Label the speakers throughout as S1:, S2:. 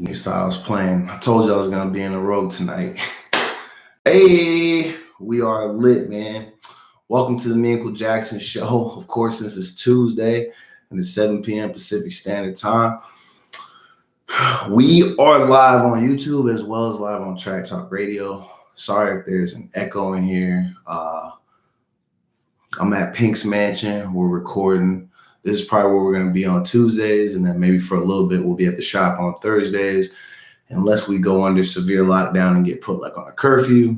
S1: Next time I was playing, I told you I was gonna be in the road tonight. Hey, we are lit, man. Welcome to the Memechel Jackson Show. Of course, this is Tuesday, and it's 7 p.m. Pacific Standard Time. We are live on YouTube as well as live on Track Talk Radio. Sorry if there's an echo in here. I'm at Pink's Mansion. We're recording. This is probably where we're going to be on Tuesdays, and then maybe for a little bit we'll be at the shop on Thursdays, unless we go under severe lockdown and get put like on a curfew.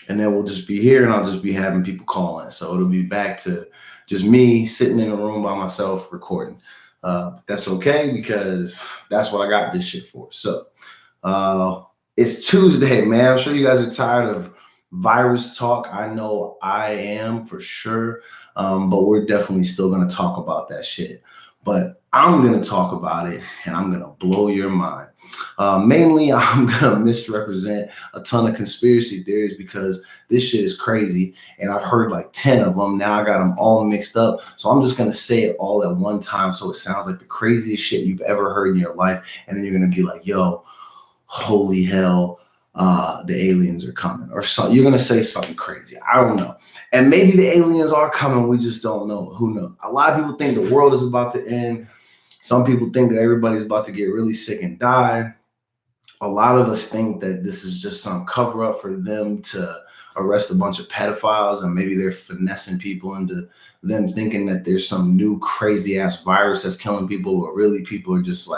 S1: And then we'll just be here, and I'll just be having people call in. So it'll be back to just me sitting in a room by myself recording. But that's okay, because that's what I got this shit for. So it's Tuesday, man. I'm sure you guys are tired of virus talk. I know I am, for sure. But we're definitely still going to talk about that shit. But I'm going to talk about it, and I'm going to blow your mind. Mainly, I'm going to misrepresent a ton of conspiracy theories, because this shit is crazy, and I've heard like 10 of them. Now I got them all mixed up. So I'm just going to say it all at one time, so it sounds like the craziest shit you've ever heard in your life. And then you're going to be like, yo, holy hell, the aliens are coming, or something. You're going to say something crazy. I don't know. And maybe the aliens are coming. We just don't know. Who knows? A lot of people think the world is about to end. Some people think that everybody's about to get really sick and die. A lot of us think that this is just some cover up for them to arrest a bunch of pedophiles, and maybe they're finessing people into them thinking that there's some new crazy ass virus that's killing people, but really people are just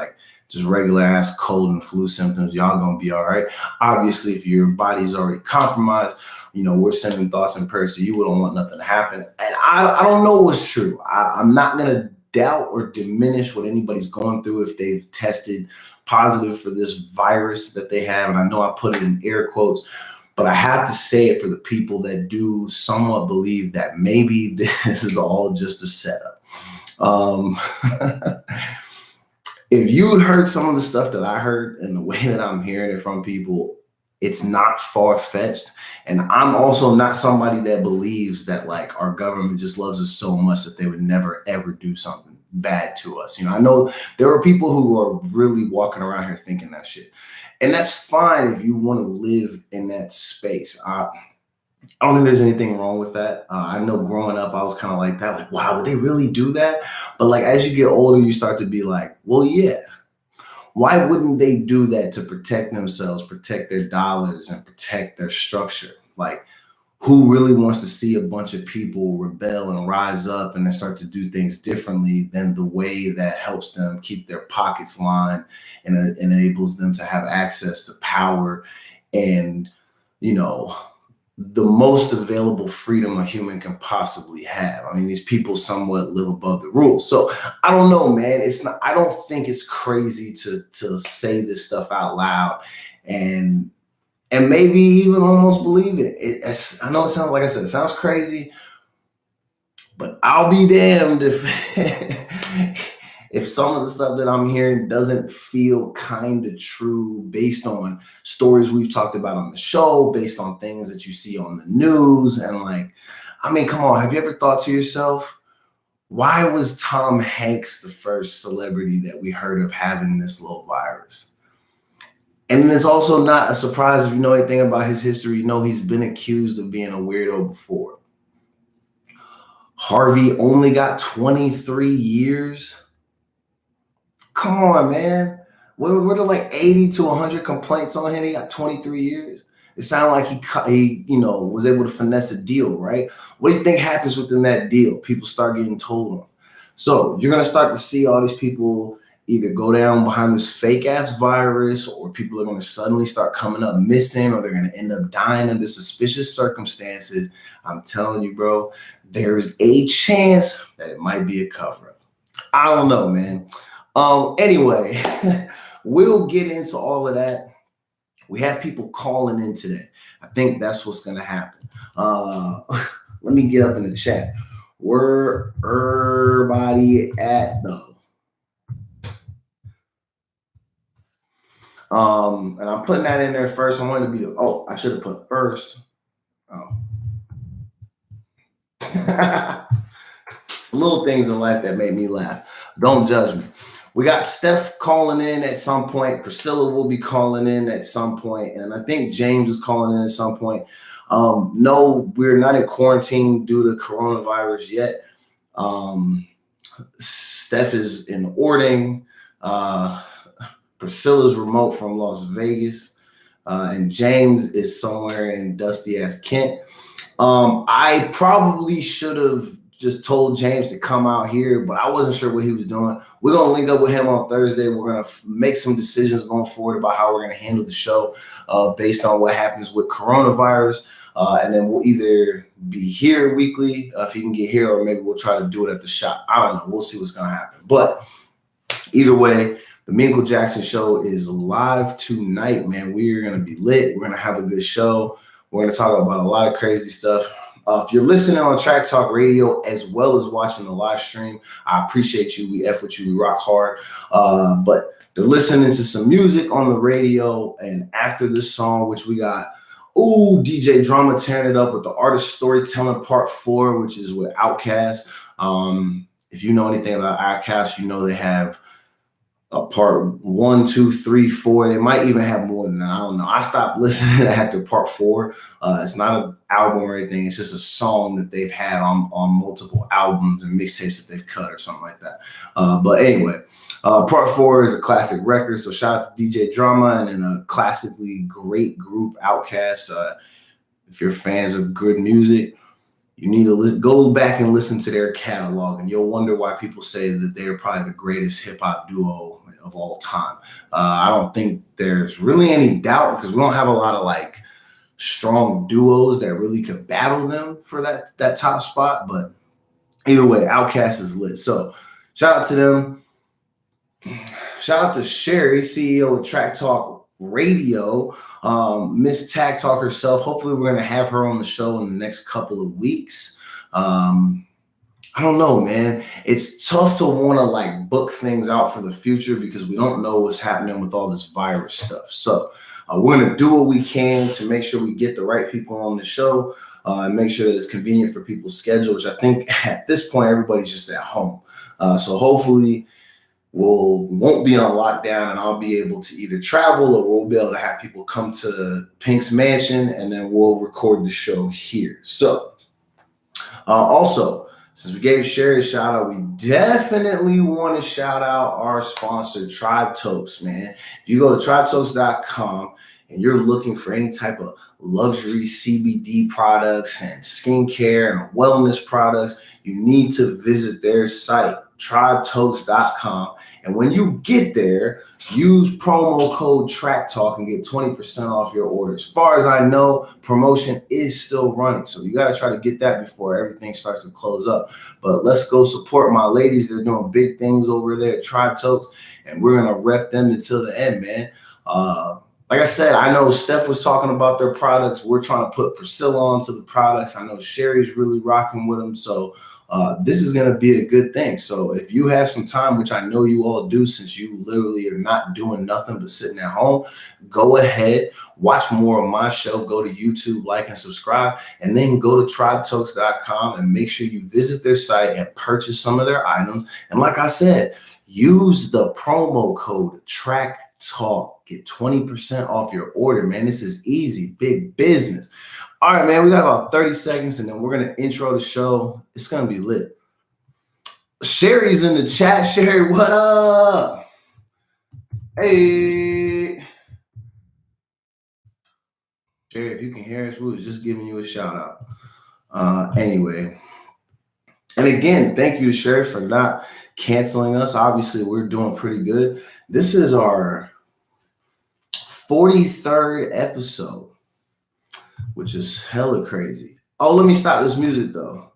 S1: regular ass cold and flu symptoms. Y'all gonna be all right. Obviously, if your body's already compromised, we're sending thoughts and prayers to you. We don't want nothing to happen. And I don't know what's true. I'm not gonna doubt or diminish what anybody's going through if they've tested positive for this virus that they have. And I know I put it in air quotes, but I have to say it for the people that do somewhat believe that maybe this is all just a setup. If you heard some of the stuff that I heard and the way that I'm hearing it from people, it's not far-fetched. And I'm also not somebody that believes that like our government just loves us so much that they would never, ever do something bad to us. I know there are people who are really walking around here thinking that shit. And that's fine if you want to live in that space. I don't think there's anything wrong with that. I know growing up, I was kind of like that, like, wow, would they really do that? But like, as you get older, you start to be like, well, yeah. Why wouldn't they do that to protect themselves, protect their dollars, and protect their structure? Like, who really wants to see a bunch of people rebel and rise up and then start to do things differently than the way that helps them keep their pockets lined and enables them to have access to power and, the most available freedom a human can possibly have? I mean, these people somewhat live above the rules. So I don't know, man. I don't think it's crazy to say this stuff out loud and maybe even almost believe it. I know it sounds, like I said, it sounds crazy, but I'll be damned if some of the stuff that I'm hearing doesn't feel kind of true based on stories we've talked about on the show, based on things that you see on the news. And come on, have you ever thought to yourself, why was Tom Hanks the first celebrity that we heard of having this little virus? And it's also not a surprise if you know anything about his history. He's been accused of being a weirdo before. Harvey only got 23 years. Come on, man. Were there like 80 to 100 complaints on him? He got 23 years. It sounded like he was able to finesse a deal, right? What do you think happens within that deal? People start getting told on. So you're going to start to see all these people either go down behind this fake ass virus, or people are going to suddenly start coming up missing, or they're going to end up dying under suspicious circumstances. I'm telling you, bro, there's a chance that it might be a cover-up. I don't know, man. Anyway, we'll get into all of that. We have people calling in today. I think that's what's going to happen. Let me get up in the chat. Where everybody at, though? And I'm putting that in there first. I wanted to be, I should have put first. It's little things in life that made me laugh. Don't judge me. We got Stef calling in at some point. Priscilla will be calling in at some point, and I think James is calling in at some point. No, we're not in quarantine due to coronavirus yet. Steph is in Ording. Priscilla's remote from Las Vegas. And James is somewhere in dusty ass Kent. I probably should have just told James to come out here, but I wasn't sure what he was doing. We're going to link up with him on Thursday. We're going to make some decisions going forward about how we're going to handle the show based on what happens with coronavirus. And then we'll either be here weekly if he can get here, or maybe we'll try to do it at the shop. I don't know. We'll see what's going to happen. But either way, the Memechel Jackson Show is live tonight, man. We are going to be lit. We're going to have a good show. We're going to talk about a lot of crazy stuff. If you're listening on Track Talk Radio as well as watching the live stream, I appreciate you. We F with you. We rock hard. But they're listening to some music on the radio. And after this song, which we got, DJ Drama tearing it up with the Artist Storytelling Part 4, which is with Outkast. If you know anything about Outkast, you know they have part 1, 2, 3, 4. They might even have more than that. I don't know. I stopped listening after part 4. It's not an album or anything. It's just a song that they've had on multiple albums and mixtapes that they've cut or something like that. But anyway, part 4 is a classic record. So shout out to DJ Drama and then a classically great group, Outkast. If you're fans of good music, you need to go back and listen to their catalog, and you'll wonder why people say that they're probably the greatest hip-hop duo of all time. I don't think there's really any doubt because we don't have a lot of like strong duos that really could battle them for that top spot. But either way, Outkast is lit. So shout out to them. Shout out to Sherry, CEO of Track Talk Radio, Miss Tag Talk herself. Hopefully we're going to have her on the show in the next couple of weeks. I don't know, man. It's tough to want to like book things out for the future because we don't know what's happening with all this virus stuff. So we're going to do what we can to make sure we get the right people on the show and make sure that it's convenient for people's schedule, which I think at this point, everybody's just at home. So hopefully won't be on lockdown and I'll be able to either travel or we'll be able to have people come to Pink's Mansion and then we'll record the show here. So also, since we gave Sherry a shout out, we definitely want to shout out our sponsor, Tribe Toast, man. If you go to tribetoast.com and you're looking for any type of luxury CBD products and skincare and wellness products, you need to visit their site, tribetoast.com. And when you get there, use promo code TRACKTALK and get 20% off your order. As far as I know, promotion is still running. So you got to try to get that before everything starts to close up. But let's go support my ladies. They're doing big things over there at Tribe Toast, and we're going to rep them until the end, man. Like I said, I know Steph was talking about their products. We're trying to put Priscilla onto the products. I know Sherry's really rocking with them. So this is going to be a good thing. So if you have some time, which I know you all do since you literally are not doing nothing but sitting at home, go ahead, watch more of my show, go to YouTube, like and subscribe, and then go to tribetoast.com and make sure you visit their site and purchase some of their items. And like I said, use the promo code TRACKTALK. Get 20% off your order, man. This is easy, big business. All right, man, we got about 30 seconds, and then we're going to intro the show. It's going to be lit. Sherry's in the chat. Sherry, what up? Hey. Sherry, if you can hear us, we was just giving you a shout out. Anyway. And again, thank you to Sherry for not canceling us. Obviously, we're doing pretty good. This is our 43rd episode, which is hella crazy. Oh, let me stop this music though.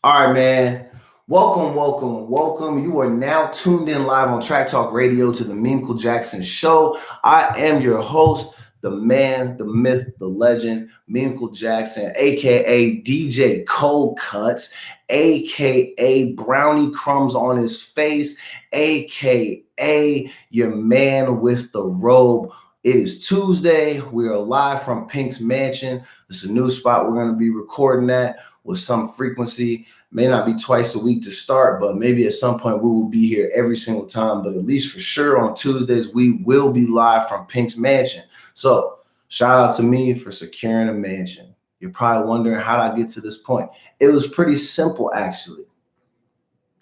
S1: All right, man. Welcome. You are now tuned in live on Track Talk Radio to the Memechel Jackson Show. I am your host, the man, the myth, the legend, Memechel Jackson, aka DJ Cold Cuts, aka Brownie Crumbs on his face, aka your man with the robe. It is Tuesday. We are live from Pink's Mansion. It's a new spot we're going to be recording at with some frequency. May not be twice a week to start, but maybe at some point we will be here every single time. But at least for sure on Tuesdays, we will be live from Pink's Mansion. So shout out to me for securing a mansion. You're probably wondering, how did I get to this point? It was pretty simple, actually.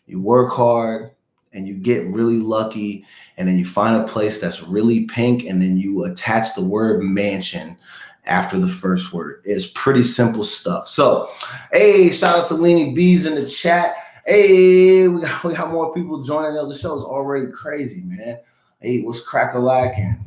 S1: You work hard and you get really lucky, and then you find a place that's really pink, and then you attach the word mansion after the first word. It's pretty simple stuff. So, hey, shout out to Leanie B's in the chat. Hey, we got more people joining the show. It's already crazy, man. Hey, what's crack-a-lacking?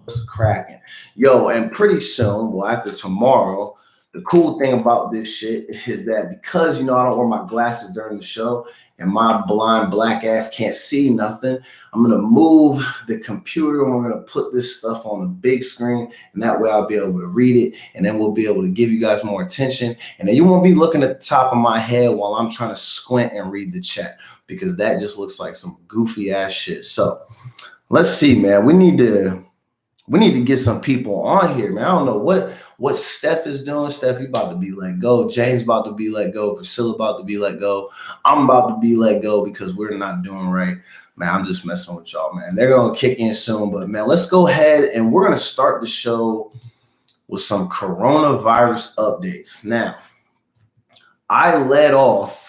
S1: What's cracking? Yo, and pretty soon, well, after tomorrow, the cool thing about this shit is that because, I don't wear my glasses during the show and my blind black ass can't see nothing, I'm going to move the computer and we're going to put this stuff on a big screen, and that way I'll be able to read it, and then we'll be able to give you guys more attention, and then you won't be looking at the top of my head while I'm trying to squint and read the chat, because that just looks like some goofy ass shit. So let's see, man. We need to get some people on here, man. I don't know what Stef is doing. Stef, you about to be let go. James about to be let go. Priscilla about to be let go. I'm about to be let go because we're not doing right. Man, I'm just messing with y'all, man. They're going to kick in soon. But, man, let's go ahead and we're going to start the show with some coronavirus updates. Now, I led off.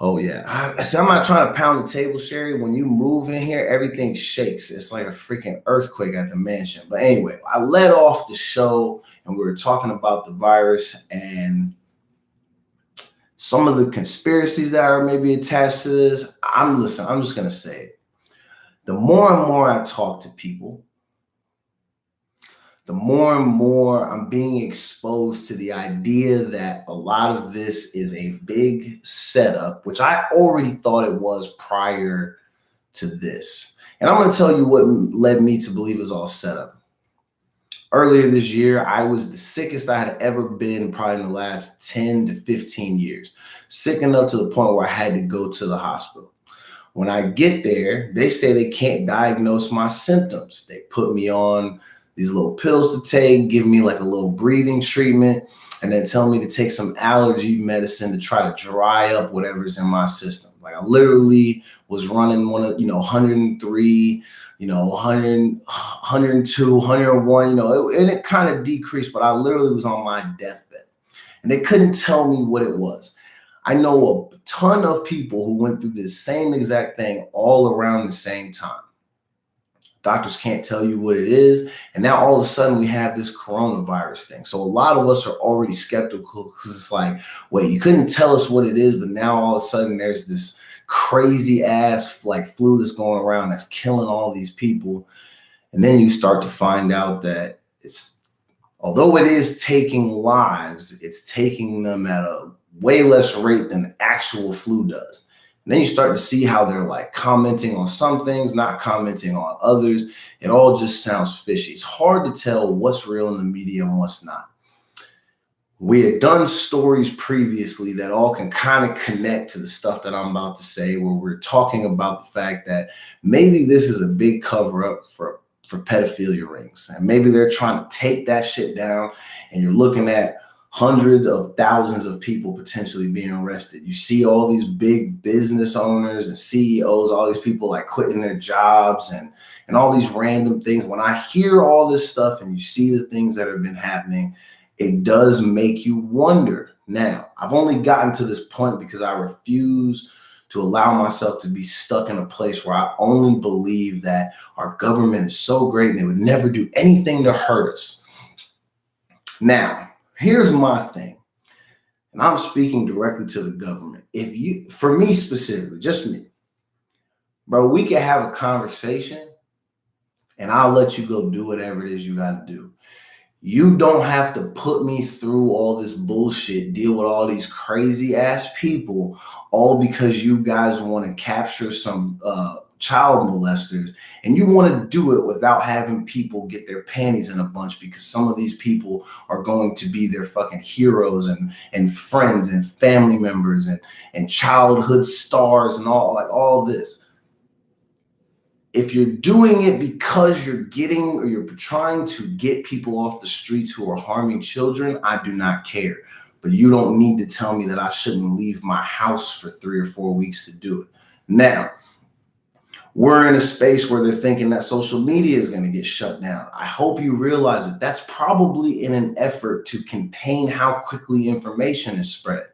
S1: Oh, yeah. I'm not trying to pound the table, Sherry. When you move in here, everything shakes. It's like a freaking earthquake at the mansion. But anyway, I led off the show, and we were talking about the virus and some of the conspiracies that are maybe attached to this. I'm just going to say it. The more and more I talk to people, the more and more I'm being exposed to the idea that a lot of this is a big setup, which I already thought it was prior to this. And I'm going to tell you what led me to believe it was all set up. Earlier this year, I was the sickest I had ever been probably in the last 10 to 15 years. Sick enough to the point where I had to go to the hospital. When I get there, they say they can't diagnose my symptoms. They put me on these little pills to take, give me like a little breathing treatment, and then tell me to take some allergy medicine to try to dry up whatever's in my system. Like I literally was running 103, 100, 102, 101, and it kind of decreased, but I literally was on my deathbed. And they couldn't tell me what it was. I know a ton of people who went through this same exact thing all around the same time. Doctors can't tell you what it is. And now all of a sudden we have this coronavirus thing. So a lot of us are already skeptical because it's like, wait, you couldn't tell us what it is, but now all of a sudden there's this crazy ass like flu that's going around that's killing all these people. And then you start to find out that although it is taking lives, it's taking them at a way less rate than the actual flu does. And then you start to see how they're like commenting on some things, not commenting on others. It all just sounds fishy. It's hard to tell what's real in the media and what's not. We had done stories previously that all can kind of connect to the stuff that I'm about to say, where we're talking about the fact that maybe this is a big cover up for pedophilia rings. And maybe they're trying to take that shit down, and you're looking at hundreds of thousands of people potentially being arrested. You see all these big business owners and CEOs, all these people like quitting their jobs and all these random things. When I hear all this stuff and you see the things that have been happening, it does make you wonder. Now, I've only gotten to this point because I refuse to allow myself to be stuck in a place where I only believe that our government is so great and they would never do anything to hurt us. Now, here's my thing, and I'm speaking directly to the government. For me specifically, just me, bro, we can have a conversation and I'll let you go do whatever it is you got to do. You don't have to put me through all this bullshit, deal with all these crazy ass people, all because you guys want to capture some child molesters, and you want to do it without having people get their panties in a bunch, because some of these people are going to be their fucking heroes and friends and family members and childhood stars and all this. If you're doing it because you're trying to get people off the streets who are harming children, I do not care. but you don't need to tell me that I shouldn't leave my house for 3 or 4 weeks to do it. Now, we're in a space where they're thinking that social media is going to get shut down. I hope you realize that that's probably in an effort to contain how quickly information is spread.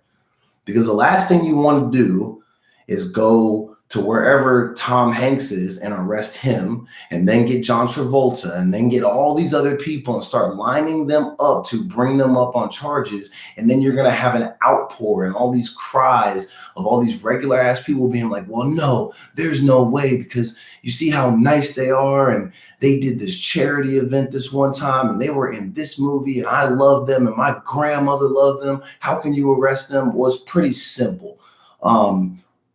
S1: Because the last thing you want to do is go to wherever Tom Hanks is and arrest him, and then get John Travolta, and then get all these other people and start lining them up to bring them up on charges. And then you're going to have an outpour and all these cries of all these regular ass people being like, well, no, there's no way, because you see how nice they are, and they did this charity event this one time, and they were in this movie, and I love them, and my grandmother loved them. How can you arrest them? Well, it's pretty simple.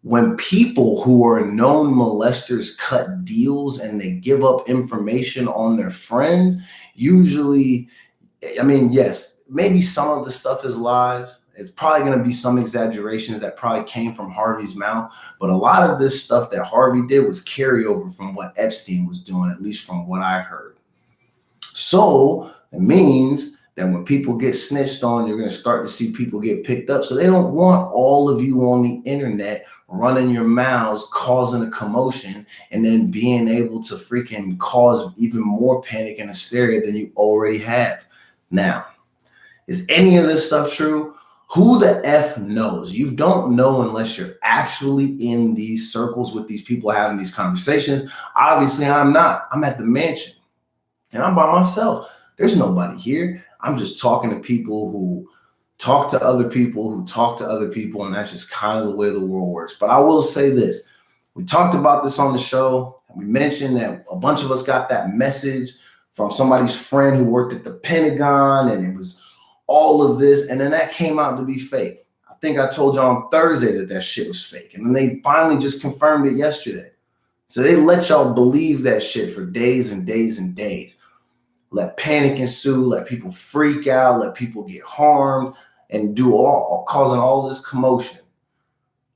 S1: When people who are known molesters cut deals and they give up information on their friends, usually, I mean, yes, maybe some of the stuff is lies. It's probably going to be some exaggerations that probably came from Harvey's mouth. But a lot of this stuff that Harvey did was carryover from what Epstein was doing, at least from what I heard. So it means that when people get snitched on, you're going to start to see people get picked up. So they don't want all of you on the internet running your mouths, causing a commotion, and then being able to freaking cause even more panic and hysteria than you already have. Now, is any of this stuff true? Who the F knows? You don't know unless you're actually in these circles with these people having these conversations. Obviously, I'm not. I'm at the mansion, and I'm by myself. There's nobody here. I'm just talking to people who talk to other people who talk to other people, and that's just kind of the way the world works. But I will say this. We talked about this on the show, and we mentioned that a bunch of us got that message from somebody's friend who worked at the Pentagon, and it was all of this, and then that came out to be fake. I think I told you on Thursday that that shit was fake, and then they finally just confirmed it yesterday. So they let y'all believe that shit for days and days and days. Let panic ensue, let people freak out, let people get harmed, and do all, causing all this commotion.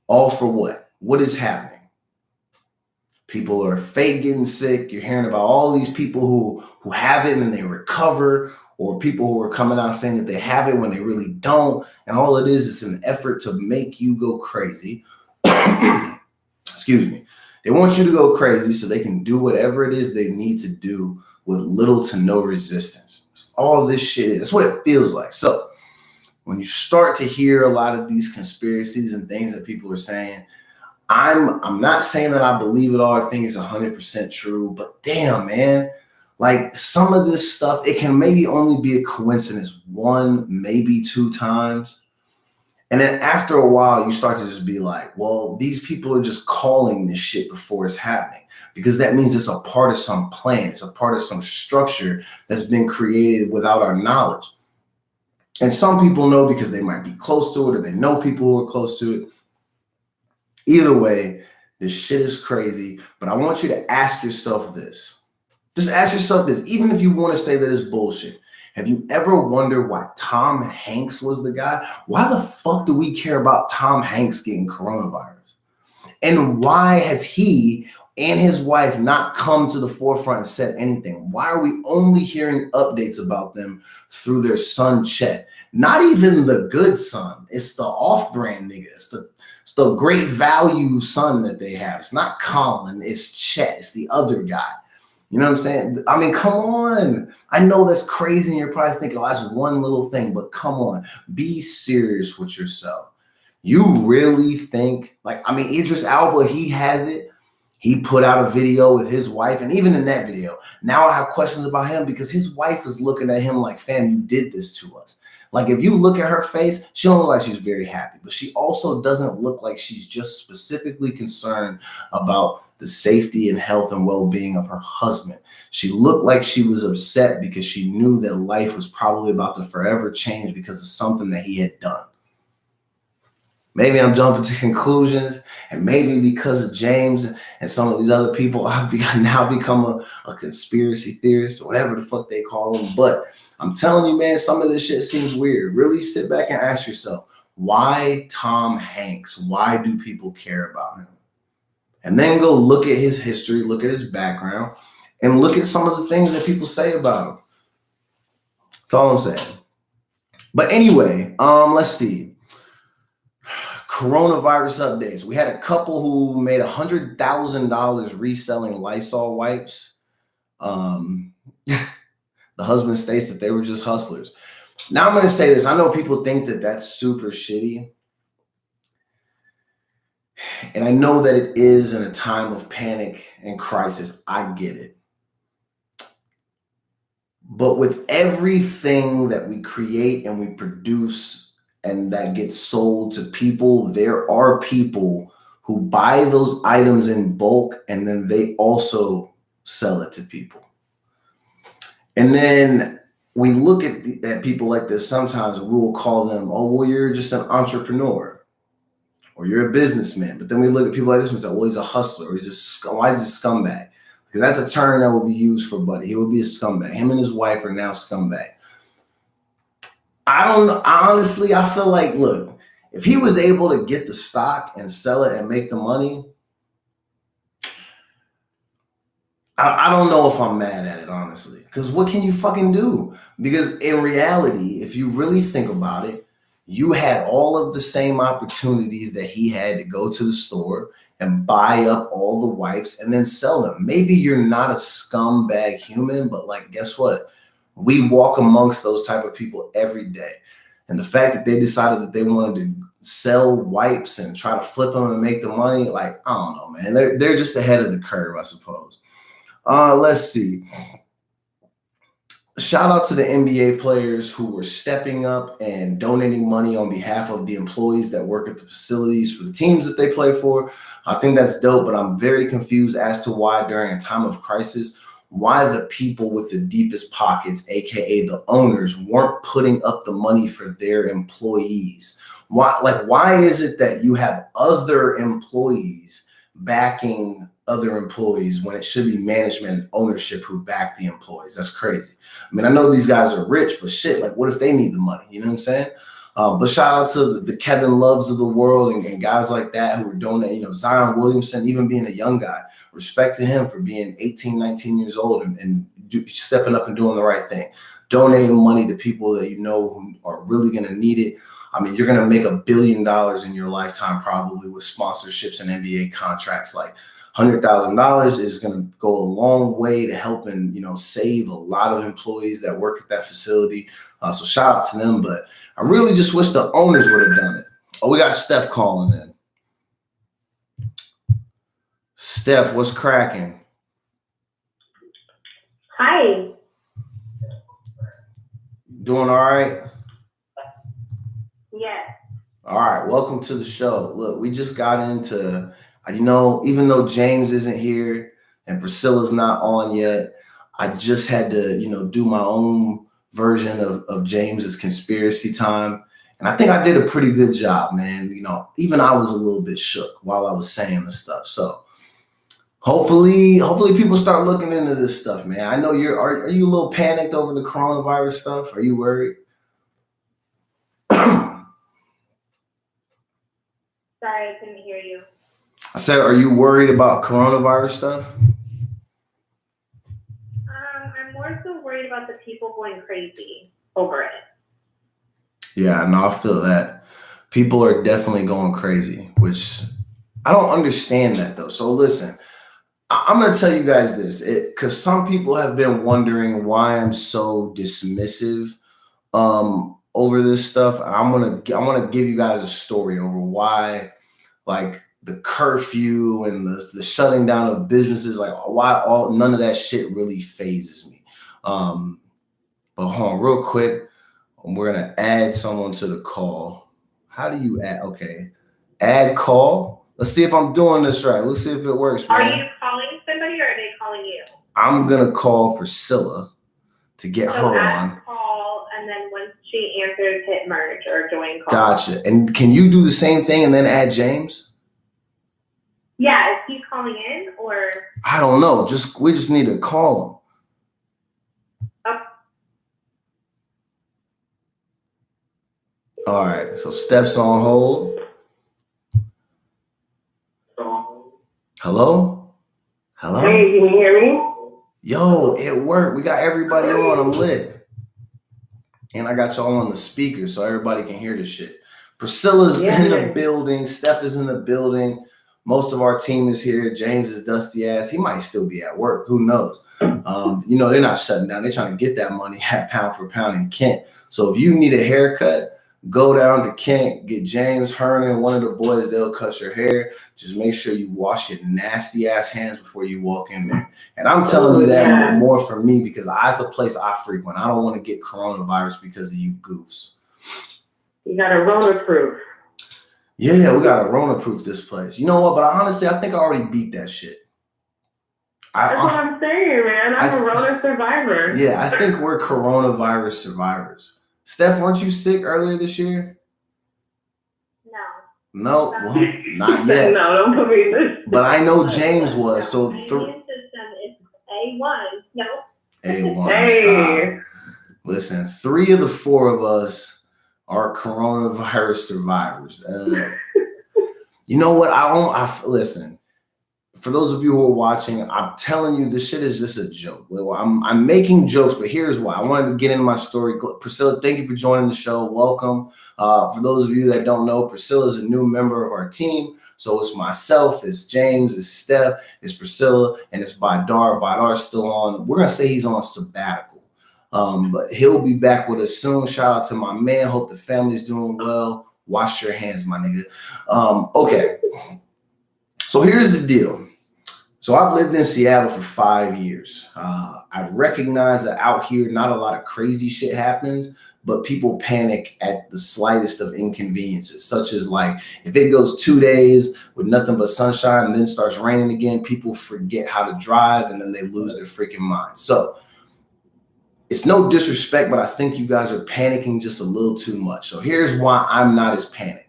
S1: All for what? What is happening? People are fake getting sick. You're hearing about all these people who have it and they recover, or people who are coming out saying that they have it when they really don't. And all it is an effort to make you go crazy. Excuse me. They want you to go crazy so they can do whatever it is they need to do with little to no resistance. That's all this shit is. That's what it feels like. So when you start to hear a lot of these conspiracies and things that people are saying, I'm not saying that I believe it all. I think it's 100% true, but damn, man, like some of this stuff, it can maybe only be a coincidence 1, maybe 2 times. And then after a while, you start to just be like, well, these people are just calling this shit before it's happening, because that means it's a part of some plan. It's a part of some structure that's been created without our knowledge. And some people know because they might be close to it, or they know people who are close to it. Either way, this shit is crazy. But I want you to ask yourself this. Just ask yourself this, even if you want to say that it's bullshit. Have you ever wondered why Tom Hanks was the guy? Why the fuck do we care about Tom Hanks getting coronavirus? And why has he and his wife not come to the forefront and said anything? Why are we only hearing updates about them through their son, Chet? Not even the good son. It's the off-brand nigga. It's the great value son that they have. It's not Colin. It's Chet. It's the other guy. You know what I'm saying? I mean, come on. I know that's crazy, and you're probably thinking, oh, that's one little thing, but come on. Be serious with yourself. You really think, like, I mean, Idris Elba, he has it. He put out a video with his wife, and even in that video, now I have questions about him because his wife is looking at him like, fam, you did this to us. Like, if you look at her face, she don't look like she's very happy, but she also doesn't look like she's just specifically concerned about the safety and health and well-being of her husband. She looked like she was upset because she knew that life was probably about to forever change because of something that he had done. Maybe I'm jumping to conclusions, and maybe because of James and some of these other people, I've now become a conspiracy theorist, or whatever the fuck they call them. But I'm telling you, man, some of this shit seems weird. Really sit back and ask yourself, why Tom Hanks? Why do people care about him? And then go look at his history, look at his background, and look at some of the things that people say about him. That's all I'm saying. But anyway, let's see. Coronavirus updates. We had a couple who made $100,000 reselling Lysol wipes. The husband states that they were just hustlers. Now I'm going to say this. I know people think that that's super shitty. And I know that it is in a time of panic and crisis. I get it. But with everything that we create and we produce and that gets sold to people, there are people who buy those items in bulk and then they also sell it to people. And then we look at people like this sometimes, we will call them, oh, well, you're just an entrepreneur or you're a businessman. But then we look at people like this and say, well, he's a hustler, or why is he a scumbag? Because that's a term that will be used for Buddy. He would be a scumbag. Him and his wife are now scumbag. I don't know. Honestly, I feel like, look, if he was able to get the stock and sell it and make the money, I don't know if I'm mad at it, honestly. Because what can you fucking do? Because in reality, if you really think about it, you had all of the same opportunities that he had to go to the store and buy up all the wipes and then sell them. Maybe you're not a scumbag human, but like, guess what? We walk amongst those type of people every day. And the fact that they decided that they wanted to sell wipes and try to flip them and make the money, like, I don't know, man. They're just ahead of the curve, I suppose. Let's see. Shout out to the NBA players who were stepping up and donating money on behalf of the employees that work at the facilities for the teams that they play for. I think that's dope, but I'm very confused as to why during a time of crisis, why the people with the deepest pockets, aka the owners, weren't putting up the money for their employees. Why is it that you have other employees backing other employees when it should be management and ownership who back the employees? That's crazy. I mean, I know these guys are rich, but shit, like, what if they need the money? You know what I'm saying? But shout out to the Kevin Loves of the world and guys like that who are donating, Zion Williamson, even being a young guy. Respect to him for being 18, 19 years old and stepping up and doing the right thing. Donating money to people that you know who are really going to need it. I mean, you're going to make $1 billion in your lifetime probably with sponsorships and NBA contracts. Like, $100,000 is going to go a long way to helping, save a lot of employees that work at that facility. So shout out to them. But I really just wish the owners would have done it. Oh, we got Stef calling in. Stef, what's cracking?
S2: Hi.
S1: Doing all right?
S2: Yes.
S1: All right. Welcome to the show. Look, we just got into, even though James isn't here and Priscilla's not on yet, I just had to, do my own version of James's conspiracy time. And I think I did a pretty good job, man. Even I was a little bit shook while I was saying the stuff. So hopefully people start looking into this stuff, man. I know are you a little panicked over the coronavirus stuff? Are you worried?
S2: Sorry, I couldn't hear you.
S1: I said, are you worried about coronavirus stuff?
S2: I'm more so worried about the people going crazy over it.
S1: Yeah, no, I feel that. People are definitely going crazy, which I don't understand that though. So listen, I'm going to tell you guys this, because some people have been wondering why I'm so dismissive over this stuff. I want to give you guys a story over why, like, the curfew and the shutting down of businesses, like why none of that shit really phases me. But hold on real quick. We're going to add someone to the call. How do you add? Okay. Add call. Let's see if I'm doing this right. Let's see if it works, man.
S2: Are you calling somebody or are they calling you?
S1: I'm going to call Priscilla to get her on.
S2: Call, and then once she answers, hit merge or join call.
S1: Gotcha. And can you do the same thing and then add James?
S2: Yeah, is he calling in or?
S1: I don't know. We just need to call him. All right, so Stef's on hold. Hello?
S2: Hey, can you hear me?
S1: Yo, it worked. We got everybody on. I'm lit. And I got y'all on the speaker so everybody can hear the shit. Priscilla's
S2: Yeah,
S1: in the
S2: yeah.
S1: building. Stef is in the building. Most of our team is here. James is dusty ass. He might still be at work. Who knows? You know, they're not shutting down. They're trying to get that money at Pound for Pound in Kent. So if you need a haircut, go down to Kent, get James, Hernan, one of the boys. They'll cut your hair. Just make sure you wash your nasty ass hands before you walk in there. And I'm telling you that more for me because it's a place I frequent. I don't want to get coronavirus because of you goofs.
S2: You got a Rona proof.
S1: Yeah, we got a Rona proof this place. You know what? But honestly, I think I already beat that shit.
S2: That's what I'm saying, man. I'm a Rona survivor.
S1: Yeah, I think we're coronavirus survivors. Steph, weren't you sick earlier this year? No, well, not yet.
S2: No, don't put me in this.
S1: But I know James was. So
S2: my immune system is A1. No.
S1: A1.
S2: Hey.
S1: Stop. Listen, 3 of the 4 of us are coronavirus survivors. You know what? Listen. For those of you who are watching, I'm telling you, this shit is just a joke. I'm making jokes, but here's why. I wanted to get into my story. Priscilla, thank you for joining the show. Welcome. For those of you that don't know, Priscilla is a new member of our team. So it's myself, it's James, it's Steph, it's Priscilla, and it's Badar. Badar's still on. We're going to say he's on sabbatical. But he'll be back with us soon. Shout out to my man. Hope the family's doing well. Wash your hands, my nigga. Okay. So here's the deal. So I've lived in Seattle for 5 years. I've recognized that out here, not a lot of crazy shit happens, but people panic at the slightest of inconveniences, such as like if it goes 2 days with nothing but sunshine and then starts raining again, people forget how to drive and then they lose their freaking mind. So it's no disrespect, but I think you guys are panicking just a little too much. So here's why I'm not as panicked.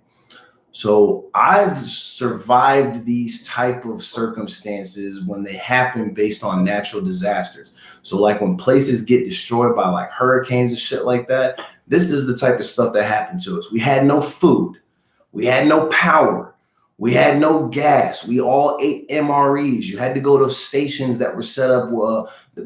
S1: So I've survived these type of circumstances when they happen based on natural disasters. So like when places get destroyed by like hurricanes and shit like that, this is the type of stuff that happened to us. We had no food. We had no power. We had no gas. We all ate MREs. You had to go to stations that were set up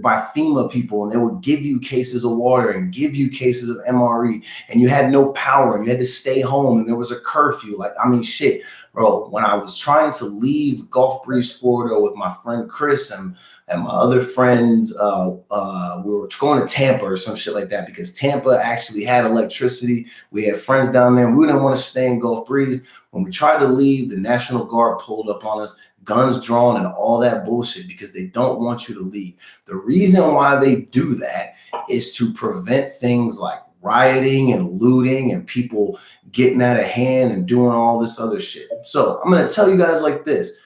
S1: by FEMA people, and they would give you cases of water and give you cases of MRE, and you had no power, and you had to stay home, and there was a curfew. Like, I mean, shit, bro, when I was trying to leave Gulf Breeze, Florida with my friend Chris and my other friends, we were going to Tampa or some shit like that because Tampa actually had electricity. We had friends down there, and we didn't want to stay in Gulf Breeze. When we tried to leave, the National Guard pulled up on us, guns drawn and all that bullshit because they don't want you to leave. The reason why they do that is to prevent things like rioting and looting and people getting out of hand and doing all this other shit. So I'm going to tell you guys like this.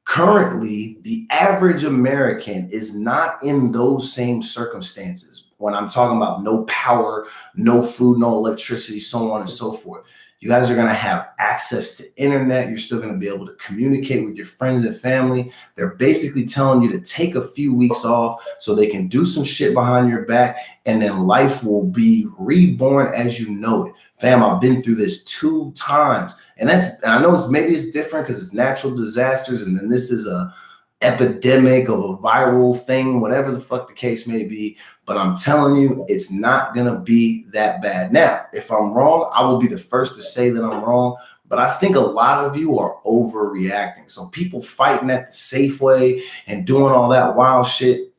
S1: Currently, the average American is not in those same circumstances when I'm talking about no power, no food, no electricity, so on and so forth. You guys are going to have access to internet. You're still going to be able to communicate with your friends and family. They're basically telling you to take a few weeks off so they can do some shit behind your back, and then life will be reborn as you know it. Fam, I've been through this 2 times. And I know maybe it's different because it's natural disasters, and then this is a epidemic of a viral thing, whatever the fuck the case may be. But I'm telling you, it's not going to be that bad. Now, if I'm wrong, I will be the first to say that I'm wrong. But I think a lot of you are overreacting. So people fighting at the Safeway and doing all that wild shit,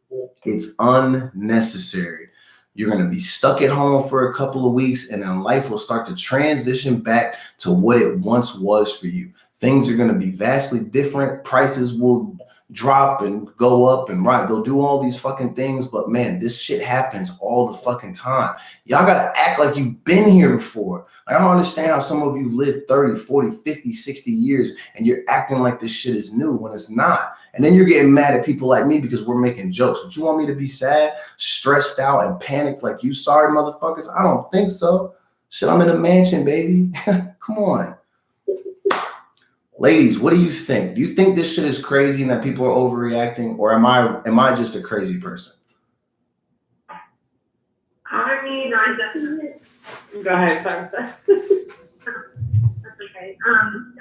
S1: it's unnecessary. You're going to be stuck at home for a couple of weeks, and then life will start to transition back to what it once was for you. Things are going to be vastly different. Prices will drop and go up and right. They'll do all these fucking things, but man, this shit happens all the fucking time. Y'all got to act like you've been here before. I don't understand how some of you lived 30, 40, 50, 60 years and you're acting like this shit is new when it's not. And then you're getting mad at people like me because we're making jokes. But you want me to be sad, stressed out, and panicked like you sorry motherfuckers? I don't think so. Shit, I'm in a mansion, baby. Come on. Ladies, what do you think? Do you think this shit is crazy and that people are overreacting, or am I just a crazy person?
S2: I mean, I definitely. Go ahead, sorry. That's okay.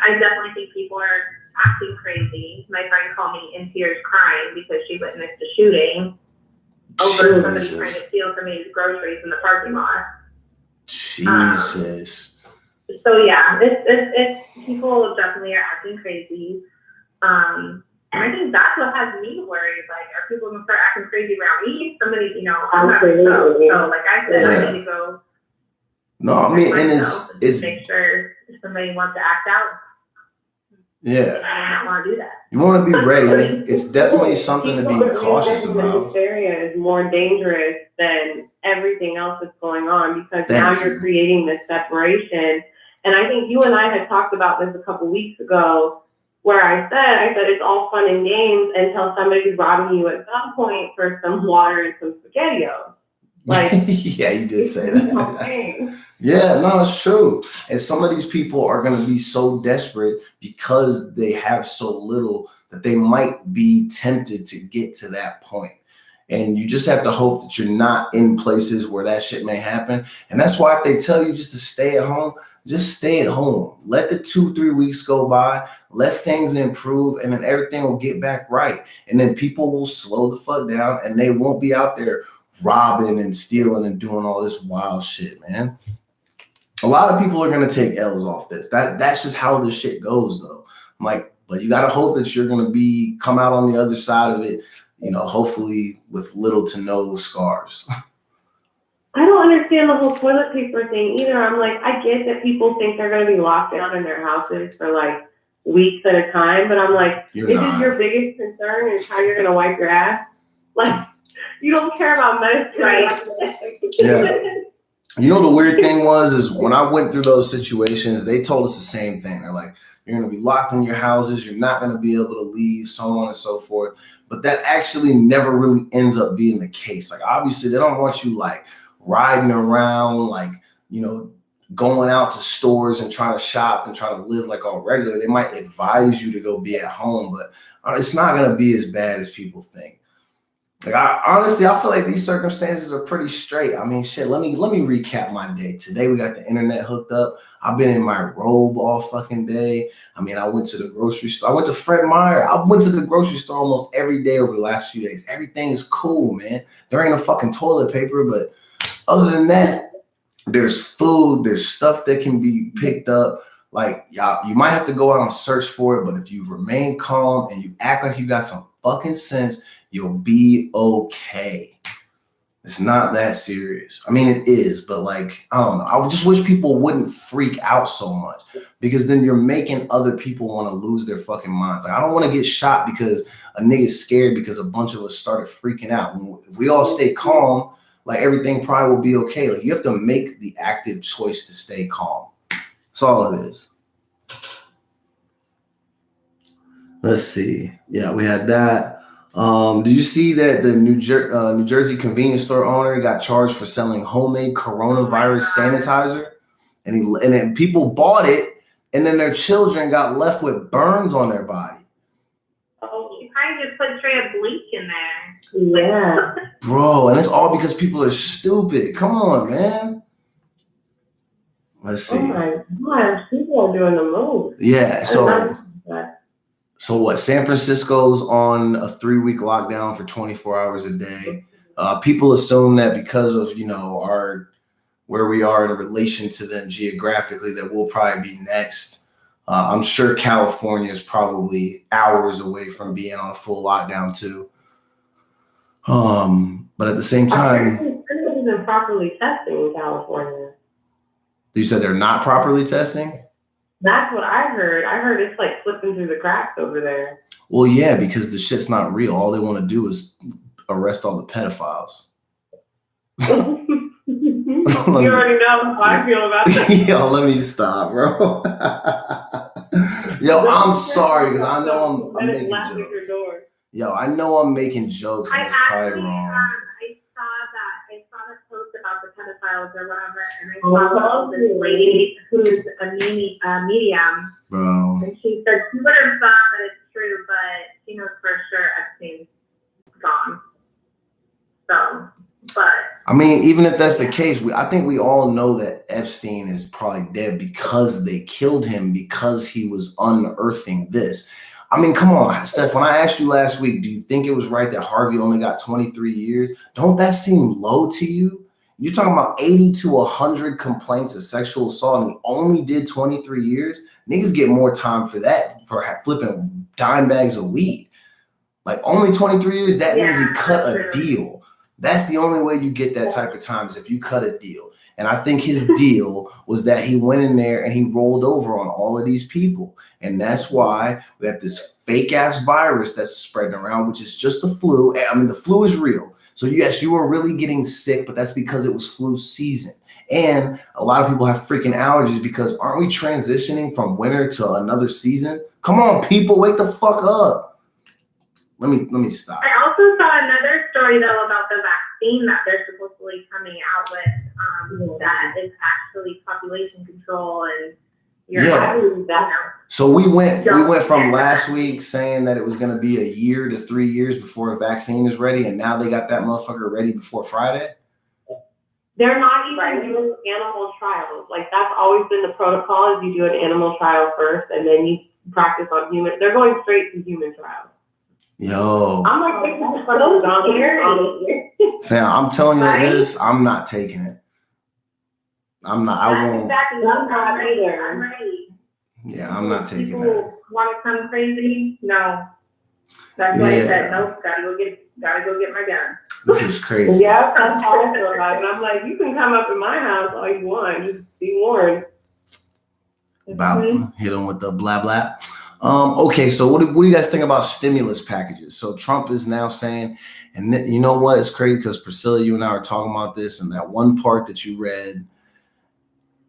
S2: I definitely think people are acting crazy. My friend called me in tears crying because she witnessed a shooting over somebody trying to steal from his groceries in the parking lot.
S1: Jesus.
S2: So yeah, it's people definitely are acting crazy. And I think that's what has me worried. Like, are people gonna start acting crazy around me? Somebody, I'm not so like I said, I need to go.
S1: No, I mean, and it's
S2: make sure if somebody wants to act out.
S1: Yeah.
S2: I don't want to do that.
S1: You want to be ready. It's definitely something to be cautious about.
S3: Hysteria is more dangerous than everything else that's going on because now you're creating this separation. And I think you and I had talked about this a couple weeks ago where I said it's all fun and games until somebody's robbing you at some point for some water and some SpaghettiOs. Like,
S1: yeah, you did say that. Yeah, no, it's true. And some of these people are going to be so desperate because they have so little that they might be tempted to get to that point. And you just have to hope that you're not in places where that shit may happen. And that's why if they tell you just to stay at home, just stay at home. Let the 2-3 weeks go by, let things improve, and then everything will get back right. And then people will slow the fuck down and they won't be out there robbing and stealing and doing all this wild shit, man. A lot of people are going to take L's off this. That's just how this shit goes, though. I'm like, but you got to hope that you're going to come out on the other side of it, hopefully with little to no scars.
S3: I don't understand the whole toilet paper thing either. I'm like, I get that people think they're going to be locked down in their houses for like weeks at a time, but I'm like, this is your biggest concern is how you're going to wipe your ass? Like, you don't care about medicine, right?
S1: Yeah. The weird thing is when I went through those situations, they told us the same thing. They're like, you're going to be locked in your houses. You're not going to be able to leave, so on and so forth. But that actually never really ends up being the case. Like, obviously, they don't want you like riding around, like, going out to stores and trying to shop and trying to live like all regular. They might advise you to go be at home, but it's not going to be as bad as people think. Like, honestly, I feel like these circumstances are pretty straight. I mean, shit, let me recap my day. Today, we got the internet hooked up. I've been in my robe all fucking day. I mean, I went to the grocery store. I went to Fred Meyer. I went to the grocery store almost every day over the last few days. Everything is cool, man. There ain't no fucking toilet paper, but other than that, there's food, there's stuff that can be picked up. Like, y'all, you might have to go out and search for it, but if you remain calm and you act like you got some fucking sense, you'll be okay. It's not that serious. I mean, it is, but like, I don't know. I just wish people wouldn't freak out so much because then you're making other people want to lose their fucking minds. Like, I don't want to get shot because a nigga's scared because a bunch of us started freaking out. If we all stay calm, like, everything probably will be okay. Like, you have to make the active choice to stay calm. That's all it is. Let's see. Yeah, we had that. Did you see that the New Jersey convenience store owner got charged for selling homemade coronavirus sanitizer? And then people bought it, and then their children got left with burns on their body.
S2: Oh, you kind of just put straight up bleach in there.
S3: Yeah.
S1: Bro, and it's all because people are stupid. Come on, man. Let's see.
S3: Oh my gosh, people are doing the most.
S1: Yeah, so what? San Francisco's on a 3-week lockdown for 24 hours a day. People assume that because of, where we are in relation to them geographically, that we'll probably be next. I'm sure California is probably hours away from being on a full lockdown too. But at the same time,
S3: they're not even properly testing in California.
S1: You said they're not properly testing?
S3: That's what I heard. I heard it's like slipping through the cracks over there.
S1: Well, yeah, because the shit's not real. All they want to do is arrest all the pedophiles.
S3: You already know how I feel about that.
S1: Yo, let me stop, bro. Yo, I'm sorry because I know I'm making jokes. Yo, I know I'm making jokes and it's probably wrong.
S2: I saw that post about the pedophiles or whatever, and I saw this lady who's a medium,
S1: bro.
S2: And she said she would have thought that it's true, but she knows for sure Epstein's gone. So, but
S1: I mean, even if that's the case, I think we all know that Epstein is probably dead because they killed him because he was unearthing this. I mean, come on, Steph, when I asked you last week, do you think it was right that Harvey only got 23 years? Don't that seem low to you? You're talking about 80 to 100 complaints of sexual assault, and he only did 23 years. Niggas get more time for that, for flipping dime bags of weed. Like, only 23 years, that means he cut a deal. That's the only way you get that type of time, is if you cut a deal. And I think his deal was that he went in there and he rolled over on all of these people. And that's why we got this fake ass virus that's spreading around, which is just the flu. I mean, the flu is real. So yes, you were really getting sick, but that's because it was flu season. And a lot of people have freaking allergies because aren't we transitioning from winter to another season? Come on, people, wake the fuck up. Let me stop.
S2: I also saw another story though about the vaccine that they're supposedly coming out with, that is actually population control, and
S1: So we went from last week saying that it was going to be a year to 3 years before a vaccine is ready, and now they got that motherfucker ready before Friday.
S3: They're not even doing animal trials. Like, that's always been the protocol: is you do an animal trial first, and then you practice on human. They're going straight to human trials.
S1: Yo,
S3: I'm like,
S1: fam, I'm telling you this, I'm not taking it. I'm not. I won't.
S2: Exactly. I'm not either. I'm ready.
S1: Yeah, I'm not taking
S2: People
S1: that.
S2: want to come crazy? No. That's why I said nope. Gotta go get my gun.
S1: This is crazy.
S3: Yeah, that's how I feel about it. And I'm like, you can come up in my house all you want. Just be warned.
S1: About hit them with the blah blah. Okay, so what do you guys think about stimulus packages? So Trump is now saying, and you know what? It's crazy because Priscilla, you and I were talking about this, and that one part that you read.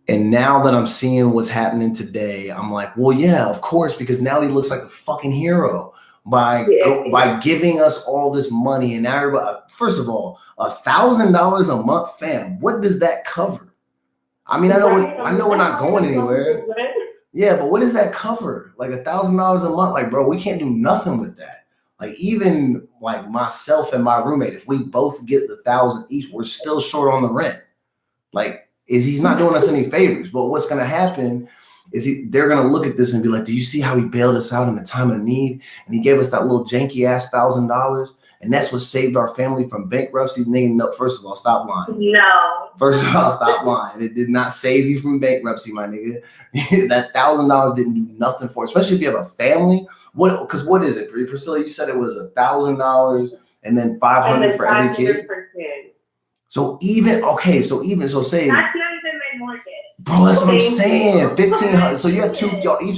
S1: And now that I'm seeing what's happening today, I'm like, well, yeah, of course, because now he looks like a fucking hero by giving us all this money. And now everybody, first of all, $1,000 a month, fam, what does that cover? I mean, I know we're not going anywhere. Yeah, but what does that cover? Like $1,000 a month? Like, bro, we can't do nothing with that. Like, even like myself and my roommate, if we both get the $1,000 each, we're still short on the rent. Like, he's not doing us any favors. But what's going to happen is they're going to look at this and be like, do you see how he bailed us out in the time of need? And he gave us that little janky ass $1,000. And that's what saved our family from bankruptcy. Nigga, no, first of all, stop lying.
S2: No.
S1: First of all, stop lying. It did not save you from bankruptcy, my nigga. That $1,000 didn't do nothing for it, especially if you have a family. Because what is it? Priscilla, you said it was $1,000 and then $500 for every kid. So even say
S2: that's not even my mortgage.
S1: Bro, that's what I'm saying. 1,500. So you have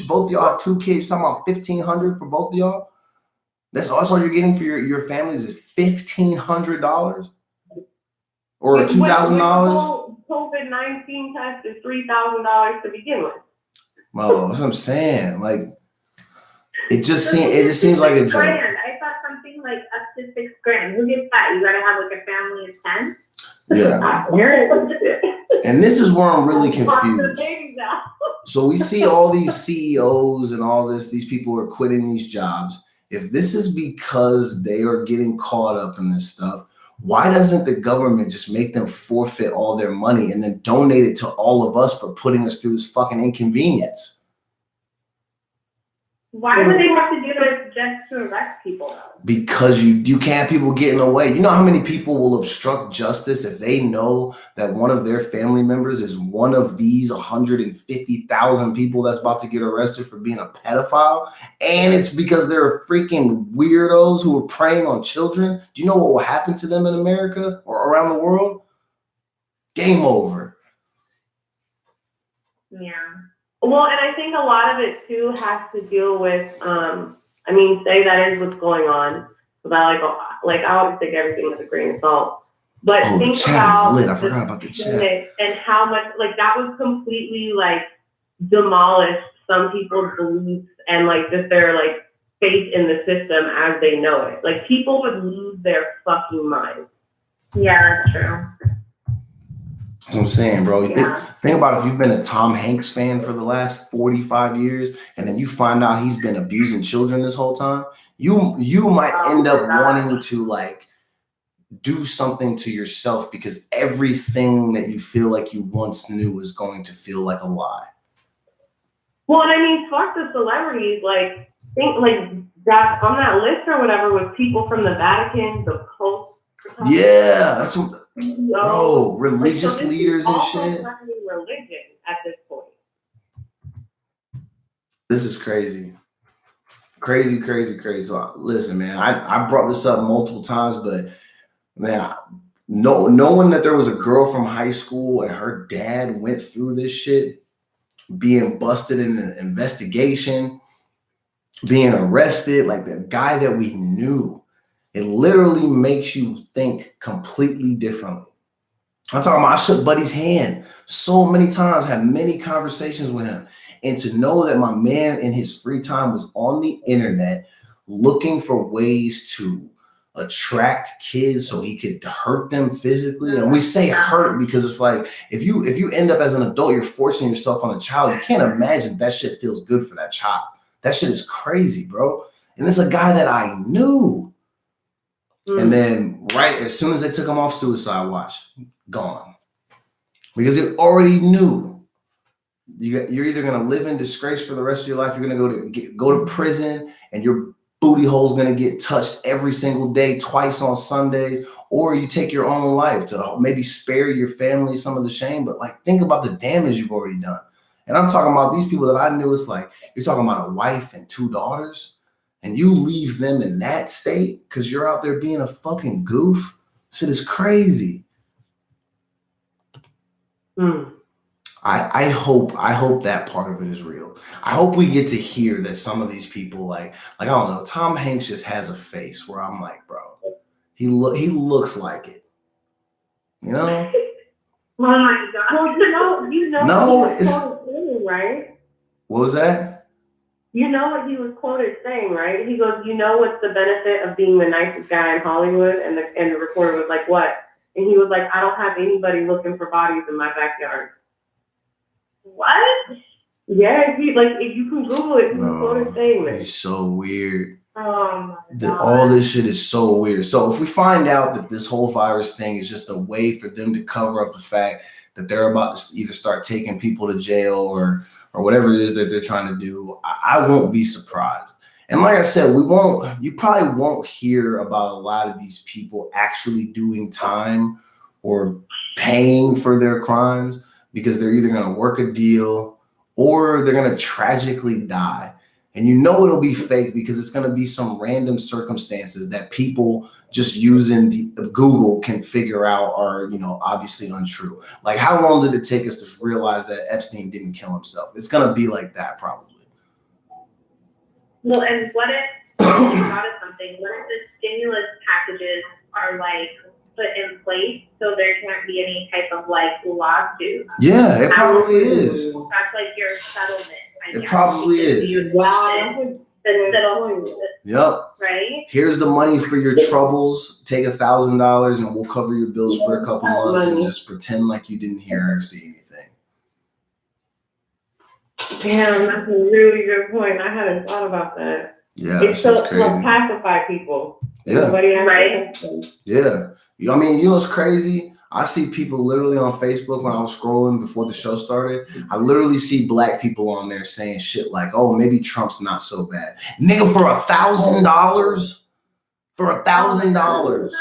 S1: both of y'all have 2 kids. You're talking about 1,500 for both of y'all. That's all you're getting for your families is $1,500 or $2,000.
S3: COVID-19 test is $3,000 to begin with.
S1: Well, that's what I'm saying. Like, it just seems like a joke.
S2: I thought something like up to $6,000. Who gets that? You gotta have like a family of 10.
S1: Yeah. And this is where I'm really confused. So we see all these CEOs and all these people are quitting these jobs. If this is because they are getting caught up in this stuff, why doesn't the government just make them forfeit all their money and then donate it to all of us for putting us through this fucking inconvenience?
S2: Why would they have to do this just to arrest people, though?
S1: Because you can't have people getting away. You know how many people will obstruct justice if they know that one of their family members is one of these 150,000 people that's about to get arrested for being a pedophile? And it's because they're freaking weirdos who are preying on children. Do you know what will happen to them in America or around the world? Game over.
S2: Yeah.
S3: Well, and I think a lot of it too has to deal with, say that is what's going on. But I always take everything with a grain of salt. But think
S1: the chat
S3: about
S1: is lit. I forgot about the chat.
S3: And how much that was completely demolished some people's beliefs and just their faith in the system as they know it. People would lose their fucking minds.
S2: Yeah, that's true.
S1: That's what I'm saying, bro.
S2: Yeah.
S1: Think about if you've been a Tom Hanks fan for the last 45 years, and then you find out he's been abusing children this whole time. You might end up wanting to do something to yourself because everything that you feel like you once knew is going to feel like a lie.
S3: Well, and fuck the celebrities. Think that on that list or whatever was people from the Vatican, the Pope.
S1: Yeah, that's what, bro, religious leaders and shit.
S3: Religion at this point.
S1: This is crazy. Crazy. So listen, man, I brought this up multiple times, but man, knowing that there was a girl from high school and her dad went through this shit, being busted in an investigation, being arrested, like the guy that we knew, it literally makes you think completely differently. I'm talking about I shook Buddy's hand so many times, had many conversations with him. And to know that my man in his free time was on the internet looking for ways to attract kids so he could hurt them physically. And we say hurt because it's like if you end up as an adult, you're forcing yourself on a child. You can't imagine that shit feels good for that child. That shit is crazy, bro. And it's a guy that I knew. And then right as soon as they took him off suicide watch, gone. Because you already knew you're either going to live in disgrace for the rest of your life, you're going to go to prison, and your booty hole's going to get touched every single day, twice on Sundays, or you take your own life to maybe spare your family some of the shame. But like, think about the damage you've already done. And I'm talking about these people that I knew. It's like you're talking about a wife and 2 daughters, and you leave them in that state because you're out there being a fucking goof. Shit is crazy. I hope that part of it is real. I hope we get to hear that some of these people, like I don't know, Tom Hanks just has a face where I'm like, bro, he looks like it, you know?
S2: Oh my God!
S3: Well, you know,
S1: no,
S3: what he was quoted saying, right?
S1: What was that?
S3: You know what he was quoted saying, right? He goes, "You know what's the benefit of being the nicest guy in Hollywood?" And the reporter was like, "What?" And he was like, "I don't have anybody looking for bodies in my backyard."
S2: What?
S3: Yeah, if you can Google it, he was quoted saying this.
S1: He's so weird.
S2: Oh my God.
S1: All this shit is so weird. So if we find out that this whole virus thing is just a way for them to cover up the fact that they're about to either start taking people to jail or whatever it is that they're trying to do, I won't be surprised. And like I said, you probably won't hear about a lot of these people actually doing time or paying for their crimes because they're either going to work a deal or they're going to tragically die. And you know it'll be fake because it's going to be some random circumstances that people just using Google can figure out are, obviously untrue. Like, how long did it take us to realize that Epstein didn't kill himself? It's going to be like that probably.
S2: Well, and what if, you thought of something, what if the stimulus packages are like put in place so there can't be any type of like lawsuit?
S1: Yeah, it probably is.
S2: That's like your settlement.
S1: It probably is.
S2: Wow.
S1: Yep.
S2: Right?
S1: Here's the money for your troubles. Take $1,000 and we'll cover your bills for a couple months and just pretend like you didn't hear or see anything.
S3: Damn, that's a really good point. I hadn't thought about that.
S1: Yeah,
S3: it's so
S1: crazy.
S3: Pacify people.
S1: Yeah.
S3: Right.
S1: Yeah. I mean, you know what's crazy? I see people literally on Facebook when I was scrolling before the show started. I literally see black people on there saying shit like, "Oh, maybe Trump's not so bad." Nigga, for $1,000? For $1,000?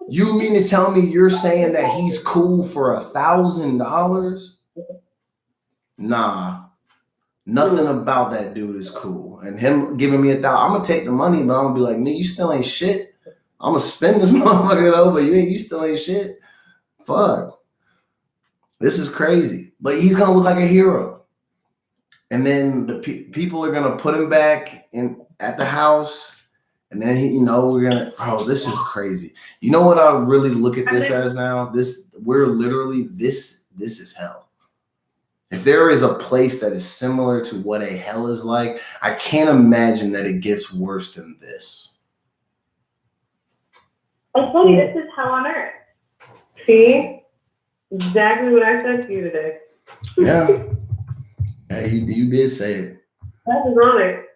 S1: You mean to tell me you're saying that he's cool for $1,000? Nah. Nothing about that dude is cool. And him giving me $1,000, I'm gonna take the money, but I'm gonna be like, "Nigga, you still ain't shit. I'm gonna spend this motherfucker though, but you still ain't shit. Fuck. This is crazy." But he's gonna look like a hero. And then the people are gonna put him back at the house. And then this is crazy. You know what I really look at this as now? This is hell. If there is a place that is similar to what a hell is like, I can't imagine that it gets worse than this.
S2: I told you this is hell on earth.
S3: See? Exactly what I said to you today.
S1: Yeah. Yeah, you did say it.
S3: That's ironic.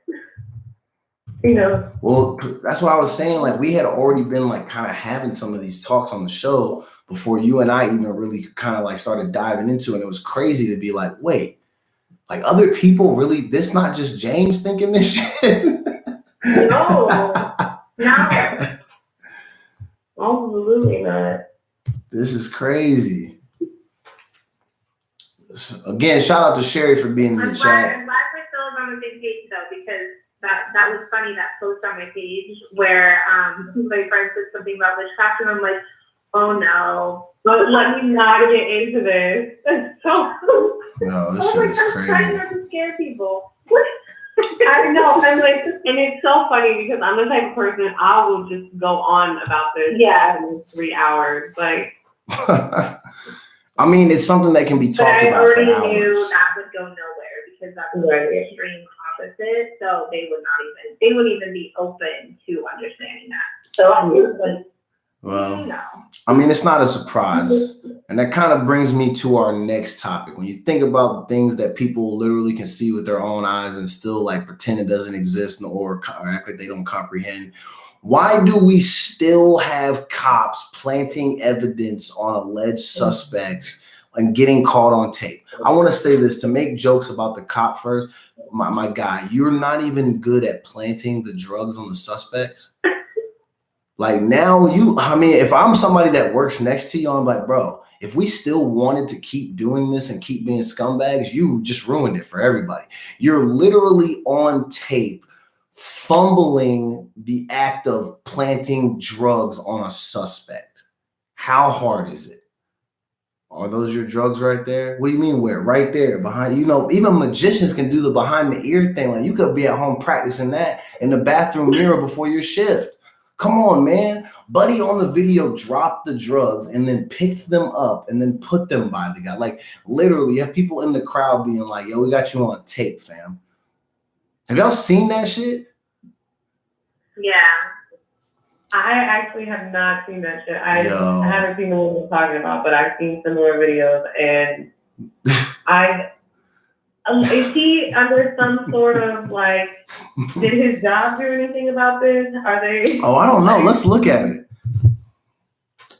S1: Well, that's what I was saying. Like, we had already been like kind of having some of these talks on the show before you and I even really kind of like started diving into it. And it was crazy to be like, wait, like other people really, this not just James thinking this shit?
S3: No.
S2: No.
S3: Absolutely not.
S1: This is crazy. Again, shout out to Sherry for being in the chat.
S2: I'm glad Priscilla's on the same page though, because that was funny, that post on my page where my friend said something about witchcraft, and I'm like, oh no.
S3: But let me not get into this. So
S1: No, this shit is
S2: I'm
S1: crazy.
S2: trying not to scare people.
S3: I know, I'm like, and it's so funny because I'm the type of person, I will just go on about this in 3 hours. Like,
S1: I mean, it's something that can be talked about for hours.
S2: I already knew that would go nowhere because that's the extreme opposite. So they wouldn't even be open to understanding that. So I knew, like,
S1: well, I mean, it's not a surprise. And that kind of brings me to our next topic. When you think about the things that people literally can see with their own eyes and still like pretend it doesn't exist or act like they don't comprehend, why do we still have cops planting evidence on alleged suspects and getting caught on tape? I want to say this to make jokes about the cop first. My guy, you're not even good at planting the drugs on the suspects. Like now if I'm somebody that works next to you, I'm like, bro, if we still wanted to keep doing this and keep being scumbags, you just ruined it for everybody. You're literally on tape fumbling the act of planting drugs on a suspect. How hard is it? Are those your drugs right there? What do you mean where? Right there behind, even magicians can do the behind the ear thing. Like you could be at home practicing that in the bathroom mirror before your shift. Come on, man. Buddy on the video dropped the drugs and then picked them up and then put them by the guy. Like literally, you have people in the crowd being like, yo, we got you on tape, fam. Have y'all seen that shit?
S2: Yeah.
S3: I actually have not seen that shit. I haven't seen the one we're talking about, but I've seen similar videos, and is he under some sort of like, did his job do anything about this? Are they?
S1: Oh, I don't know. Let's look at it.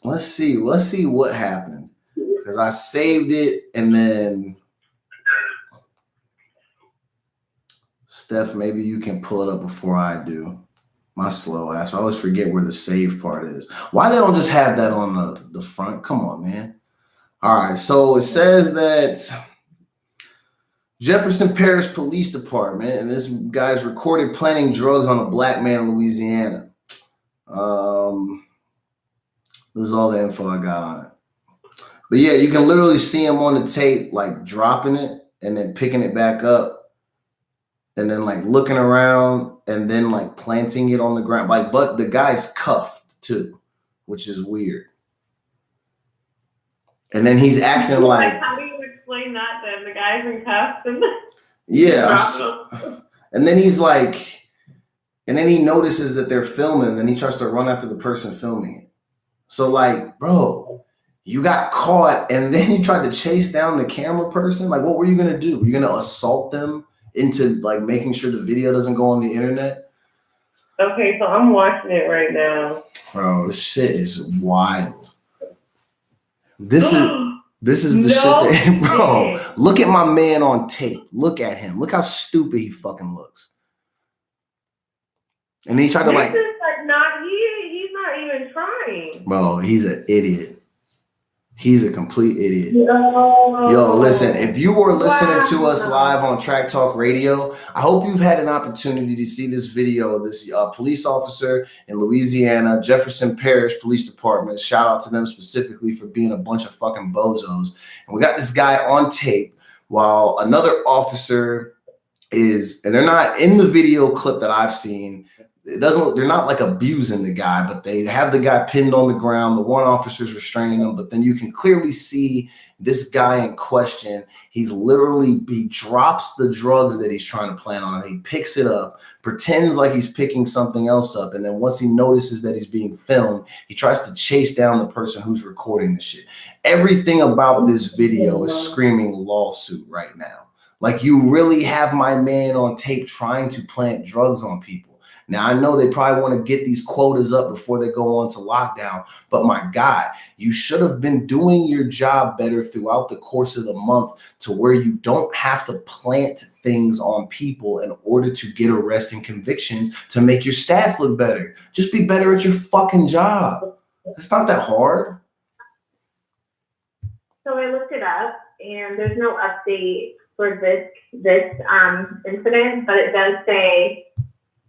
S1: Let's see what happened. Because I saved it and then Steph, maybe you can pull it up before I do. My slow ass. I always forget where the save part is. Why they don't just have that on the front? Come on, man. All right. So it says that Jefferson Parish Police Department, and this guy's recorded planting drugs on a black man in Louisiana. This is all the info I got on it. But yeah, you can literally see him on the tape, like dropping it and then picking it back up and then like looking around and then like planting it on the ground. Like, but the guy's cuffed too, which is weird. And then he's acting like,
S3: how do you explain that then? The guy's in cuffs and
S1: yeah. And then he's like, and then he notices that they're filming and then he tries to run after the person filming it. So like, bro, you got caught and then you tried to chase down the camera person. Like, what were you going to do? You're going to assault them into like making sure the video doesn't go on the internet?
S3: Okay, so I'm watching it right now.
S1: Bro, this shit is wild. This is the shit that, bro, look at my man on tape. Look at him. Look how stupid he fucking looks. And he tried to like,
S3: he's not even trying.
S1: Bro, he's an idiot. He's a complete idiot.
S3: No.
S1: Yo, listen, if you were listening to us live on Track Talk Radio, I hope you've had an opportunity to see this video of this police officer in Louisiana, Jefferson Parish Police Department. Shout out to them specifically for being a bunch of fucking bozos. And we got this guy on tape while another officer is, and they're not in the video clip that I've seen, they're not like abusing the guy, but they have the guy pinned on the ground. The one officer's restraining him, but then you can clearly see this guy in question. He drops the drugs that he's trying to plant on, and he picks it up, pretends like he's picking something else up. And then once he notices that he's being filmed, he tries to chase down the person who's recording the shit. Everything about this video is screaming lawsuit right now. Like, you really have my man on tape trying to plant drugs on people. Now, I know they probably want to get these quotas up before they go on to lockdown, but my God, you should have been doing your job better throughout the course of the month to where you don't have to plant things on people in order to get arrests and convictions to make your stats look better. Just be better at your fucking job. It's not that hard.
S2: So I looked it up, and there's no update for this incident, but it does say,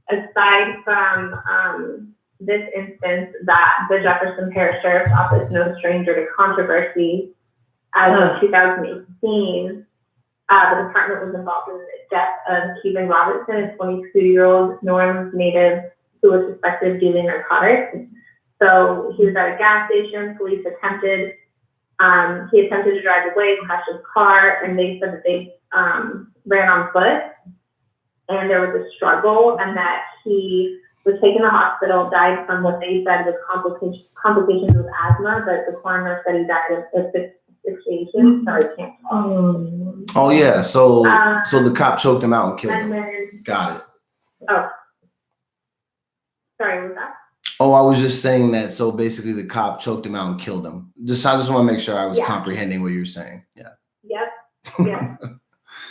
S2: aside from this instance, that the Jefferson Parish Sheriff's Office, no stranger to controversy, as of 2018, the department was involved in the death of Keegan Robinson, a 22-year-old New Orleans native who was suspected of dealing narcotics. So he was at a gas station. Police he attempted to drive away, crashed his car, and they said that they ran on foot. And there was a struggle, and that he was taken to the hospital, died from what they said was complications with asthma, but the coroner said he died of asphyxiation. Sorry, I can't talk.
S1: Oh yeah, so the cop choked him out and killed him.
S2: Then,
S1: Got it.
S2: Oh, sorry, what was that?
S1: Oh, I was just saying that. So basically, the cop choked him out and killed him. I just want to make sure I was comprehending what you were saying. Yeah.
S2: Yep. Yeah.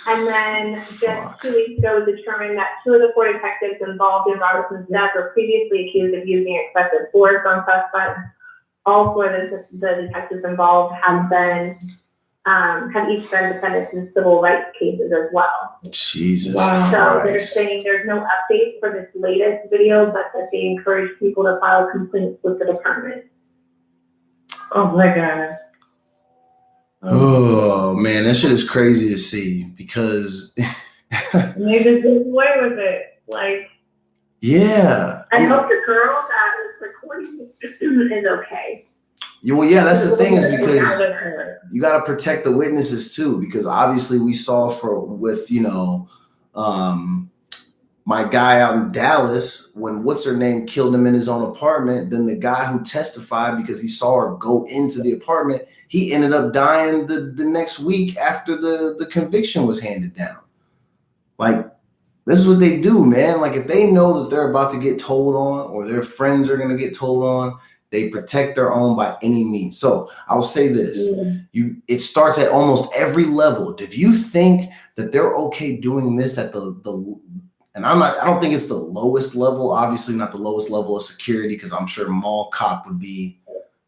S2: And then just 2 weeks ago, it was determined that 2 of the 4 detectives involved in Robertson's death were previously accused of using excessive force on suspects. All 4 of the detectives involved have each been defendants in civil rights cases as well.
S1: Jesus
S2: Christ. So they're
S1: Christ.
S2: saying there's no updates for this latest video, but that they encourage people to file complaints with the department.
S3: Oh my God.
S1: Oh man, that shit is crazy to see because
S3: and they just get away with it. Like,
S1: yeah.
S2: I hope the girl that was recording is okay.
S1: Well, yeah, that's the thing is because you got to protect the witnesses too, because obviously we saw with my guy out in Dallas, when what's her name killed him in his own apartment, then the guy who testified because he saw her go into the apartment, he ended up dying the next week after the conviction was handed down. Like, this is what they do, man. Like, if they know that they're about to get told on or their friends are going to get told on, they protect their own by any means. So I'll say this, it starts at almost every level. If you think that they're okay doing this at and I don't think it's the lowest level, obviously not the lowest level of security, because I'm sure mall cop would be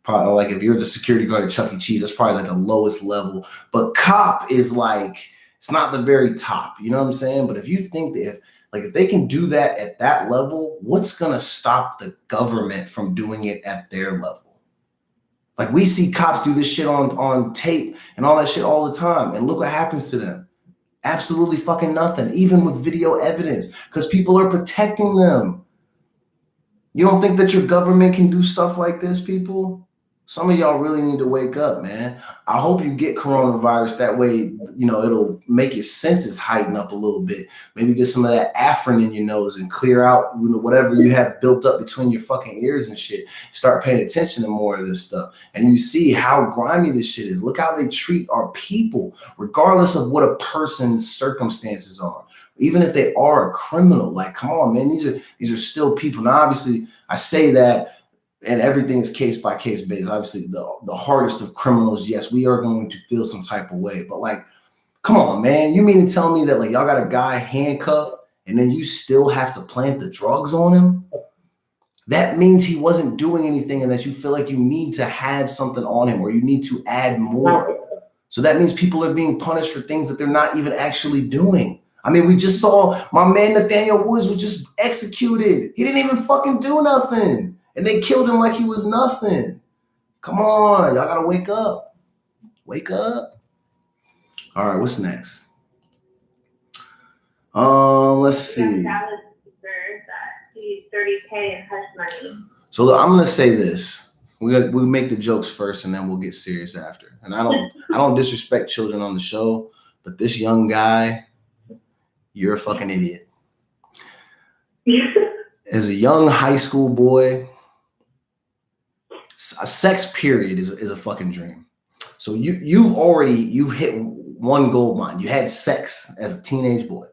S1: probably like, if you're the security guard at Chuck E. Cheese, that's probably like the lowest level. But cop is like, it's not the very top, you know what I'm saying? But if you think that if they can do that at that level, what's gonna stop the government from doing it at their level? Like, we see cops do this shit on tape and all that shit all the time, and look what happens to them. Absolutely fucking nothing, even with video evidence, because people are protecting them. You don't think that your government can do stuff like this, people? Some of y'all really need to wake up, man. I hope you get coronavirus. That way, it'll make your senses heighten up a little bit. Maybe get some of that Afrin in your nose and clear out, whatever you have built up between your fucking ears and shit. Start paying attention to more of this stuff. And you see how grimy this shit is. Look how they treat our people, regardless of what a person's circumstances are. Even if they are a criminal, like, come on, man, these are still people. Now, obviously, I say that, and everything is case by case based. Obviously, the hardest of criminals, yes, we are going to feel some type of way. But like, come on, man. You mean to tell me that like y'all got a guy handcuffed and then you still have to plant the drugs on him? That means he wasn't doing anything and that you feel like you need to have something on him or you need to add more. So that means people are being punished for things that they're not even actually doing. I mean, we just saw my man Nathaniel Woods was just executed. He didn't even fucking do nothing. And they killed him like he was nothing. Come on, y'all gotta wake up. Wake up. All right, what's next? Let's see.
S2: Dallas that he's $30K in hush money.
S1: So I'm gonna say this. We make the jokes first, and then we'll get serious after. And I don't disrespect children on the show, but this young guy, you're a fucking idiot. As a young high school boy, a sex period is a fucking dream. So you've hit one gold mine. You had sex as a teenage boy.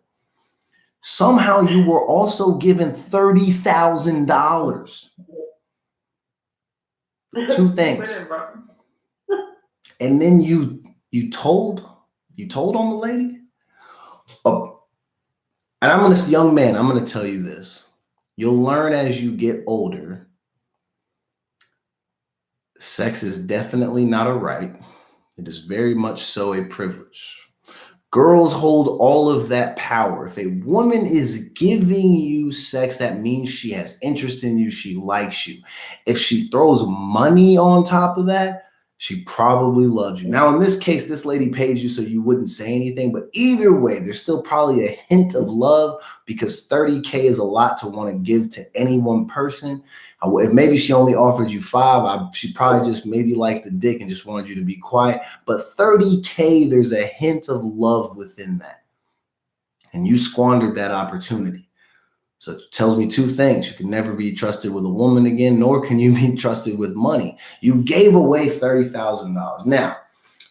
S1: Somehow you were also given $30,000. Two things. And then you told on the lady? Oh, and I'm this young man, I'm gonna tell you this. You'll learn as you get older. Sex is definitely not a right. It is very much so a privilege. Girls hold all of that power. If a woman is giving you sex, that means she has interest in you. She likes you. If she throws money on top of that, she probably loves you. Now, in this case, this lady paid you so you wouldn't say anything. But either way, there's still probably a hint of love because $30K is a lot to want to give to any one person. If maybe she only offered you $5, she probably just maybe liked the dick and just wanted you to be quiet. But $30K, there's a hint of love within that. And you squandered that opportunity. So it tells me two things. You can never be trusted with a woman again, nor can you be trusted with money. You gave away $30,000. Now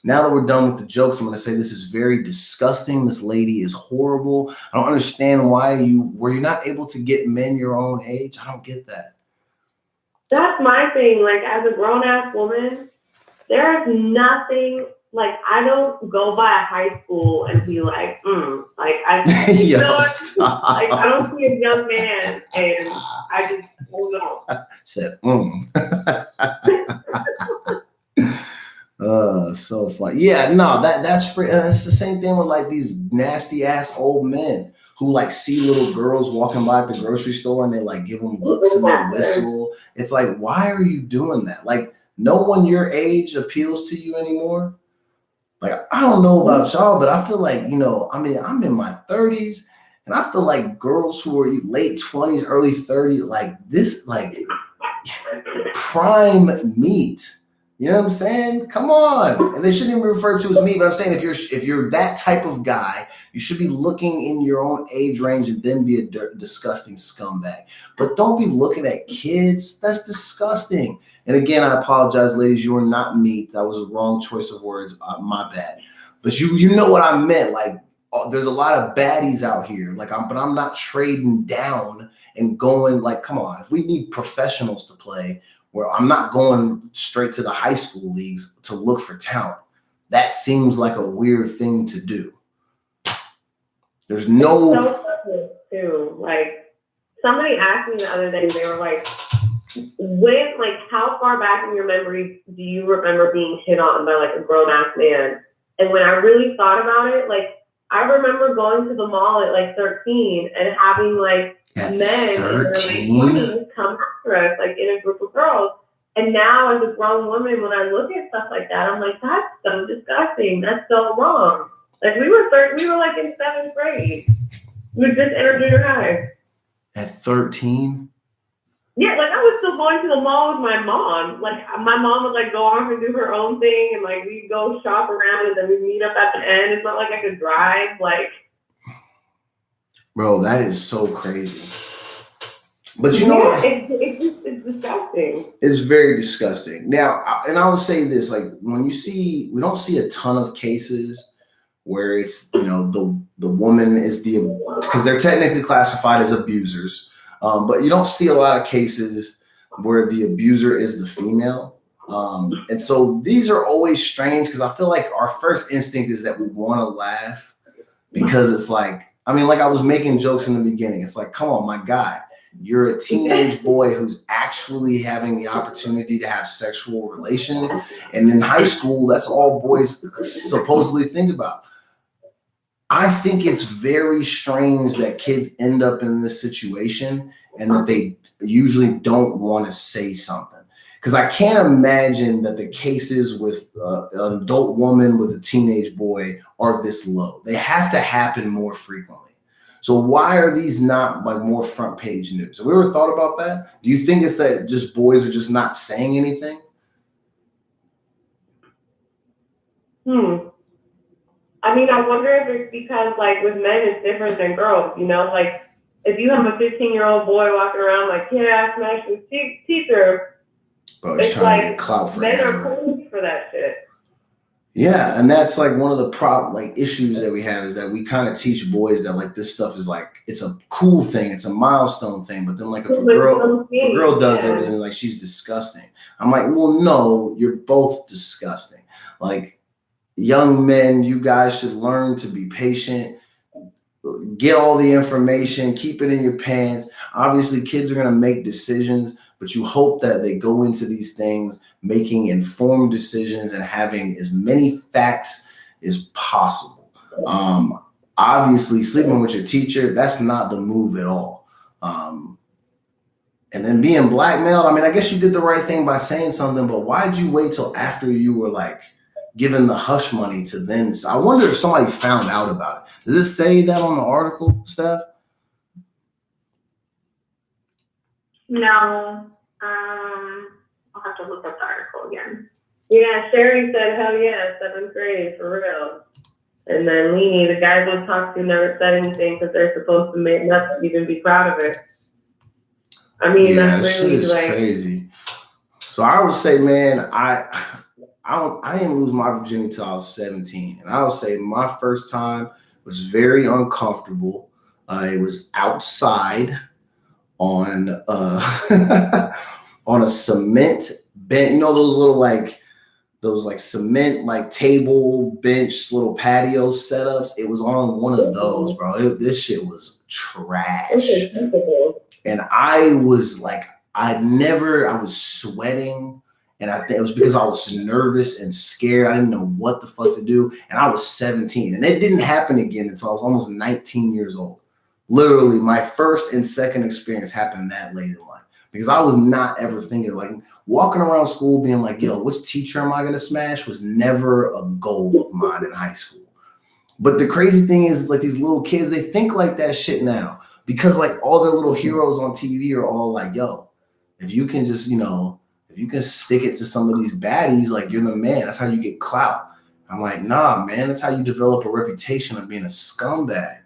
S1: that we're done with the jokes, I'm going to say this is very disgusting. This lady is horrible. I don't understand why were you not able to get men your own age? I don't get that.
S3: That's my thing. Like, as a grown-ass woman, there's nothing, like, I don't go by a high school and be like, I don't see a young man and I just hold on.
S1: Said, so fun. Yeah, no, that's free. It's the same thing with like these nasty ass old men who like see little girls walking by at the grocery store and they like give them looks and they whistle. It's like, why are you doing that? Like, no one your age appeals to you anymore. Like, I don't know about y'all, but I feel like, I'm in my 30s and I feel like girls who are late 20s, early 30s, like this, like prime meat. You know what I'm saying? Come on. And they shouldn't even be referred to as meat, but I'm saying if you're that type of guy, you should be looking in your own age range and then be a disgusting scumbag. But don't be looking at kids. That's disgusting. And again, I apologize, ladies. You are not meat. That was a wrong choice of words. My bad. But you know what I meant. Like, there's a lot of baddies out here. Like, but I'm not trading down and going like, come on. If we need professionals to play, where I'm not going straight to the high school leagues to look for talent. That seems like a weird thing to do. There's no.
S3: It's so funny too. Like, somebody asked me the other day, they were like, how far back in your memory do you remember being hit on by like a grown ass man? And when I really thought about it, like, I remember going to the mall at like 13 and having like
S1: at
S3: men
S1: 13?
S3: in their 20s come after us, like in a group of girls. And now as a grown woman, when I look at stuff like that, I'm like, that's so disgusting. That's so wrong. Like, we were like in 7th grade. We just entered junior high.
S1: At 13?
S3: Yeah, like, I was still going to the mall with my mom. Like, my mom would like go off and do her own thing, and like we'd go shop around, and then we'd meet up at the end. It's not like I could drive. Like,
S1: bro, that is so crazy. But you know what?
S3: It's disgusting.
S1: It's very disgusting. Now, and I would say this, like, we don't see a ton of cases where it's, the woman is because they're technically classified as abusers. But you don't see a lot of cases where the abuser is the female. And so these are always strange because I feel like our first instinct is that we want to laugh because it's like, like I was making jokes in the beginning. It's like, come on, my guy, you're a teenage boy who's actually having the opportunity to have sexual relations. And in high school, that's all boys supposedly think about. I think it's very strange that kids end up in this situation and that they usually don't want to say something. Because I can't imagine that the cases with an adult woman with a teenage boy are this low. They have to happen more frequently. So why are these not like more front page news? Have we ever thought about that? Do you think it's that just boys are just not saying anything?
S3: I wonder if it's because, like, with men, it's different than girls, Like, if you have a 15-year-old boy walking around like, yeah, I smashed his teeth through,
S1: Bro, he's trying to get clout for
S3: men are cool for that shit.
S1: Yeah, and that's like one of the issues that we have is that we kind of teach boys that like this stuff is like it's a cool thing, it's a milestone thing, but then like if a girl does it, then like she's disgusting. I'm like, well, no, you're both disgusting. Like young men, you guys should learn to be patient, get all the information, keep it in your pants. Obviously, kids are going to make decisions, but you hope that they go into these things making informed decisions and having as many facts as possible. Obviously, sleeping with your teacher, that's not the move at all. And then being blackmailed, I mean, I guess you did the right thing by saying something, but why'd you wait till after you were like given the hush money to then? So I wonder if somebody found out about it. Does it say that on the article, Steph?
S2: No. I'll have to look up the article again.
S3: Yeah, Sherry said, hell yeah, 7th grade, for real. And then Leanie, the guys we talked to never said anything because they're supposed to make nothing, even be proud of it. I mean,
S1: yeah,
S3: that's
S1: really
S3: like
S1: crazy. So I would say, man, I didn't lose my virginity till I was 17, and I would say my first time was very uncomfortable. It was outside on on a cement bench. You know those little cement like table bench little patio setups. It was on one of those, bro. This shit was trash. And I was like, I was sweating. And I think it was because I was nervous and scared. I didn't know what the fuck to do. And I was 17. And it didn't happen again until I was almost 19 years old. Literally, my first and second experience happened that late in life. Because I was not ever thinking, like, walking around school being like, yo, which teacher am I going to smash was never a goal of mine in high school. But the crazy thing is like these little kids, they think like that shit now. Because like all their little heroes on TV are all like, yo, if you can just, if you can stick it to some of these baddies, like you're the man. That's how you get clout. I'm like, nah, man, that's how you develop a reputation of being a scumbag.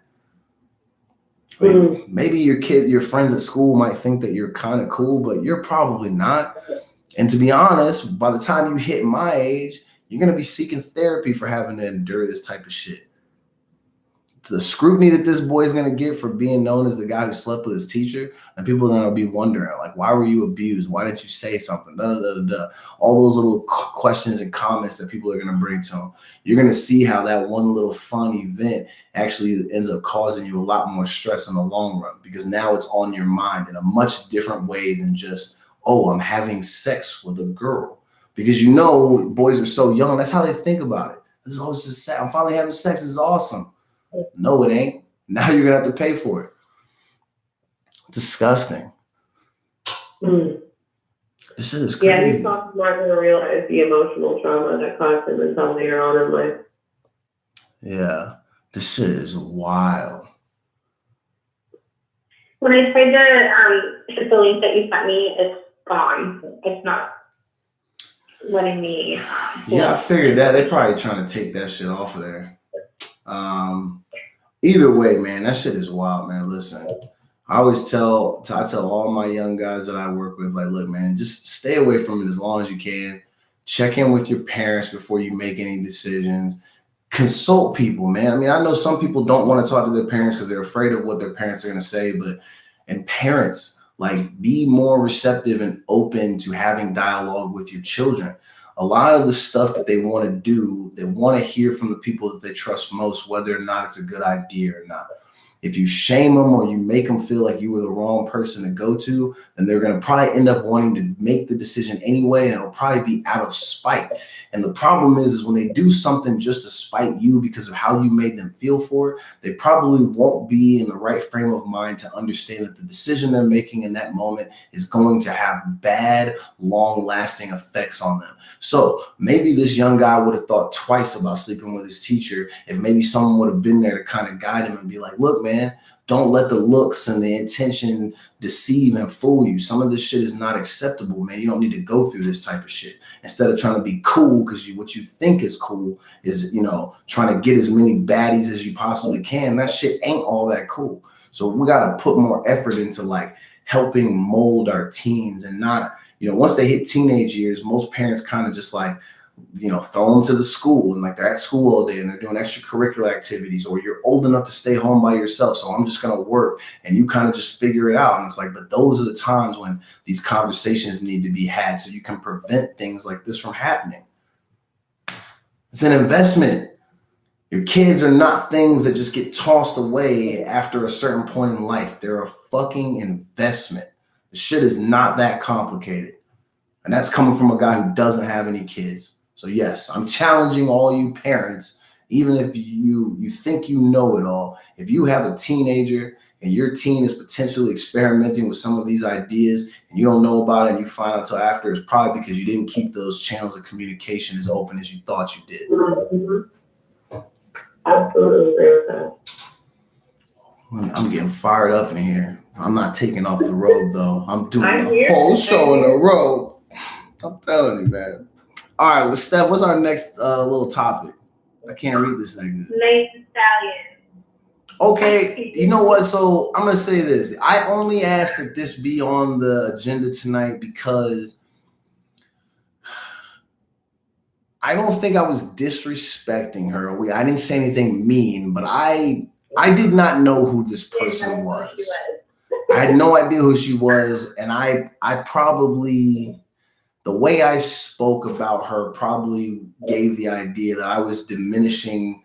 S1: Like, maybe your friends at school might think that you're kind of cool, but you're probably not. And to be honest, by the time you hit my age, you're going to be seeking therapy for having to endure this type of shit. The scrutiny that this boy is going to get for being known as the guy who slept with his teacher, and people are going to be wondering, like, why were you abused? Why didn't you say something? Da, da, da, da. All those little questions and comments that people are going to bring to him. You're going to see how that one little fun event actually ends up causing you a lot more stress in the long run, because now it's on your mind in a much different way than just, oh, I'm having sex with a girl. Because boys are so young. That's how they think about it. This is always just sad. I'm finally having sex. This is awesome. No, it ain't. Now you're gonna have to pay for it. Disgusting. This shit is crazy.
S3: Yeah, he's not gonna realize the emotional trauma that caused him until later on in life.
S1: Yeah, this shit is wild.
S2: When I tried to the link that you sent me, it's gone. It's not letting me.
S1: Yeah, I figured that. They're probably trying to take that shit off of there. Either way, man, that shit is wild, man. Listen, I tell all my young guys that I work with, like, look, man, just stay away from it as long as you can. Check in with your parents before you make any decisions. Consult people, man. I mean, I know some people don't want to talk to their parents because they're afraid of what their parents are going to say, and parents, like, be more receptive and open to having dialogue with your children. A lot of the stuff that they want to do, they want to hear from the people that they trust most, whether or not it's a good idea or not. If you shame them or you make them feel like you were the wrong person to go to, then they're going to probably end up wanting to make the decision anyway, and it'll probably be out of spite. And the problem is when they do something just to spite you because of how you made them feel for it, they probably won't be in the right frame of mind to understand that the decision they're making in that moment is going to have bad, long-lasting effects on them. So maybe this young guy would have thought twice about sleeping with his teacher if maybe someone would have been there to kind of guide him and be like, look, man, don't let the looks and the intention deceive and fool you. Some of this shit is not acceptable, man. You don't need to go through this type of shit. Instead of trying to be cool, because what you think is cool is, trying to get as many baddies as you possibly can. That shit ain't all that cool. So we got to put more effort into like helping mold our teens and not, once they hit teenage years, most parents kind of just like, throw them to the school, and like they're at school all day and they're doing extracurricular activities, or you're old enough to stay home by yourself, so I'm just going to work, and you kind of just figure it out. And it's like, but those are the times when these conversations need to be had so you can prevent things like this from happening. It's an investment. Your kids are not things that just get tossed away after a certain point in life. They're a fucking investment. The shit is not that complicated. And that's coming from a guy who doesn't have any kids. So yes, I'm challenging all you parents, even if you think you know it all. If you have a teenager and your teen is potentially experimenting with some of these ideas and you don't know about it and you find out till after, it's probably because you didn't keep those channels of communication as open as you thought you did.
S3: Mm-hmm. Absolutely agree with that.
S1: I'm getting fired up in here. I'm not taking off the robe though. I'm doing a whole show in a robe. I'm telling you, man. All right, well, Steph, what's our next little topic? I can't read this thing good.
S2: Late Stallion.
S1: Okay, you know what? So I'm gonna say this. I only asked that this be on the agenda tonight because I don't think I was disrespecting her. I didn't say anything mean, but I did not know who this person was. I had no idea who she was, and I probably, the way I spoke about her probably gave the idea that I was diminishing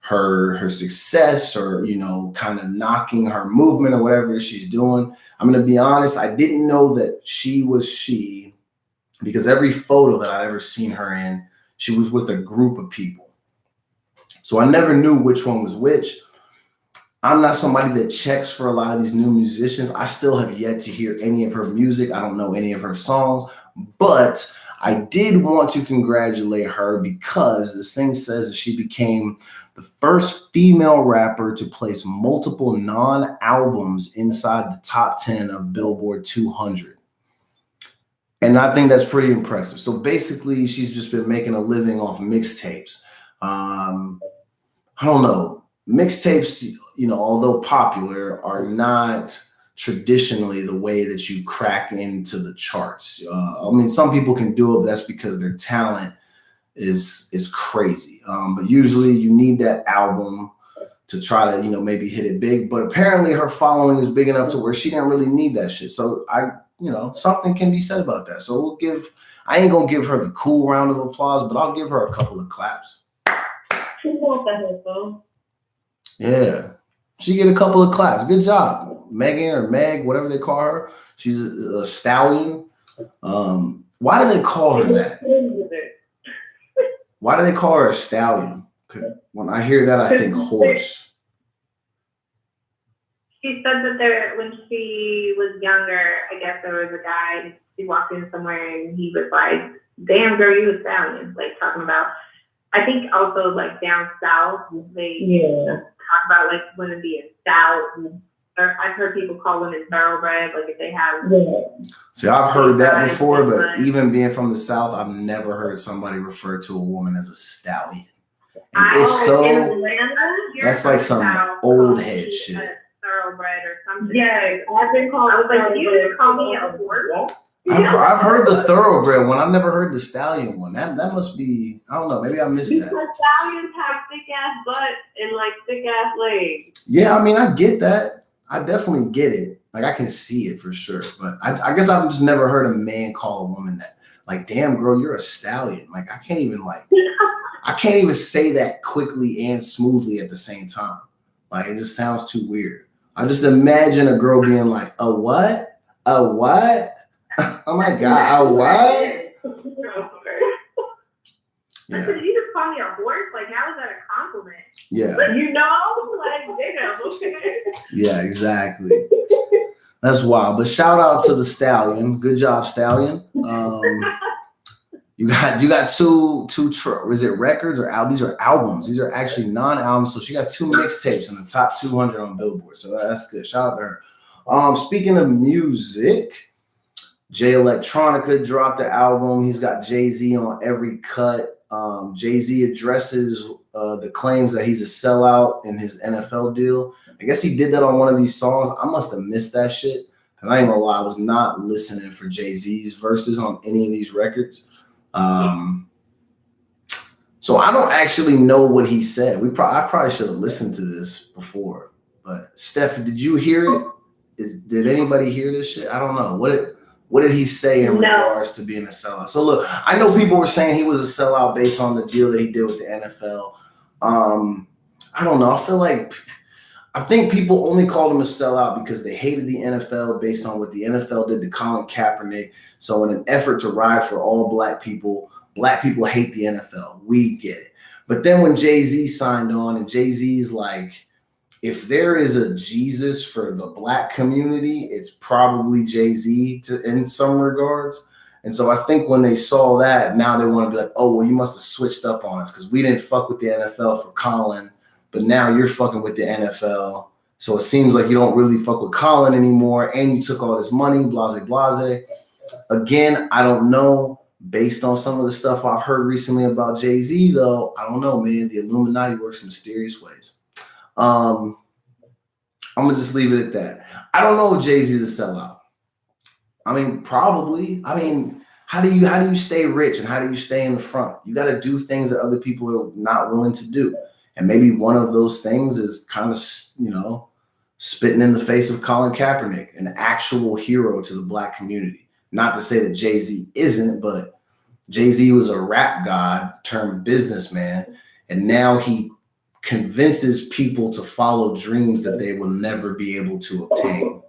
S1: her success, or kind of knocking her movement or whatever she's doing. I'm going to be honest, I didn't know that she was she, because every photo that I'd ever seen her in, she was with a group of people. So I never knew which one was which. I'm not somebody that checks for a lot of these new musicians. I still have yet to hear any of her music. I don't know any of her songs, but I did want to congratulate her because this thing says that she became the first female rapper to place multiple non-albums inside the top 10 of Billboard 200. And I think that's pretty impressive. So basically, she's just been making a living off mixtapes. I don't know. Mixtapes, although popular, are not traditionally the way that you crack into the charts. Some people can do it, but that's because their talent is crazy. But usually you need that album to try to, maybe hit it big. But apparently her following is big enough to where she didn't really need that shit. So something can be said about that. So I ain't gonna give her the cool round of applause, but I'll give her a couple of claps. Yeah, she get a couple of claps. Good job, Megan or Meg, whatever they call her. She's a stallion. Why do they call her that? Why do they call her a stallion? When I hear that, I think horse.
S2: She said that when she was younger, I guess there was a guy, she walked in somewhere and he was like, damn girl, you a stallion. Like talking about, I think also like down south, they talk about like women being stout. Or I've heard people call women thoroughbred, like if they have.
S1: See, I've heard that before, but even being from the South, I've never heard somebody refer to a woman as a stallion. And if so, that's like some old head shit.
S2: Thoroughbred or something.
S3: Yeah, I've been called.
S2: I was like, you didn't call me a horse.
S1: I've heard the thoroughbred one. I've never heard the stallion one. That must be, I don't know, maybe I missed that.
S3: Because stallions have thick ass butt and like thick ass legs.
S1: Yeah, I get that. I definitely get it. Like I can see it for sure. But I guess I've just never heard a man call a woman that. Like, damn girl, you're a stallion. Like I can't even say that quickly and smoothly at the same time. Like it just sounds too weird. I just imagine a girl being like, a what? A what? Oh my God, a what?
S2: I said, you just call me a horse? Like, how is that a compliment?
S1: Yeah.
S2: Like, like, damn, okay.
S1: Yeah, exactly. That's wild. But shout out to the stallion. Good job, stallion. You got two is it records or albums? These are albums. These are actually non-albums. So she got 2 mixtapes in the top 200 on Billboard. So that's good. Shout out to her. Speaking of music, Jay Electronica dropped the album. He's got Jay-Z on every cut. Jay-Z addresses the claims that he's a sellout in his NFL deal. I guess he did that on one of these songs. I must have missed that shit. And I ain't gonna lie, I was not listening for Jay-Z's verses on any of these records. So I don't actually know what he said. I probably should have listened to this before. But Steph, did you hear it? Did anybody hear this shit? I don't know. What did he say in regards to being a sellout? So look, I know people were saying he was a sellout based on the deal that he did with the NFL. I don't know. I think people only called him a sellout because they hated the NFL based on what the NFL did to Colin Kaepernick. So in an effort to ride for all black people hate the NFL. We get it. But then when Jay-Z signed on, and Jay-Z's like, if there is a Jesus for the black community, it's probably Jay-Z in some regards. And so I think when they saw that, now they want to be like, oh, well, you must have switched up on us because we didn't fuck with the NFL for Colin, but now you're fucking with the NFL. So it seems like you don't really fuck with Colin anymore, and you took all this money, blase, blase. Again, I don't know. Based on some of the stuff I've heard recently about Jay-Z, though, I don't know, man. The Illuminati works in mysterious ways. I'm gonna just leave it at that. I don't know if Jay-Z is a sellout. I mean, probably. I mean, how do you stay rich and how do you stay in the front? You got to do things that other people are not willing to do, and maybe one of those things is kind of, you know, spitting in the face of Colin Kaepernick, an actual hero to the black community. Not to say that Jay-Z isn't, but Jay-Z was a rap god turned businessman, and now he convinces people to follow dreams that they will never be able to obtain.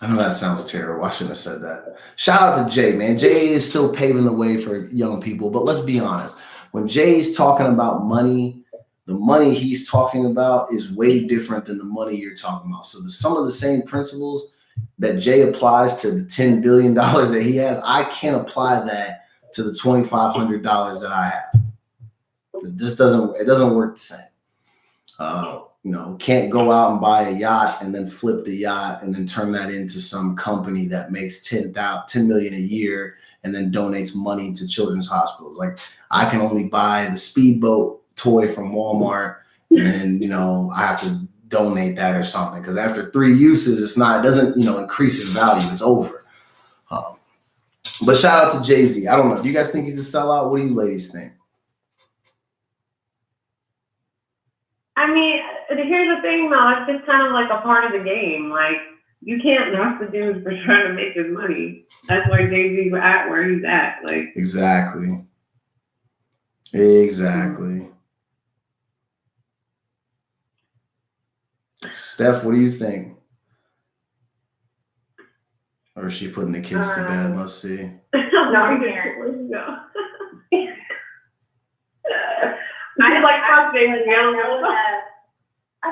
S1: I know that sounds terrible. I shouldn't have said that. Shout out to Jay, man. Jay is still paving the way for young people, but let's be honest. When Jay's talking about money, the money he's talking about is way different than the money you're talking about. So some of the same principles that Jay applies to the $10 billion that he has, I can't apply that to the $2,500 that I have. It just doesn't work the same. You know, can't go out and buy a yacht and then flip the yacht and then turn that into some company that makes $10 million a year and then donates money to children's hospitals. Like, I can only buy the speedboat toy from Walmart, and then, you know, I have to donate that or something, because after 3 uses, it doesn't, you know, increase in value. It's over. But shout out to Jay-Z. I don't know. Do you guys think he's a sellout? What do you ladies think?
S3: I mean, here's the thing, though. It's just kind of like a part of the game. Like, you can't knock the dude for trying to make his money. That's why Jay-Z's at where he's at. Like,
S1: Exactly. Steph, what do you think? Or is she putting the kids to bed? Let's see.
S3: No, where'd you go? I like
S2: I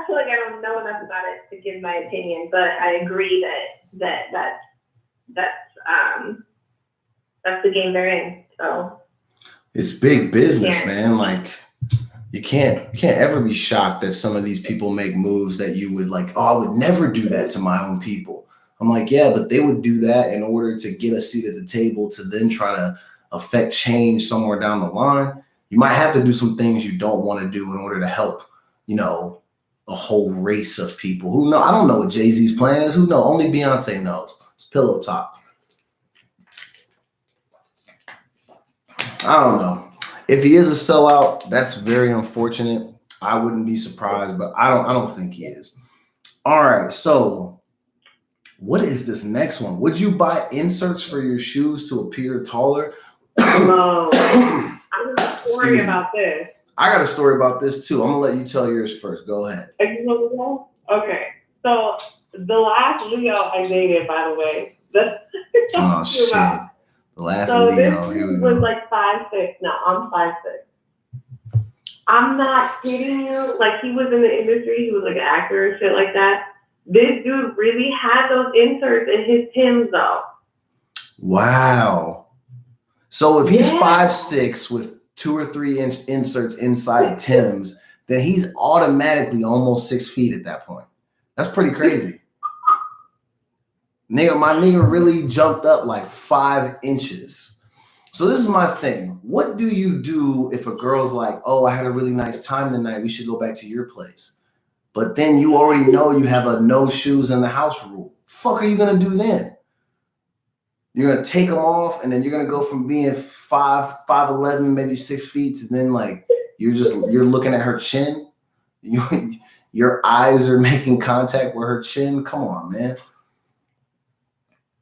S2: feel like I don't know enough about it to give my opinion, but I agree that's the game they're in. So
S1: it's big business, man. Like, you can't ever be shocked that some of these people make moves that you would like, oh, I would never do that to my own people. I'm like, yeah, but they would do that in order to get a seat at the table to then try to affect change somewhere down the line. You might have to do some things you don't want to do in order to help, you know, a whole race of people. Who know? I don't know what Jay-Z's plan is. Who knows? Only Beyonce knows. It's pillow talk. I don't know. If he is a sellout, that's very unfortunate. I wouldn't be surprised, but I don't think he is. All right, so what is this next one? Would you buy inserts for your shoes to appear taller?
S3: No. I have a story about this.
S1: I got a story about this too. I'm gonna let you tell yours first. Go ahead.
S3: Are you gonna go? Okay. So the last Leo I dated, by the way,
S1: oh shit. The last
S3: so
S1: Leo.
S3: This
S1: here we
S3: was
S1: go.
S3: like 5'6". No, I'm 5'6". I'm not kidding you. Like, he was in the industry. He was like an actor and shit like that. This dude really had those inserts in his Timbs, though.
S1: Wow. So if he's 5'6" with 2 or 3 inch inserts inside of Tim's, then he's automatically almost 6 feet at that point. That's pretty crazy. My nigga really jumped up like 5 inches. So this is my thing. What do you do if a girl's like, oh, I had a really nice time tonight, we should go back to your place? But then you already know you have a no shoes in the house rule. Fuck are you gonna do then? You're gonna take them off, and then you're gonna go from being 5'11", maybe 6 feet, and then like you're looking at her chin. Your eyes are making contact with her chin. Come on, man.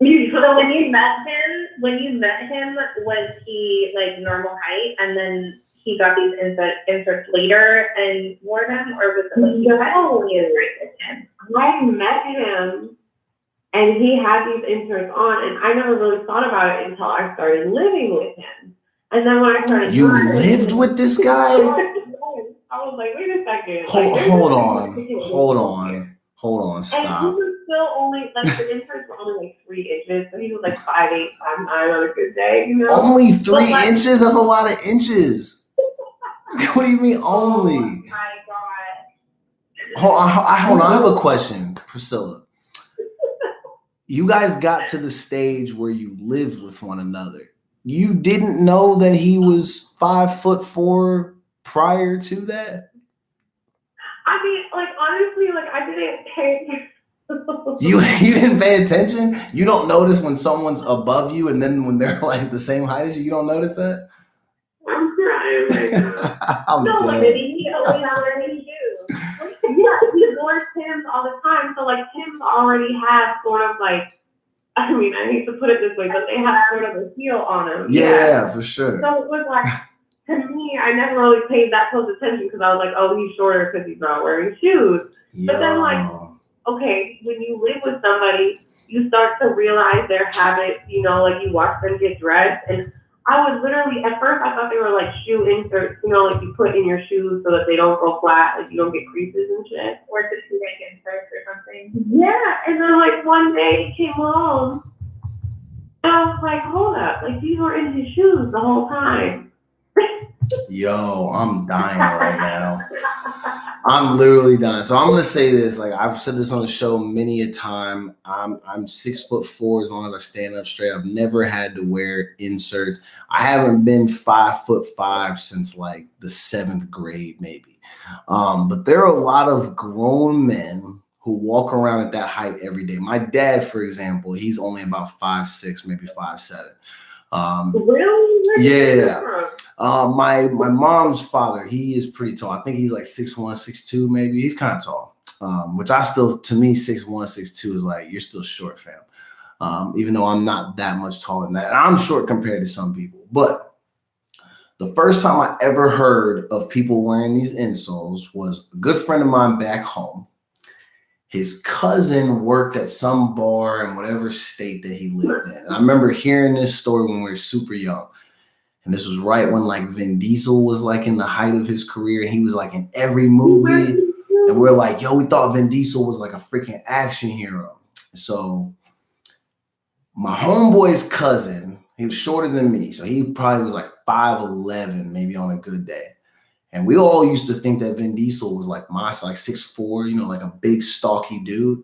S2: So when you met him, was he like normal height, and then he got these inserts later and wore them, or was it like you had only with him?
S3: I met him, and he had these inserts on, and I never really thought about it until I started living with him. And then when I started,
S1: you lived with this guy?
S3: I was like, wait a second.
S1: Hold on, stop.
S3: And he was still only, like, the inserts were only like 3 inches, so he was like 5'8", 5'9" on a good day, you know?
S1: Only 3 inches? That's a lot of inches. What do you mean only?
S2: Oh my God.
S1: Hold on, I have a question, Priscilla. You guys got to the stage where you lived with one another. You didn't know that he was 5'4" prior to that?
S3: I mean, like, honestly, like, I didn't pay attention.
S1: You didn't pay attention? You don't notice when someone's above you, and then when they're like the same height as you don't notice that?
S3: I'm crying right now.
S1: I'm
S2: No,
S1: dead.
S2: did he only have any shoes?
S3: Yeah, he wears Tim's all the time. So, like, Tim's already have sort of, like, I mean, I hate to put it this way, but they have sort of a heel on them.
S1: Yeah, for sure.
S3: So it was like, to me, I never really paid that close attention because I was like, oh, he's shorter because he's not wearing shoes. But then, like, okay, when you live with somebody, you start to realize their habits, you know, like you watch them get dressed. And I was literally, at first I thought they were like shoe inserts, you know, like you put in your shoes so that they don't go flat, like you don't get creases and shit.
S2: Or did he make inserts or something?
S3: Yeah, and then like one day he came home and I was like, hold up, like these were in his shoes the whole time.
S1: Yo, I'm dying right now. I'm literally dying. So I'm gonna say this. Like I've said this on the show many a time. I'm 6'4" as long as I stand up straight. I've never had to wear inserts. I haven't been 5'5" since like the 7th grade, maybe. But there are a lot of grown men who walk around at that height every day. My dad, for example, he's only about 5'6", maybe 5'7".
S3: Really?
S1: Yeah. My mom's father, he is pretty tall. I think he's like 6'1", 6'2", maybe. He's kind of tall. Which I still, to me, 6'1", 6'2" is like, you're still short, fam. Even though I'm not that much taller than that. And I'm short compared to some people. But the first time I ever heard of people wearing these insoles was a good friend of mine back home. His cousin worked at some bar in whatever state that he lived in. And I remember hearing this story when we were super young. And this was right when like Vin Diesel was like in the height of his career. And he was like in every movie. And we're like, yo, we thought Vin Diesel was like a freaking action hero. So my homeboy's cousin, he was shorter than me. So he probably was like 5'11", maybe on a good day. And we all used to think that Vin Diesel was like my size, like 6'4", you know, like a big stocky dude.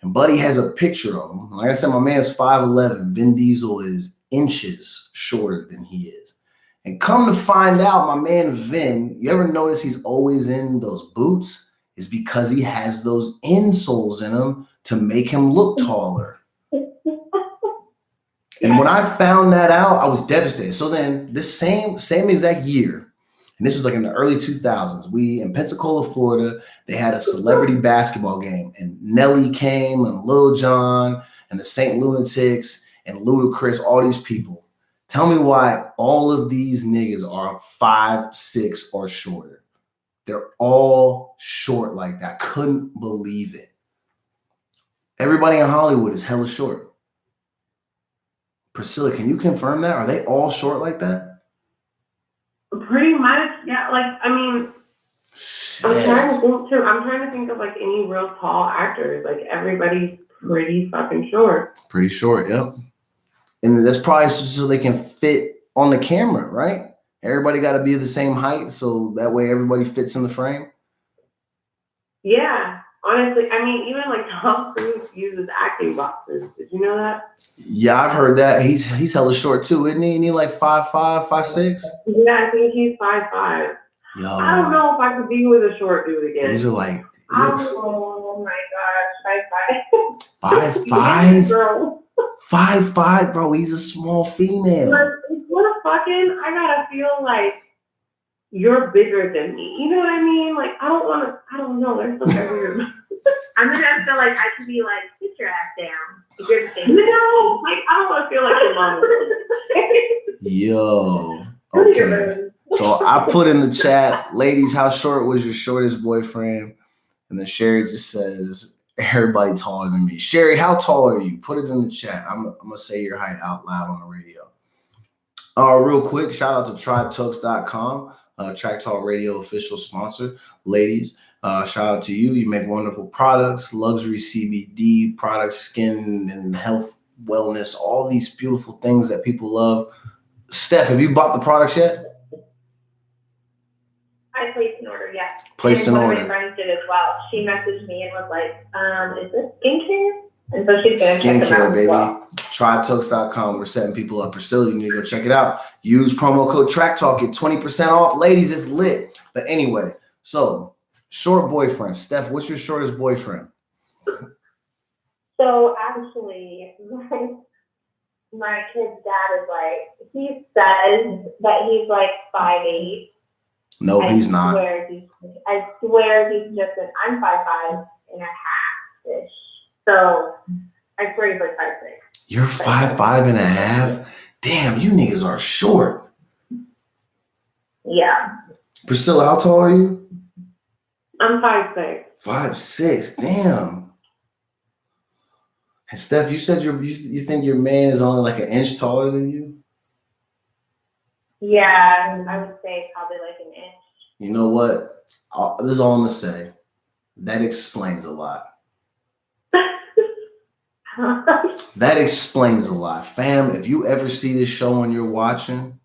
S1: And Buddy has a picture of him. Like I said, my man's 5'11". Vin Diesel is inches shorter than he is. And come to find out, my man Vin, you ever notice he's always in those boots? Is because he has those insoles in him to make him look taller. And when I found that out, I was devastated. So then this same exact year, and this was like in the early 2000s, we in Pensacola, Florida, they had a celebrity basketball game, and Nelly came and Lil Jon and the Saint Lunatics and Ludacris, all these people. Tell me why all of these niggas are 5'6" or shorter. They're all short like that. Couldn't believe it. Everybody in Hollywood is hella short. Priscilla, can you confirm that? Are they all short like that?
S3: Pretty much, yeah. Like, I mean,
S1: Shit.
S3: I'm trying to think of like any real tall actors. Like everybody's pretty fucking short.
S1: Pretty short, yep. And that's probably so they can fit on the camera, right? Everybody got to be the same height, so that way everybody fits in the frame.
S3: Yeah, honestly, I mean, even like Tom Cruise uses acting boxes. Did you know that?
S1: Yeah, I've heard that. He's hella short too, isn't he? Isn't he like 5'5", 5'6"?
S3: Yeah, I think he's 5'5".
S1: Yo,
S3: I don't know if I could be with a short dude again.
S1: these are like
S2: Oh my gosh, 5'5".
S1: 5'5",
S3: Girl.
S1: 5'5", bro. He's a small female.
S3: What a fucking, I gotta feel like you're bigger than me. You know what I mean? Like, I don't know. There's something weird.
S2: I'm gonna feel like I should be like, sit your ass down. If you're the same.
S3: No, like, I don't want to feel like your mom.
S1: Yo. Okay. So I put in the chat, ladies, how short was your shortest boyfriend? And then Sherry just says, everybody taller than me. Sherry, how tall are you? Put it in the chat. I'm going to say your height out loud on the radio. Real quick, shout out to TribeTalks.com, Track Talk Radio official sponsor. Ladies, shout out to you. You make wonderful products, luxury CBD products, skin and health, wellness, all these beautiful things that people love. Steph, have you bought the products yet?
S2: I placed an order, yes.
S1: Placed an
S2: One
S1: order.
S2: of my friends did as well. She messaged me and was like, is this skincare? And so she's going to check them out
S1: Skincare, baby.
S2: well.
S1: TribeTalks.com. We're setting people up. Priscilla, you need to go check it out. Use promo code TrackTalk. Get 20% off. Ladies, it's lit. But anyway, so short boyfriend. Steph, what's your shortest boyfriend?
S2: So actually, my kid's dad is like, he says that he's like 5'8".
S1: No, he's not.
S2: I swear he's just I'm 5'5" and a half-ish. So I swear he's like 5'6".
S1: You're 5'5" and a half? Damn, you niggas are short.
S2: Yeah.
S1: Priscilla, how tall are you?
S3: I'm 5'6".
S1: 5'6". Damn. And Steph, you said you think your man is only like an inch taller than you?
S2: Yeah, I would say probably like an inch.
S1: You know what? This is all I'm going to say. That explains a lot. That explains a lot. Fam, if you ever see this show and you're watching,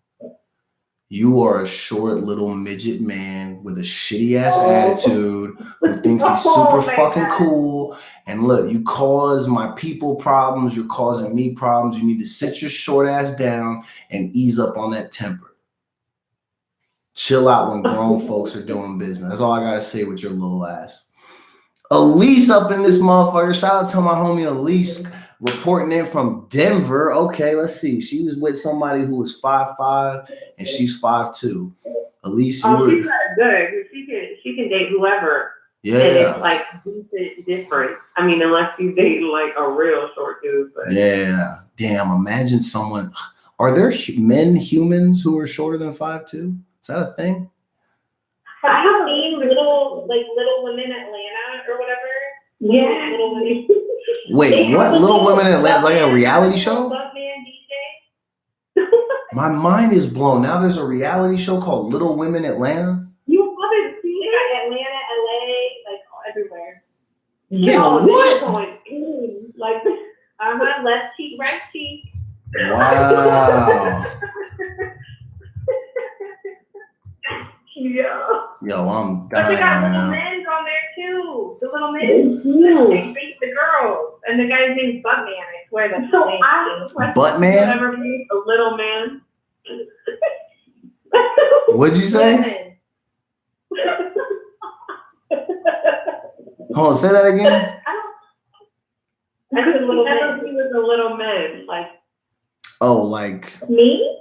S1: you are a short little midget man with a shitty ass attitude who thinks he's super fucking cool. And look, you cause my people problems. You're causing me problems. You need to sit your short ass down and ease up on that temper. Chill out when grown folks are doing business. That's all I got to say with your little ass. Elise up in this motherfucker. Shout out to my homie Elise reporting in from Denver. Okay, let's see. She was with somebody who was 5'5" and she's 5'2". Elise,
S3: she's not good. She can date whoever.
S1: Yeah.
S3: And it's like different. I mean, unless you date like a real short dude. But.
S1: Yeah. Damn, imagine someone. Are there humans who are shorter than 5'2"? Is that a thing?
S2: Have you seen Little Women Atlanta or whatever?
S3: Yeah.
S2: Little Women.
S1: Wait, what? Little Women Atlanta? Like a reality show? My mind is blown. Now there's a reality show called Little Women Atlanta.
S2: You haven't seen it? Atlanta, LA, like everywhere.
S1: Yeah, what?
S2: Like, left cheek, right cheek.
S1: Wow.
S2: Yeah.
S1: Yo, I'm
S2: But they
S1: dying
S2: got
S1: right
S2: little
S1: now.
S2: men on there too. The little men. They beat the girls. And the guy's name's Buttman. I swear that's the name.
S1: Buttman?
S3: Whatever means a little man.
S1: What'd you say? Hold on, say that again.
S3: I said little man. He was a little man. Like.
S1: Oh, like.
S2: Me?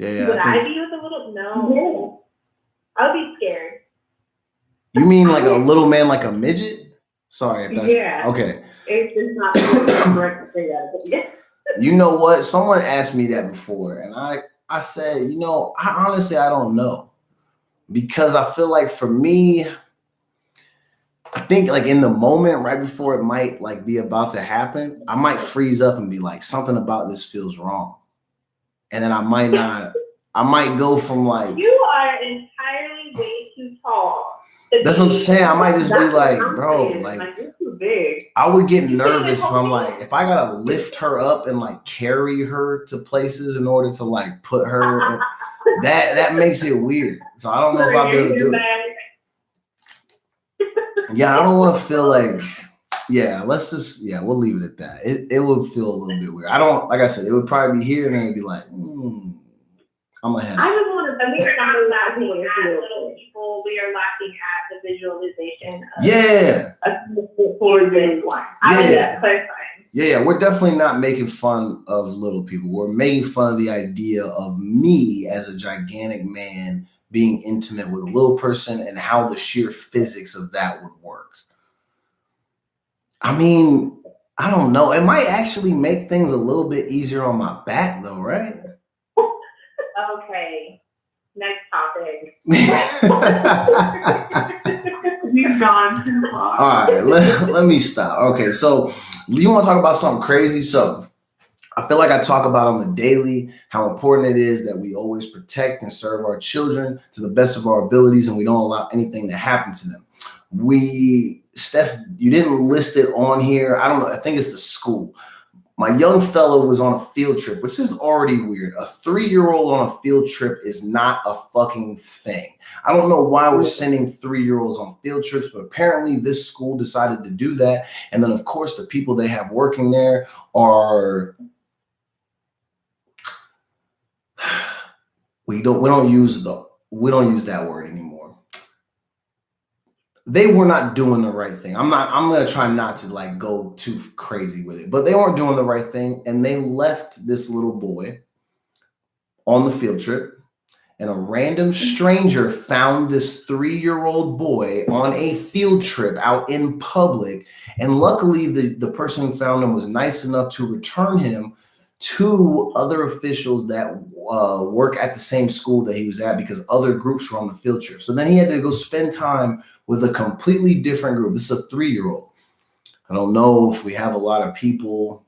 S1: Yeah.
S2: Would I be with a little? No. I would be scared.
S1: You mean like a little man, like a midget? Sorry if that's okay.
S3: It's just not the correct to say that.
S1: You know what? Someone asked me that before, and I said, I honestly don't know, because I feel like for me, I think like in the moment right before it might like be about to happen, I might freeze up and be like, something about this feels wrong, and then I might not. I might go from like,
S2: you are entirely way too tall.
S1: That's what I'm saying. I might just be like, bro, like
S3: you're too big.
S1: I would get nervous if I'm like, if I gotta lift her up and like carry her to places in order to like put her. That makes it weird. So I don't know if I'll be able to do it. Yeah, I don't want to feel like. Yeah, we'll leave it at that. It would feel a little bit weird. I don't, like I said, it would probably be here and then it'd be like, I'm gonna head.
S2: I just want to. We are not laughing at little people. We are laughing at the visualization. Of
S1: yeah.
S2: a for this one. I like that clarifying.
S1: Yeah, we're definitely not making fun of little people. We're making fun of the idea of me as a gigantic man being intimate with a little person and how the sheer physics of that would work. I mean, I don't know. It might actually make things a little bit easier on my back, though, right?
S2: Okay. Next topic.
S3: We've gone too far.
S1: All right, let me stop. Okay, so you want to talk about something crazy? So I feel like I talk about on the daily how important it is that we always protect and serve our children to the best of our abilities, and we don't allow anything to happen to them. Steph, you didn't list it on here. I don't know. I think it's the school. My young fellow was on a field trip, which is already weird. A 3-year-old on a field trip is not a fucking thing. I don't know why we're sending 3-year-olds on field trips, but apparently this school decided to do that. And then, of course, the people they have working there are... We don't use that word anymore. They were not doing the right thing. I'm going to try not to like go too crazy with it, but they weren't doing the right thing. And they left this little boy on the field trip, and a random stranger found this 3-year-old boy on a field trip out in public. And luckily the person who found him was nice enough to return him to other officials that work at the same school that he was at, because other groups were on the field trip. So then he had to go spend time with a completely different group. This is a 3-year-old. I don't know if we have a lot of people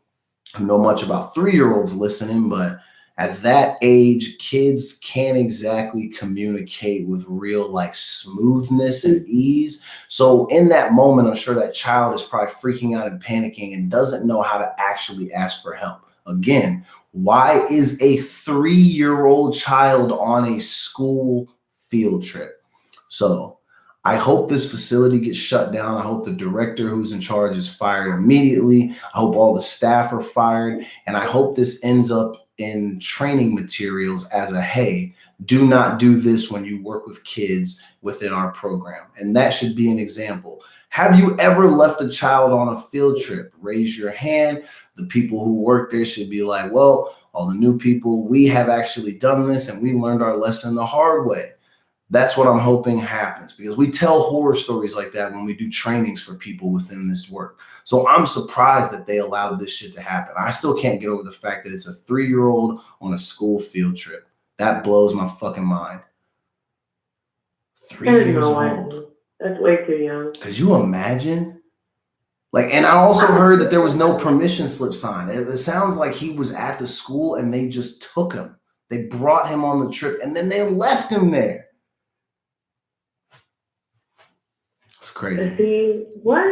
S1: who know much about 3-year-olds listening, but at that age, kids can't exactly communicate with real like smoothness and ease. So in that moment, I'm sure that child is probably freaking out and panicking and doesn't know how to actually ask for help. Again, why is a 3-year-old child on a school field trip? So I hope this facility gets shut down. I hope the director who's in charge is fired immediately. I hope all the staff are fired. And I hope this ends up in training materials as a, hey, do not do this when you work with kids within our program. And that should be an example. Have you ever left a child on a field trip? Raise your hand. The people who work there should be like, well, all the new people, we have actually done this and we learned our lesson the hard way. That's what I'm hoping happens, because we tell horror stories like that when we do trainings for people within this work. So I'm surprised that they allowed this shit to happen. I still can't get over the fact that it's a 3-year-old on a school field trip. That blows my fucking mind. 3 years old.
S3: That's way too young.
S1: Could you imagine? Like, and I also heard that there was no permission slip sign. It sounds like he was at the school and they just took him. They brought him on the trip and then they left him there. It's crazy.
S3: See, what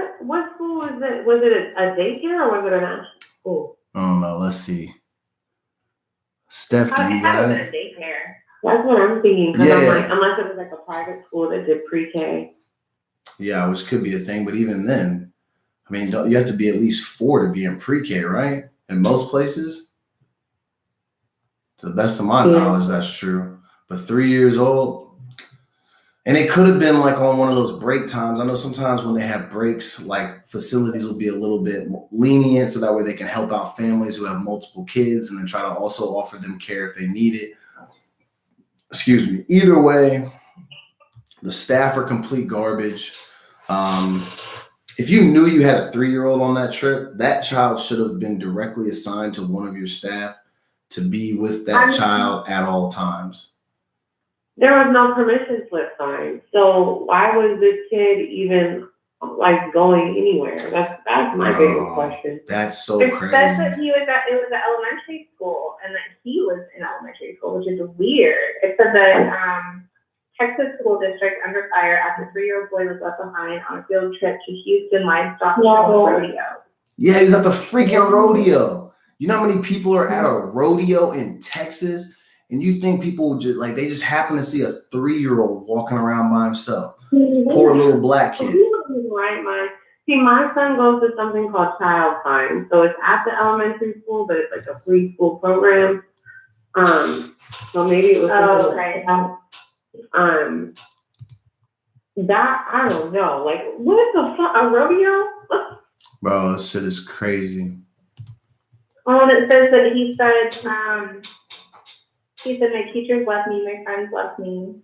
S3: school was it? Was it a daycare or was it a national school?
S1: I don't know. Let's see. Steph, do you got it?
S2: A daycare.
S3: That's what I'm thinking.
S1: Yeah.
S3: I'm like, unless it was like a private school that did pre-K.
S1: Yeah, which could be a thing, but even then, I mean, you have to be at least 4 to be in pre-K, right? In most places. To the best of my knowledge, that's true. But 3 years old, and it could have been like on one of those break times. I know sometimes when they have breaks, like facilities will be a little bit lenient, so that way they can help out families who have multiple kids and then try to also offer them care if they need it. Excuse me. Either way, the staff are complete garbage. If you knew you had a 3-year-old on that trip, that child should have been directly assigned to one of your staff to be with that child at all times.
S3: There was no permission slip signed. So why was this kid even like going anywhere? That's my biggest question.
S1: That's so
S2: crazy.
S1: It
S2: says that it was an elementary school and that he was in elementary school, which is weird. It said that Texas school district under fire after 3-year-old boy was left behind on a field trip to Houston livestock rodeo.
S1: Yeah, he was at the freaking rodeo. You know how many people are at a rodeo in Texas? And you think people would just like, they just happen to see a 3-year-old walking around by himself. Poor little black kid.
S3: Right, see, my son goes to something called Child Time. So it's at the elementary school, but it's like a free school program. So maybe it was
S2: okay.
S3: That I don't know. Like, what the fuck? A rodeo?
S1: Bro, this shit is crazy.
S2: Oh, and it says that he said my teachers left me, my friends left me.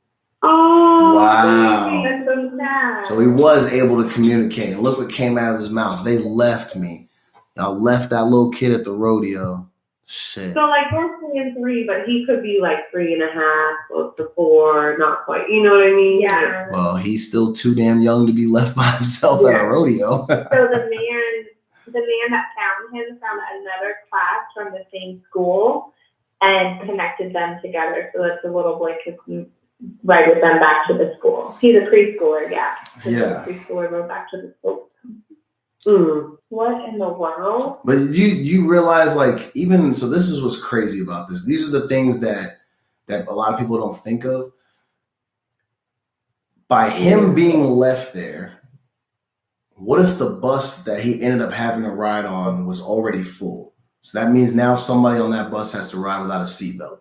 S3: Oh,
S1: wow.
S2: That's so sad.
S1: So he was able to communicate. And look what came out of his mouth. They left me. Y'all left that little kid at the rodeo. Shit.
S3: So like we're 3 and 3, but he could be like 3.5, close to 4, not quite. You know what I mean?
S2: Yeah.
S1: Well, he's still too damn young to be left by himself at a rodeo.
S2: So the man that found him from another class from the same school and connected them together so that the little boy could ride with them back to the school. He's a preschooler, yeah.
S1: Yeah.
S2: The preschooler rode back to the school. What in the world?
S1: But you realize, like, even so, this is what's crazy about this. These are the things that a lot of people don't think of. By him being left there, what if the bus that he ended up having to ride on was already full? So that means now somebody on that bus has to ride without a seatbelt.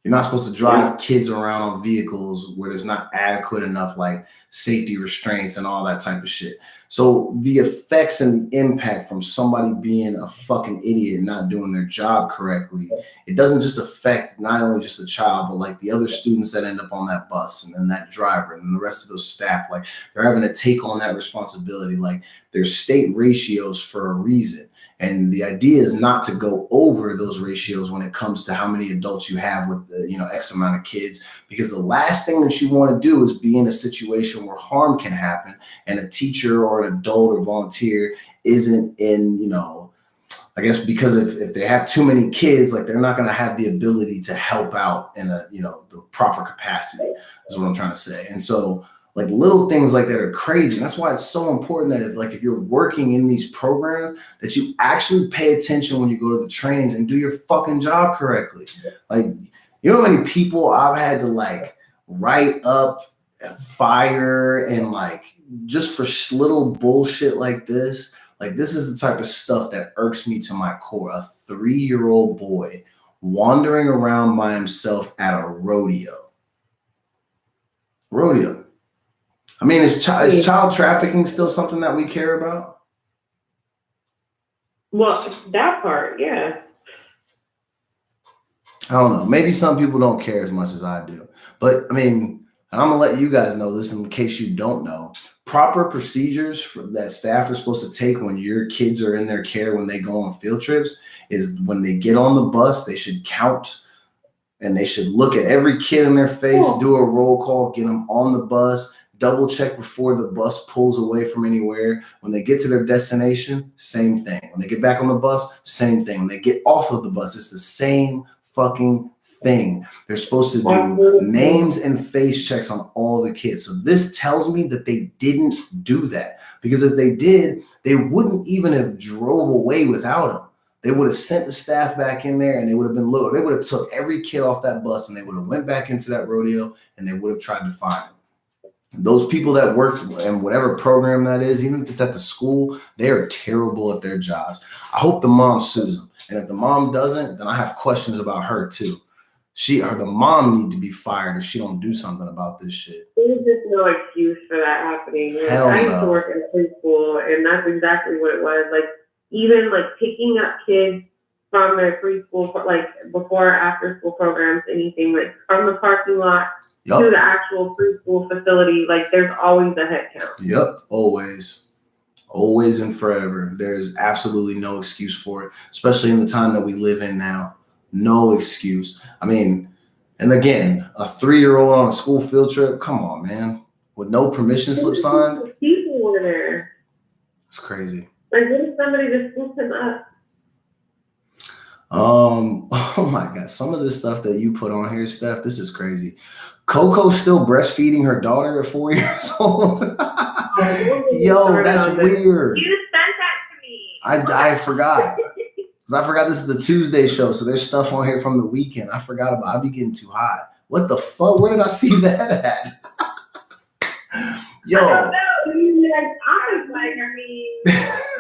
S1: You're not supposed to drive kids around on vehicles where there's not adequate enough like safety restraints and all that type of shit. So the effects and impact from somebody being a fucking idiot and not doing their job correctly, it doesn't just affect not only just the child, but like the other students that end up on that bus and then that driver and then the rest of those staff. Like they're having to take on that responsibility. Like there's state ratios for a reason. And the idea is not to go over those ratios when it comes to how many adults you have with X amount of kids, because the last thing that you want to do is be in a situation where harm can happen and a teacher or an adult or volunteer isn't in, I guess because if they have too many kids, like they're not going to have the ability to help out in the proper capacity is what I'm trying to say. And so like little things like that are crazy. And that's why it's so important that if you're working in these programs, that you actually pay attention when you go to the trainings and do your fucking job correctly. Like, you know how many people I've had to like write up, fire, and like just for little bullshit like this. Like this is the type of stuff that irks me to my core. A 3-year-old boy wandering around by himself at a rodeo. I mean, is child trafficking still something that we care about?
S3: Well, that part, yeah.
S1: I don't know. Maybe some people don't care as much as I do. But, I mean, I'm going to let you guys know this in case you don't know. Proper procedures that staff are supposed to take when your kids are in their care when they go on field trips is when they get on the bus, they should count and they should look at every kid in their face, do a roll call, get them on the bus, double check before the bus pulls away from anywhere. When they get to their destination, same thing. When they get back on the bus, same thing. When they get off of the bus, it's the same fucking thing. They're supposed to do names and face checks on all the kids. So this tells me that they didn't do that, because if they did, they wouldn't even have drove away without them. They would have sent the staff back in there and they would have been low. They would have took every kid off that bus and they would have went back into that rodeo and they would have tried to find them. Those people that work in whatever program that is, even if it's at the school, they are terrible at their jobs. I hope the mom sues them. And if the mom doesn't, then I have questions about her too. She or the mom need to be fired if she don't do something about this shit.
S3: There's just no excuse for that happening.
S1: Hell
S3: I used
S1: no.
S3: to work in preschool, and that's exactly what it was. Like, even like picking up kids from their preschool, like before or after school programs, anything, like from the parking lot to the actual preschool facility, like there's always a head count.
S1: Yep, always and forever. There's absolutely no excuse for it, especially in the time that we live in now. No excuse. I mean, and again, a 3-year-old on a school field trip, come on, man, with no permission slip signed.
S3: People were there.
S1: It's crazy.
S3: Like, what if somebody just swooped him up?
S1: Oh my God. Some of this stuff that you put on here, Steph, this is crazy. Coco's still breastfeeding her daughter at 4 years old. Yo, that's weird.
S2: You sent that to me.
S1: I forgot. Because I forgot this is the Tuesday show, so there's stuff on here from the weekend. I forgot about it. I'll be getting too hot. What the fuck? Where did I see that at? Yo.
S3: I don't know.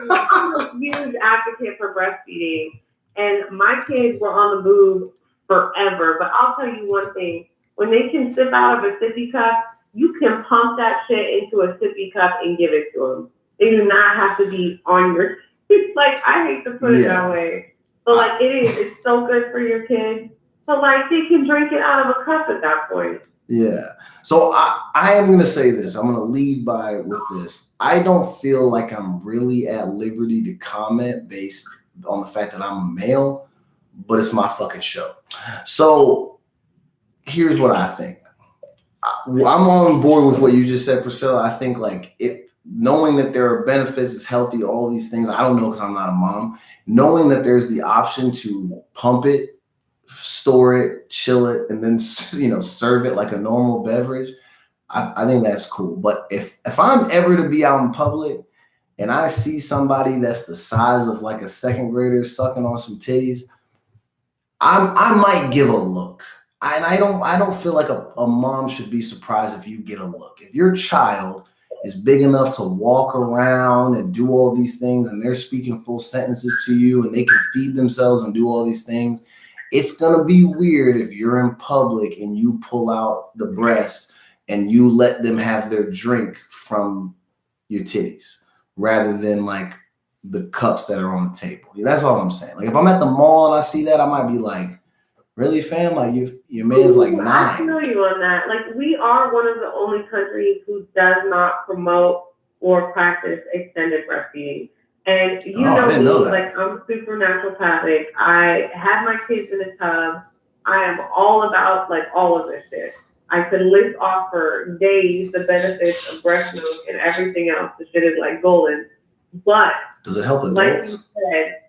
S3: I'm a huge advocate for breastfeeding, and my kids were on the move forever. But I'll tell you one thing: when they can sip out of a sippy cup, you can pump that shit into a sippy cup and give it to them. They do not have to be on your. Like, I hate to put it that way, but But like it's so good for your kids. But like they can drink it out of a cup at that point.
S1: Yeah. So I am going to say this. I'm going to lead with this. I don't feel like I'm really at liberty to comment based on the fact that I'm a male, but it's my fucking show. So here's what I think. I'm on board with what you just said, Priscilla. I think like knowing that there are benefits, it's healthy, all these things. I don't know because I'm not a mom. Knowing that there's the option to pump it, store it, chill it, and then serve it like a normal beverage, I think that's cool. But if I'm ever to be out in public and I see somebody that's the size of like a second grader sucking on some titties, I might give a look. And I don't feel like a mom should be surprised if you get a look. If your child is big enough to walk around and do all these things and they're speaking full sentences to you and they can feed themselves and do all these things, it's going to be weird if you're in public and you pull out the breast and you let them have their drink from your titties rather than like the cups that are on the table. That's all I'm saying. Like if I'm at the mall and I see that, I might be like, really, fam? Like your man's like 9.
S3: I feel you on that. Like we are one of the only countries who does not promote or practice extended breastfeeding. And you know, like I'm super naturopathic. I have my kids in a tub. I am all about like all of this shit. I could list off for days the benefits of breast milk and everything else. The shit is like golden. But
S1: does it help adults?
S3: Like you said,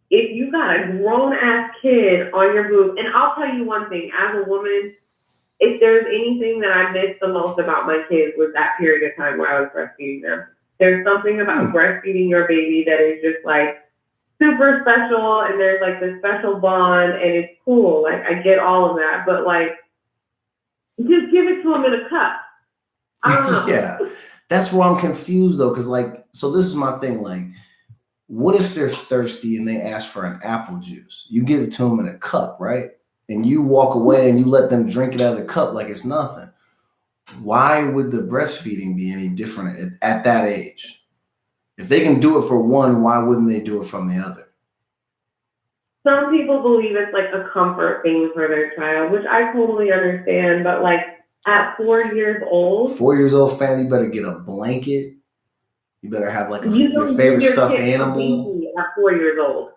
S3: if you got a grown-ass kid on your boob, and I'll tell you one thing, as a woman, if there's anything that I missed the most about my kids was that period of time where I was breastfeeding them. There's something about breastfeeding your baby that is just like super special, and there's like this special bond, and it's cool. Like I get all of that, but like just give it to them in a cup. I don't know.
S1: Yeah, that's where I'm confused though, because like, so this is my thing, like, what if they're thirsty and they ask for an apple juice? You give it to them in a cup, right? And you walk away and you let them drink it out of the cup like it's nothing. Why would the breastfeeding be any different at that age? If they can do it for one, why wouldn't they do it from the other?
S3: Some people believe it's like a comfort thing for their child, which I totally understand. But like at 4 years old,
S1: 4 years old, fam, you better get a blanket. You better have like your favorite stuffed animal.
S3: At 4 years old,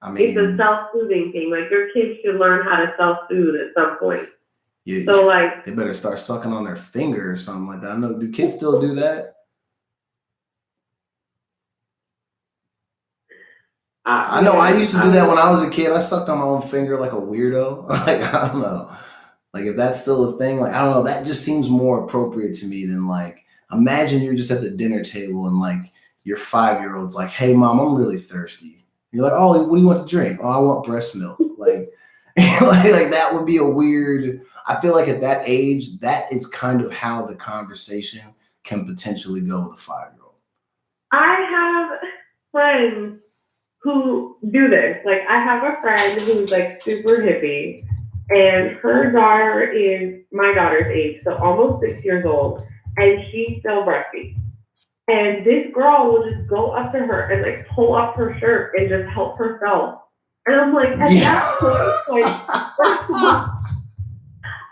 S3: I mean, it's a self-soothing thing. Like your kids should learn how to self-soothe at some point.
S1: Yeah,
S3: so like
S1: they better start sucking on their finger or something like that. I know. Do kids still do that? I know. I used to do that when I was a kid. I sucked on my own finger like a weirdo. Like I don't know. Like if that's still a thing. Like I don't know. That just seems more appropriate to me than like. Imagine you're just at the dinner table and like your 5-year-old's like, "Hey, mom, I'm really thirsty." You're like, "Oh, what do you want to drink?" "Oh, I want breast milk." Like, like that would be a weird. I feel like at that age, that is kind of how the conversation can potentially go with a 5-year-old.
S3: I have friends who do this. Like, I have a friend who's like super hippie, and her daughter is my daughter's age, so almost 6 years old, and she's still breastfeeds. And this girl will just go up to her and like pull up her shirt and just help herself. And I'm like, at that point, like,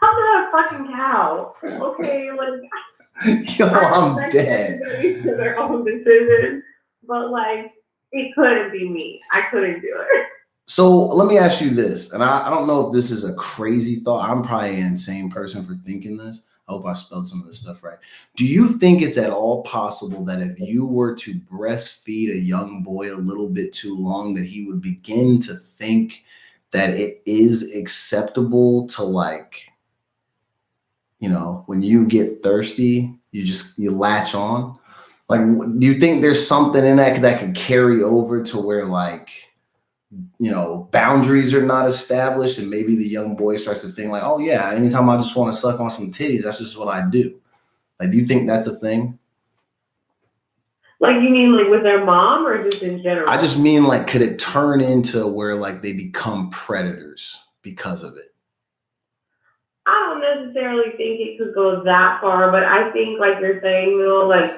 S3: I'm not a fucking cow. Okay, like,
S1: yo, I'm dead.
S3: To their own decision, but like, it couldn't be me. I couldn't do it.
S1: So let me ask you this, and I don't know if this is a crazy thought. I'm probably an insane person for thinking this. I hope I spelled some of this stuff right. Do you think it's at all possible that if you were to breastfeed a young boy a little bit too long, that he would begin to think that it is acceptable to, like, you know, when you get thirsty, you latch on? Like, do you think there's something in that could carry over to where, like, you know, boundaries are not established, and maybe the young boy starts to think like, oh yeah, anytime I just want to suck on some titties, that's just what I do. Like, do you think that's a thing?
S3: Like, you mean like with their mom, or just in general?
S1: I just mean like, could it turn into where like they become predators because of it?
S3: I don't necessarily think it could go that far, but I think, like you're saying, you know, like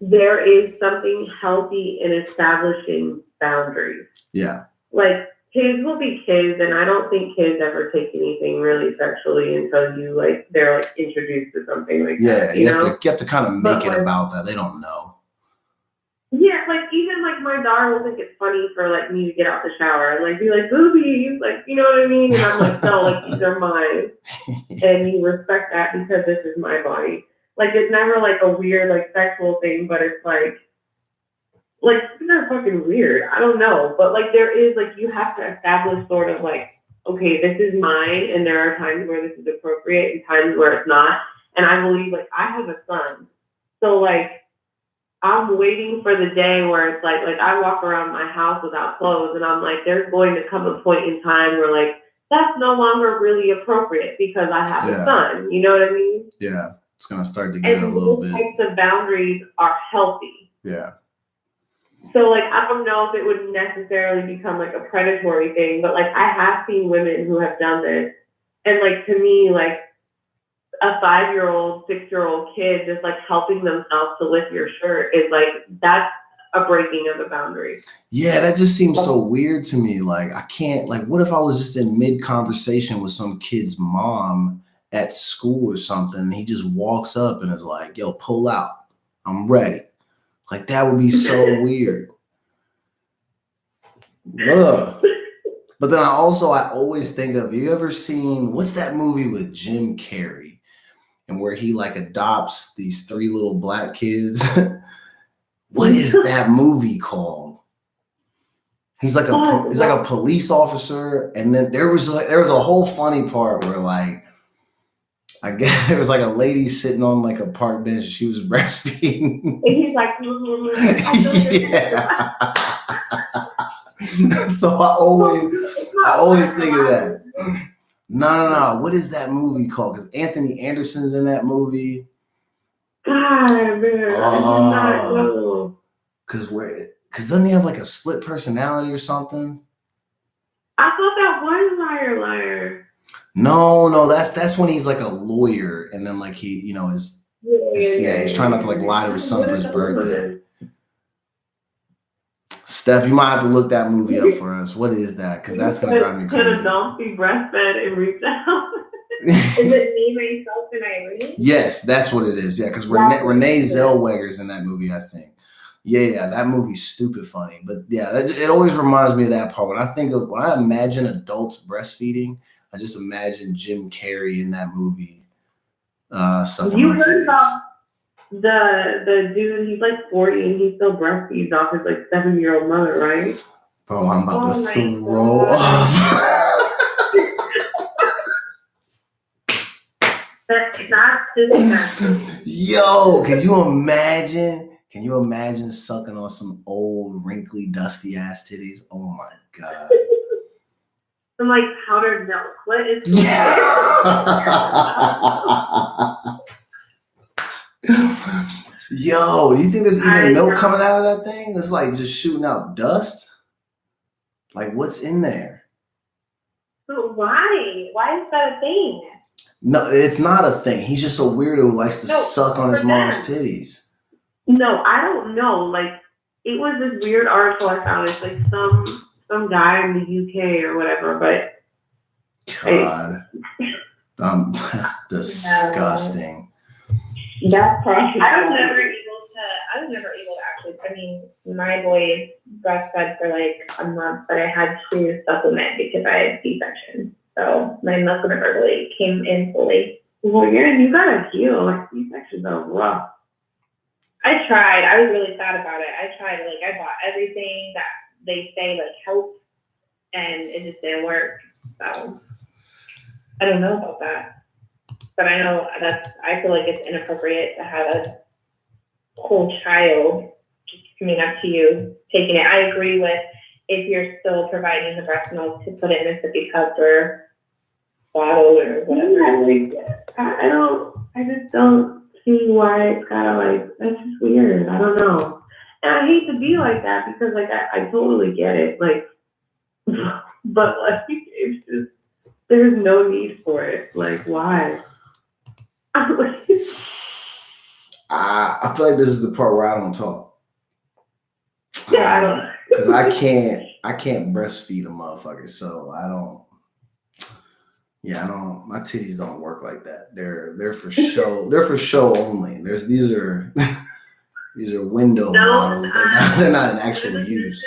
S3: there is something healthy in establishing boundaries.
S1: Yeah.
S3: Like, kids will be kids, and I don't think kids ever take anything really sexually until you like they're like introduced to something like that.
S1: You have to kind of make it about that. They don't know.
S3: Yeah, like even like my daughter will think it's funny for like me to get out the shower and like be like boobies, like you know what I mean? And I'm like, no, like these are mine, and you respect that because this is my body. Like it's never like a weird like sexual thing, but it's like these are fucking weird. I don't know, but like there is like you have to establish sort of like, okay, this is mine, and there are times where this is appropriate and times where it's not. And I believe like I have a son, so like I'm waiting for the day where it's like I walk around my house without clothes, and I'm like, there's going to come a point in time where like that's no longer really appropriate because I have a son. You know what I mean?
S1: Yeah, it's gonna start to get a little bit.
S3: And those types of boundaries are healthy.
S1: Yeah.
S3: So, like, I don't know if it would necessarily become, like, a predatory thing, but, like, I have seen women who have done this. And, like, to me, like, a 5-year-old, 6-year-old kid just, like, helping themselves to lift your shirt is, like, that's a breaking of a boundary.
S1: Yeah, that just seems so weird to me. Like, I can't, like, what if I was just in mid-conversation with some kid's mom at school or something, and he just walks up and is like, yo, pull out. I'm ready. Like, that would be so weird. Ugh. But then I always think of, you ever seen, what's that movie with Jim Carrey? And where he like adopts these 3 little black kids. What is that movie called? He's like a police officer. And then there was a whole funny part where like, I guess there was like a lady sitting on like a park bench and she was breastfeeding.
S3: And he's like,
S1: yeah. So I always think of that. No. What is that movie called? Because Anthony Anderson's in that movie.
S3: God, man. I did not know.
S1: Because doesn't he have like a split personality or something?
S3: I thought that was Liar.
S1: No, that's when he's like a lawyer and then like he, he's trying not to like lie to his son for his birthday. Steph, you might have to look that movie up for us. What is that? Because that's gonna drive me crazy.
S3: Can a donkey breastfed and reach out?
S2: Is it Me, Myself, and Irene?
S1: Yes, that's what it is. Yeah, because Renee Zellweger's in that movie, I think. Yeah, that movie's stupid funny. But yeah, it always reminds me of that part. When I imagine adults breastfeeding, I just imagine Jim Carrey in that movie.
S3: You heard about the dude? He's like 40 and he still breastfeeds off his like 7-year-old mother, right?
S1: Bro, I'm about to throw up.
S2: That's disgusting.
S1: Yo, can you imagine sucking on some old, wrinkly, dusty ass titties? Oh my god.
S2: Some like powdered milk. What is
S1: Yo, do you think there's even milk coming out of that thing? It's like just shooting out dust? Like, what's in there?
S2: But why? Why is that a thing?
S1: No, it's not a thing. He's just a weirdo who likes to suck on his mom's titties.
S3: No, I don't know. Like, it was this weird article I found. It's like some guy in the UK or whatever, but
S1: God. That's disgusting.
S3: That's probably
S2: I was never able to actually, I mean, my boy breastfed for like a month, but I had to supplement because I had C-section. So my milk never really came in fully.
S3: Well, you gotta heal. Like, C-sections are rough.
S2: I tried. I was really sad about it. I bought everything that they say like helps, and it just didn't work. So I don't know about that. But I know I feel like it's inappropriate to have a whole child just coming up to you, taking it. I agree with if you're still providing the breast milk to put it in a sippy cup or bottle or whatever.
S3: I just don't see why it's gotta like, that's just weird. I don't know. And I hate to be like that because like I totally get it. Like, but like it's just, there's no need for it. Like, why?
S1: I feel like this is the part where I don't talk.
S3: Yeah,
S1: Because I I can't breastfeed a motherfucker, so I don't. Yeah, I don't. My titties don't work like that. They're for show. They're for show only. These are these are window models. They're not in actual use.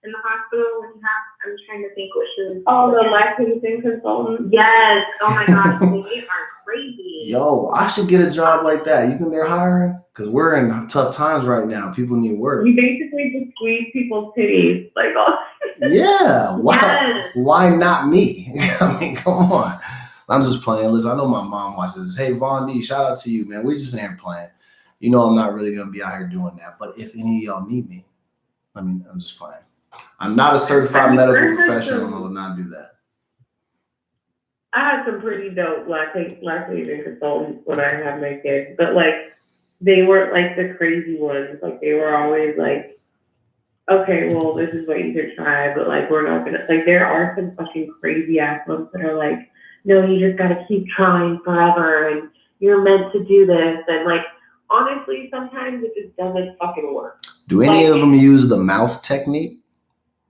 S2: In the hospital when you have, I'm trying to think what she was.
S3: Oh, the lactation consultant.
S2: Yes. Oh my gosh, they are crazy.
S1: Yo, I should get a job like that. You think they're hiring? Because we're in tough times right now. People need work.
S3: You basically just squeeze people's titties, like all.
S1: Yeah. Why?
S2: Yes.
S1: Why not me? I mean, come on. I'm just playing. Listen, I know my mom watches this. Hey, Von D, shout out to you, man. We just ain't playing. You know, I'm not really gonna be out here doing that. But if any of y'all need me, I'm just playing. I'm not a certified medical professional. I will not do that.
S3: I had some pretty dope lactation consultants when I had my kids, but like they weren't like the crazy ones. Like they were always like, okay, well this is what you can try, but like we're not gonna. Like there are some fucking crazy ass ones that are like, no, you just gotta keep trying forever, and you're meant to do this, and like honestly, sometimes it just doesn't fucking work.
S1: Do any of them use the mouth technique?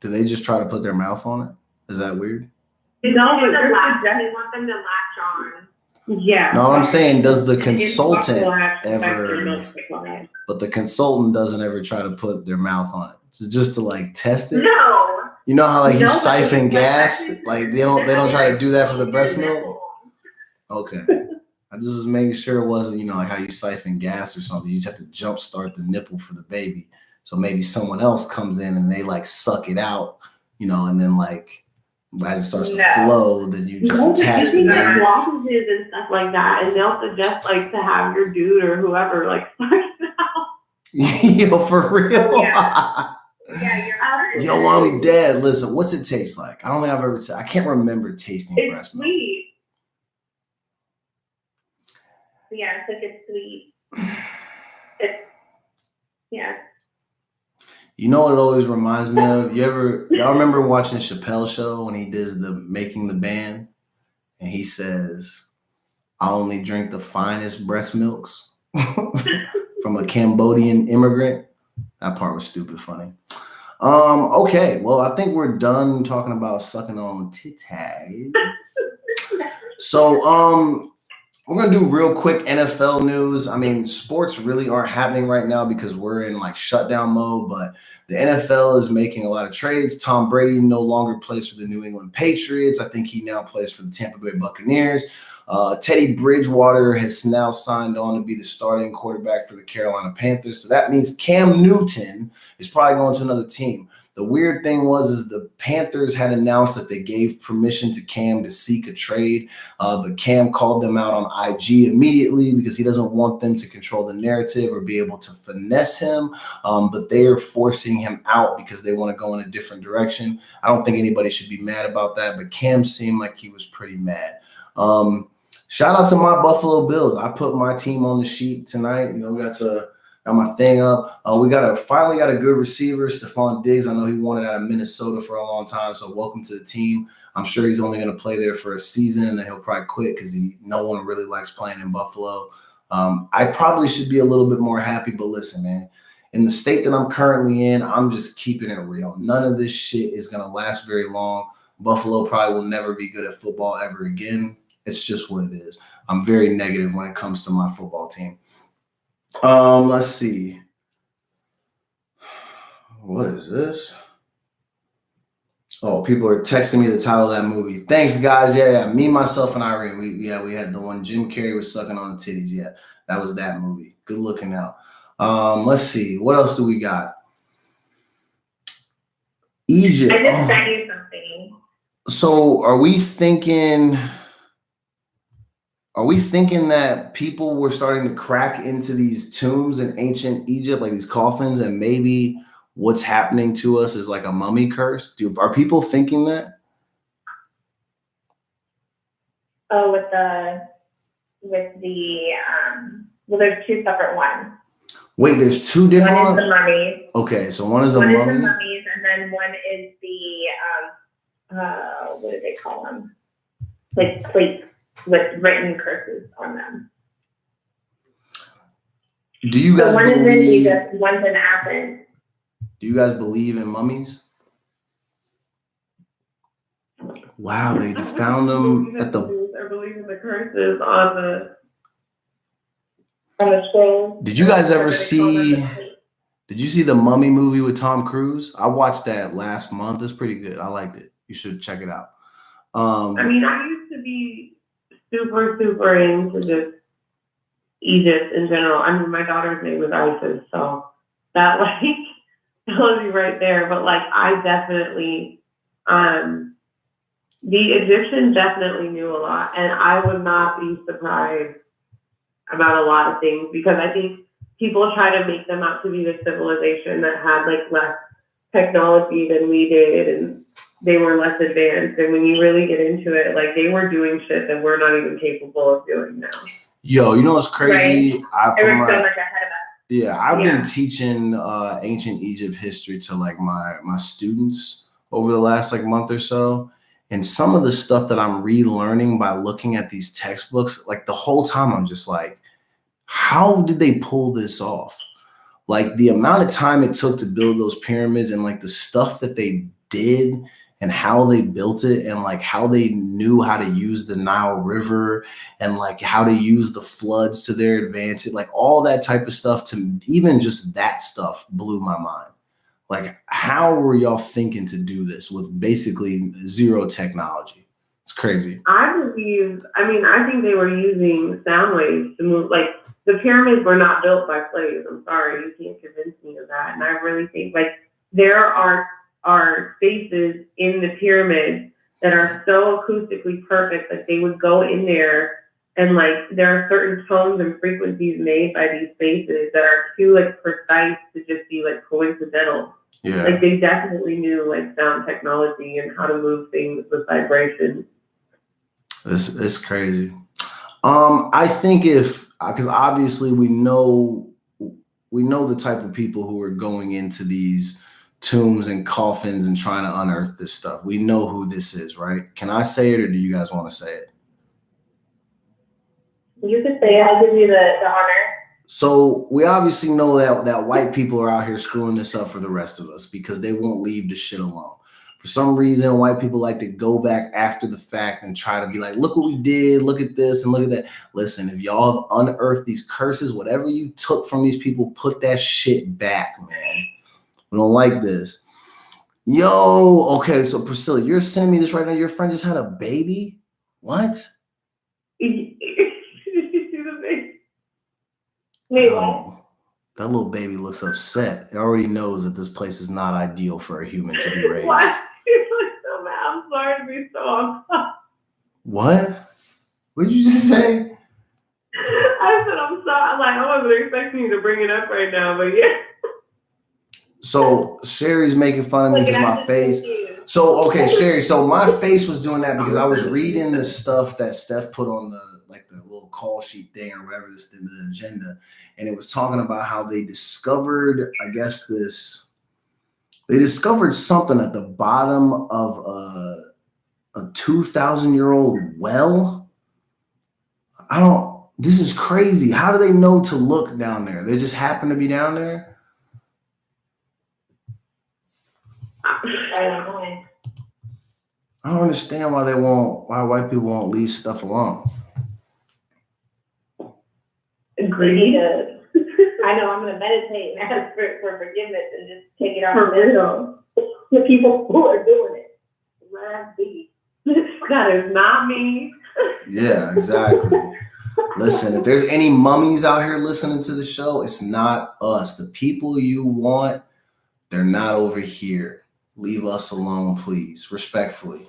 S1: Do they just try to put their mouth on it? Is that weird?
S2: No, but they want them to latch on.
S3: Yeah.
S1: No, I'm saying, does the consultant ever? But the consultant doesn't ever try to put their mouth on it, just to like test it.
S2: No.
S1: You know how like you siphon gas? Like they don't try to do that for the breast milk. Okay. I just was making sure it wasn't, you know, like how you siphon gas or something. You just have to jump start the nipple for the baby. So maybe someone else comes in and they like suck it out, you know, and then like as it starts to flow, then you just attach the baby.
S3: Lozenges and stuff like that, and they'll suggest like to have your dude or whoever like suck it out.
S1: Yo, for real?
S2: Oh, yeah. Yeah, you're
S1: Yo, mommy, dad, listen, what's it taste like? I don't think I've ever I can't remember tasting breast milk.
S2: Sweet. Yeah, it's like it's sweet. Yeah.
S1: You know what it always reminds me of? Y'all remember watching Chappelle's show when he does the Making the Band? And he says, I only drink the finest breast milks from a Cambodian immigrant. That part was stupid funny. Okay, well, I think we're done talking about sucking on titties. So, we're going to do real quick NFL news. I mean, sports really aren't happening right now because we're in like shutdown mode, but the NFL is making a lot of trades. Tom Brady no longer plays for the New England Patriots. I think he now plays for the Tampa Bay Buccaneers. Teddy Bridgewater has now signed on to be the starting quarterback for the Carolina Panthers. So that means Cam Newton is probably going to another team. The weird thing is the Panthers had announced that they gave permission to Cam to seek a trade, but Cam called them out on IG immediately because he doesn't want them to control the narrative or be able to finesse him, but they are forcing him out because they want to go in a different direction. I don't think anybody should be mad about that, but Cam seemed like he was pretty mad. Shout out to my Buffalo Bills. I put my team on the sheet tonight. You know, we got my thing up. We finally got a good receiver, Stephon Diggs. I know he wanted out of Minnesota for a long time, so welcome to the team. I'm sure he's only going to play there for a season, and then he'll probably quit because no one really likes playing in Buffalo. I probably should be a little bit more happy, but listen, man, in the state that I'm currently in, I'm just keeping it real. None of this shit is going to last very long. Buffalo probably will never be good at football ever again. It's just what it is. I'm very negative when it comes to my football team. Let's see. What is this? Oh, people are texting me the title of that movie. Thanks, guys. Yeah. Me, myself, and Irene. We had the one Jim Carrey was sucking on the titties. Yeah, that was that movie. Good looking out. Let's see. What else do we got? Egypt.
S2: I just sent you something.
S1: So are we thinking that people were starting to crack into these tombs in ancient Egypt, like these coffins, and maybe what's happening to us is like a mummy curse? Are people thinking that?
S2: Oh, with the well, there's two separate ones.
S1: Wait, there's two different ones?
S2: One is the mummies.
S1: Okay, so one is a mummy.
S2: One is the mummies, and then one is the what do they call them? Like plates with written curses on them.
S1: Do you guys
S2: one
S1: believe?
S2: Is in Egypt, one's in Athens.
S1: Do you guys believe in mummies? Wow, they found them at the.
S3: I believe in the curses on the scroll.
S1: Did you guys ever see? Did you see the Mummy movie with Tom Cruise? I watched that last month. It's pretty good. I liked it. You should check it out.
S3: I mean, I used to be super, super into just Egypt in general. I mean, my daughter's name was Isis, so that like tells you right there. But like, I definitely, the Egyptians definitely knew a lot, and I would not be surprised about a lot of things because I think people try to make them out to be the civilization that had like less technology than we did, and they were less advanced. And when you really get into it, like they were doing shit that we're not even capable of doing now.
S1: Yo, you know what's crazy?
S2: Right?
S1: I've been teaching ancient Egypt history to like my students over the last like month or so. And some of the stuff that I'm relearning by looking at these textbooks, like the whole time I'm just like, how did they pull this off? Like the amount of time it took to build those pyramids and like the stuff that they did and how they built it and like how they knew how to use the Nile River and like how to use the floods to their advantage, like all that type of stuff, to even just that stuff blew my mind. Like, how were y'all thinking to do this with basically zero technology? It's crazy.
S3: I think they were using sound waves to move. Like, the pyramids were not built by slaves. I'm sorry, you can't convince me of that. And I really think, like, there are spaces in the pyramids that are so acoustically perfect that they would go in there and, like, there are certain tones and frequencies made by these spaces that are too, like, precise to just be, like, coincidental.
S1: Yeah.
S3: Like, they definitely knew, like, sound technology and how to move things with vibration.
S1: It's crazy. I think because obviously we know the type of people who are going into these tombs and coffins and trying to unearth this stuff. We know who this is, right? Can I say it or do you guys want to say it?
S2: You could say it. I'll give you the honor.
S1: So we obviously know that white people are out here screwing this up for the rest of us because they won't leave the shit alone. For some reason, white people like to go back after the fact and try to be like, look what we did, look at this and look at that. Listen, if y'all have unearthed these curses, whatever you took from these people, put that shit back, man. We don't like this. Yo, okay, so Priscilla, you're sending me this right now. Your friend just had a baby? What? Oh, that little baby looks upset. It already knows that this place is not ideal for a human to be raised.
S3: Why? You look so mad. I'm sorry to be so upset.
S1: What? What did you just say?
S3: I said I'm sorry. Like, I wasn't expecting you to bring it up right now, but yeah.
S1: So Sherry's making fun of me because my face. So okay, Sherry. So my face was doing that because I was reading the stuff that Stef put on the little call sheet thing or whatever this in the agenda, and it was talking about how they discovered, I guess they discovered something at the bottom of a 2,000-year-old well. This is crazy. How do they know to look down there? They just happen to be down there. I don't understand why white people won't leave stuff alone.
S3: Agreed.
S2: I know I'm gonna meditate and ask for forgiveness and just take it off
S3: For real.
S2: the people who are doing it. Last be.
S3: That is not me.
S1: Yeah, exactly. Listen, if there's any mummies out here listening to the show, it's not us. The people you want, they're not over here. Leave us alone, please. Respectfully.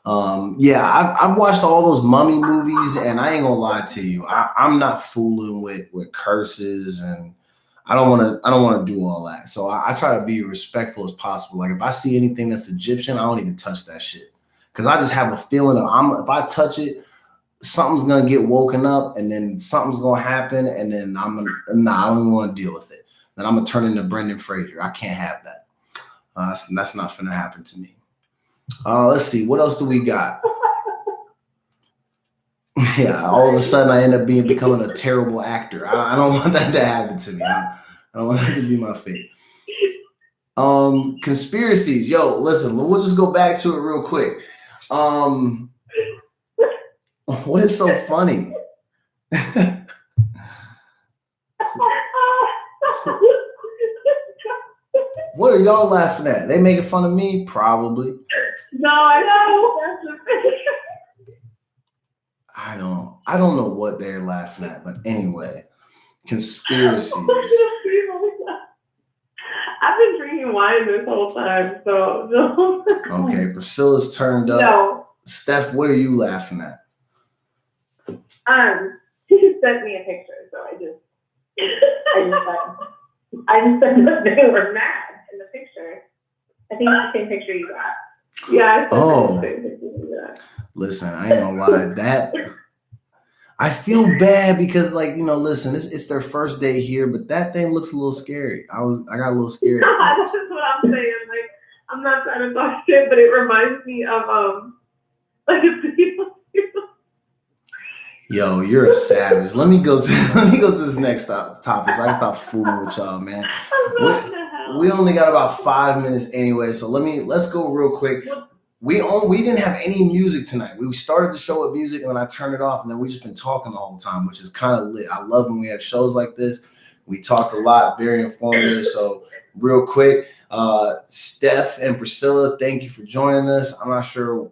S1: I've watched all those mummy movies, and I ain't gonna lie to you. I'm not fooling with curses, and I don't want to do all that. So I try to be respectful as possible. Like if I see anything that's Egyptian, I don't even touch that shit because I just have a feeling if I touch it, something's gonna get woken up, and then something's gonna happen, and then I don't even want to deal with it. Then I'm gonna turn into Brendan Fraser. I can't have that. That's not gonna happen to me. Let's see. What else do we got? Yeah, all of a sudden I end up becoming a terrible actor. I don't want that to happen to me. I don't want that to be my fate. Conspiracies. Yo, listen, we'll just go back to it real quick. What is so funny? What are y'all laughing at? They making fun of me? Probably.
S3: No, I know.
S1: I don't know what they're laughing at, but anyway, conspiracies.
S3: I've been drinking wine this whole time, so.
S1: Okay, Priscilla's turned up.
S3: No.
S1: Steph, what are you laughing at?
S3: She just sent me a picture, so I just said that they were mad in the picture.
S2: I think it's the same picture you got.
S3: Yeah.
S1: Oh. Listen, I ain't gonna lie. I feel bad because, like, you know, listen, it's their first day here, but that thing looks a little scary. I got a little scared.
S3: That's what I'm saying. Like, I'm not trying to talk shit, but it reminds me of like
S1: Yo, you're a savage. Let me go to this next topic so I can stop fooling with y'all, man. We only got about 5 minutes anyway, so let's go real quick. We didn't have any music tonight. We started the show with music and then I turned it off, and then we just been talking the whole time, which is kind of lit. I love when we have shows like this. We talked a lot, very informative. So real quick, Steph and Priscilla, thank you for joining us. I'm not sure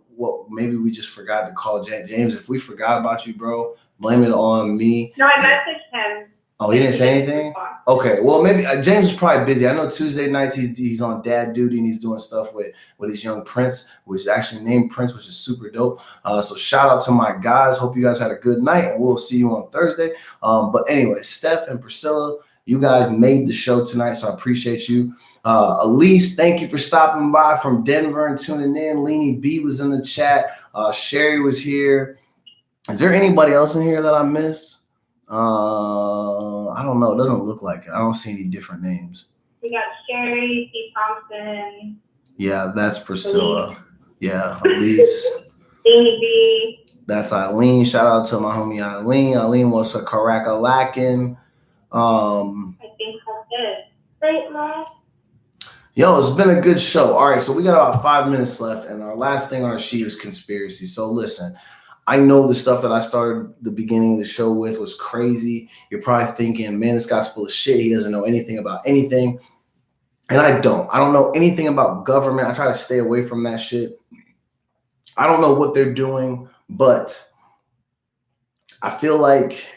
S1: maybe we just forgot to call James. If we forgot about you, bro, blame it on me.
S2: No, I messaged him.
S1: Oh, he didn't say anything? Okay, well, maybe James is probably busy. I know Tuesday nights he's on dad duty and he's doing stuff with his young Prince, which is actually named Prince, which is super dope. So shout out to my guys. Hope you guys had a good night, and we'll see you on Thursday. But anyway, Steph and Priscilla, you guys made the show tonight, so I appreciate you. Elise, thank you for stopping by from Denver and tuning in. Leanie B was in the chat. Sherry was here. Is there anybody else in here that I missed? I don't know. It doesn't look like it. I don't see any different names.
S2: We got Sherry, Steve Thompson.
S1: Yeah, that's Priscilla. Elise. Yeah, Elise.
S2: Amy B.
S1: That's Eileen. Shout out to my homie Eileen. Eileen was a Karaka-Lakin.
S2: I think that's it. Right, Mom?
S1: Yo, it's been a good show. All right, so we got about 5 minutes left, and our last thing on our sheet is conspiracy. So listen, I know the stuff that I started the beginning of the show with was crazy. You're probably thinking, man, this guy's full of shit. He doesn't know anything about anything. And I don't know anything about government. I try to stay away from that shit. I don't know what they're doing, but I feel like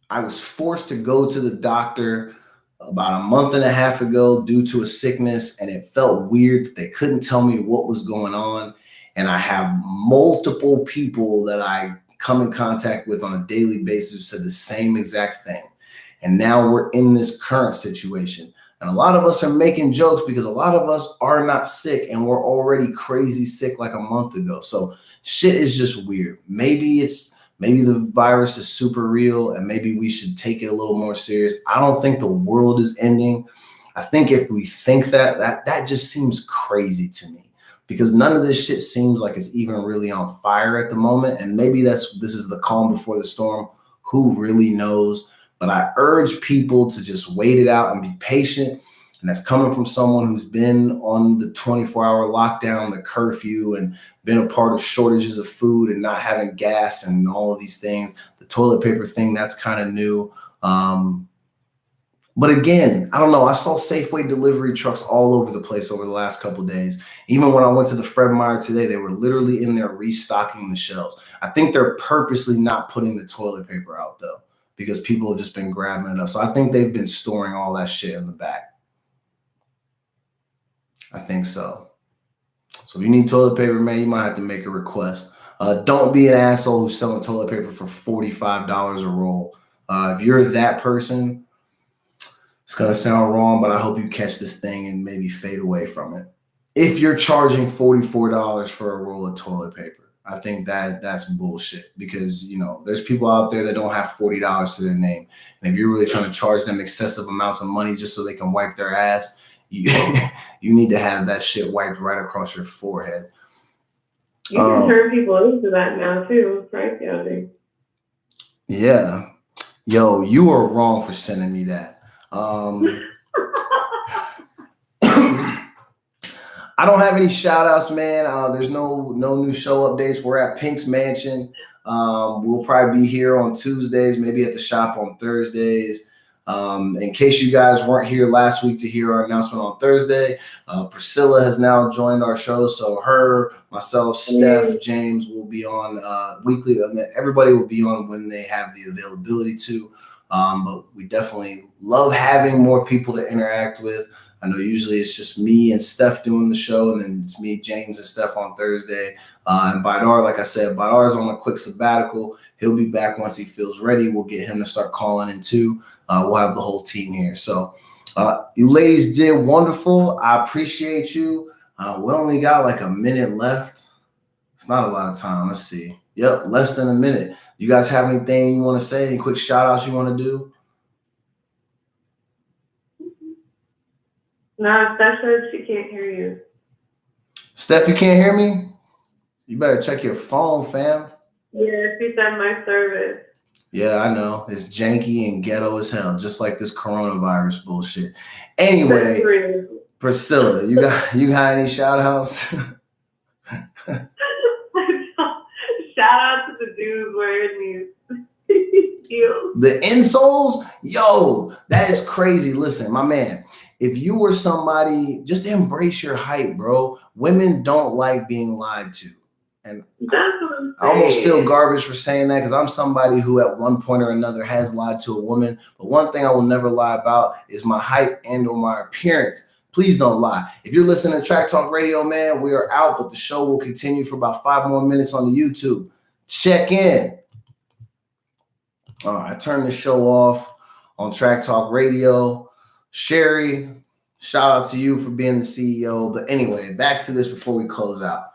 S1: I was forced to go to the doctor about a month and a half ago due to a sickness, and it felt weird that they couldn't tell me what was going on. And I have multiple people that I come in contact with on a daily basis who said the same exact thing. And now we're in this current situation. And a lot of us are making jokes because a lot of us are not sick and we're already crazy sick like a month ago. So shit is just weird. Maybe the virus is super real and maybe we should take it a little more serious. I don't think the world is ending. I think if we think that just seems crazy to me. Because none of this shit seems like it's even really on fire at the moment. And maybe this is the calm before the storm. Who really knows? But I urge people to just wait it out and be patient. And that's coming from someone who's been on the 24-hour lockdown, the curfew, and been a part of shortages of food and not having gas and all of these things. The toilet paper thing, that's kind of new. But again, I don't know. I saw Safeway delivery trucks all over the place over the last couple of days. Even when I went to the Fred Meyer today, they were literally in there restocking the shelves. I think they're purposely not putting the toilet paper out, though, because people have just been grabbing it up. So I think they've been storing all that shit in the back. I think so. So if you need toilet paper, man, you might have to make a request. Don't be an asshole who's selling toilet paper for $45 a roll. If you're that person, it's going to sound wrong, but I hope you catch this thing and maybe fade away from it. If you're charging $44 for a roll of toilet paper, I think that's bullshit because, you know, there's people out there that don't have $40 to their name. And if you're really trying to charge them excessive amounts of money just so they can wipe their ass, you need to have that shit wiped right across your forehead.
S3: You can turn people into that now too, right?
S1: Yeah. Yo, you are wrong for sending me that. I don't have any shout outs, man. There's no new show updates. We're at Pink's Mansion. We'll probably be here on Tuesdays, maybe at the shop on Thursdays. In case you guys weren't here last week to hear our announcement on Thursday, Priscilla has now joined our show. So her, myself, Steph, James will be on weekly, and everybody will be on when they have the availability to. But we definitely love having more people to interact with. I know usually it's just me and Steph doing the show, and then it's me, James, and Steph on Thursday. And Badar, like I said, Badar is on a quick sabbatical. He'll be back once he feels ready. We'll get him to start calling in too. We'll have the whole team here. So you ladies did wonderful. I appreciate you. We only got like a minute left. It's not a lot of time. Let's see. Yep, less than a minute. You guys have anything you want to say? Any quick shout outs you want to do?
S3: No, Steph said she can't hear you.
S1: Steph, you can't hear me? You better check your phone, fam.
S3: Yeah, she said my service.
S1: Yeah, I know. It's janky and ghetto as hell, just like this coronavirus bullshit. Anyway, Priscilla, you got any shout outs?
S3: Shout out to the dudes wearing these heels.
S1: The insoles? Yo, that is crazy. Listen, my man, if you were somebody, just embrace your height, bro. Women don't like being lied to. And I almost feel garbage for saying that because I'm somebody who at one point or another has lied to a woman. But one thing I will never lie about is my height and or my appearance. Please don't lie. If you're listening to Track Talk Radio, man, we are out, but the show will continue for about 5 more minutes on the YouTube. Check in. All right, I turned the show off on Track Talk Radio. Sherry, shout out to you for being the CEO. But anyway, back to this before we close out.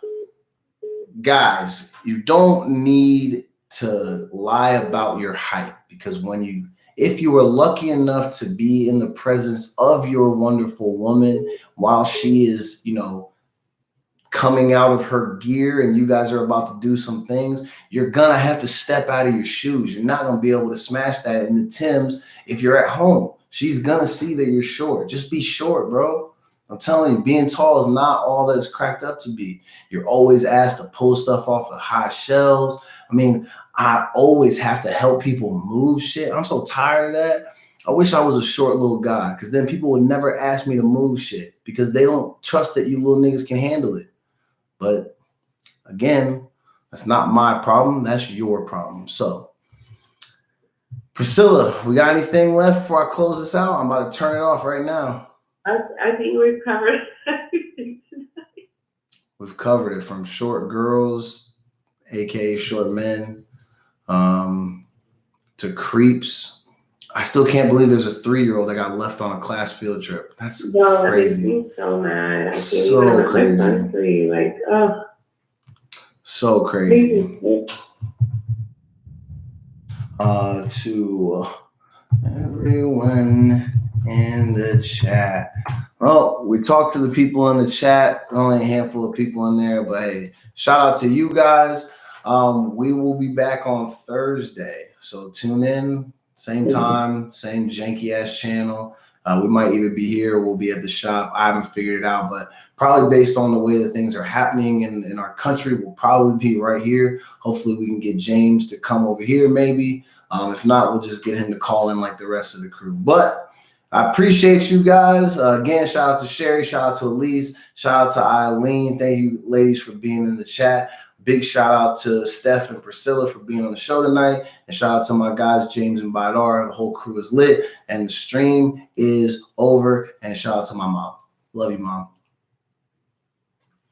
S1: Guys, you don't need to lie about your height because if you are lucky enough to be in the presence of your wonderful woman while she is, coming out of her gear and you guys are about to do some things, you're going to have to step out of your shoes. You're not going to be able to smash that in the Timbs if you're at home. She's going to see that you're short. Just be short, bro. I'm telling you, being tall is not all that it's cracked up to be. You're always asked to pull stuff off of high shelves. I mean, I always have to help people move shit. I'm so tired of that. I wish I was a short little guy because then people would never ask me to move shit because they don't trust that you little niggas can handle it. But again, that's not my problem. That's your problem. So, Priscilla, we got anything left before I close this out? I'm about to turn it off right now.
S3: I think we've covered everything tonight.
S1: We've covered it from short girls, aka short men, to creeps. I still can't believe there's a 3-year-old that got left on a class field trip. That's crazy.
S3: That makes me so mad. I can't
S1: so
S3: even let
S1: crazy.
S3: my son free. Like, oh.
S1: So crazy. To everyone in the chat. Well, we talked to the people in the chat. Only a handful of people in there, but hey, shout out to you guys. We will be back on Thursday, so tune in. Same time, same janky ass channel. We might either be here or we'll be at the shop. I haven't figured it out, but probably based on the way that things are happening in our country, we'll probably be right here. Hopefully we can get James to come over here maybe. If not, we'll just get him to call in like the rest of the crew. But I appreciate you guys. Again, shout out to Sherry, shout out to Elise, shout out to Eileen. Thank you, ladies, for being in the chat. Big shout out to Steph and Priscilla for being on the show tonight. And shout out to my guys, James and Badar. The whole crew is lit and the stream is over. And shout out to my mom. Love you, Mom.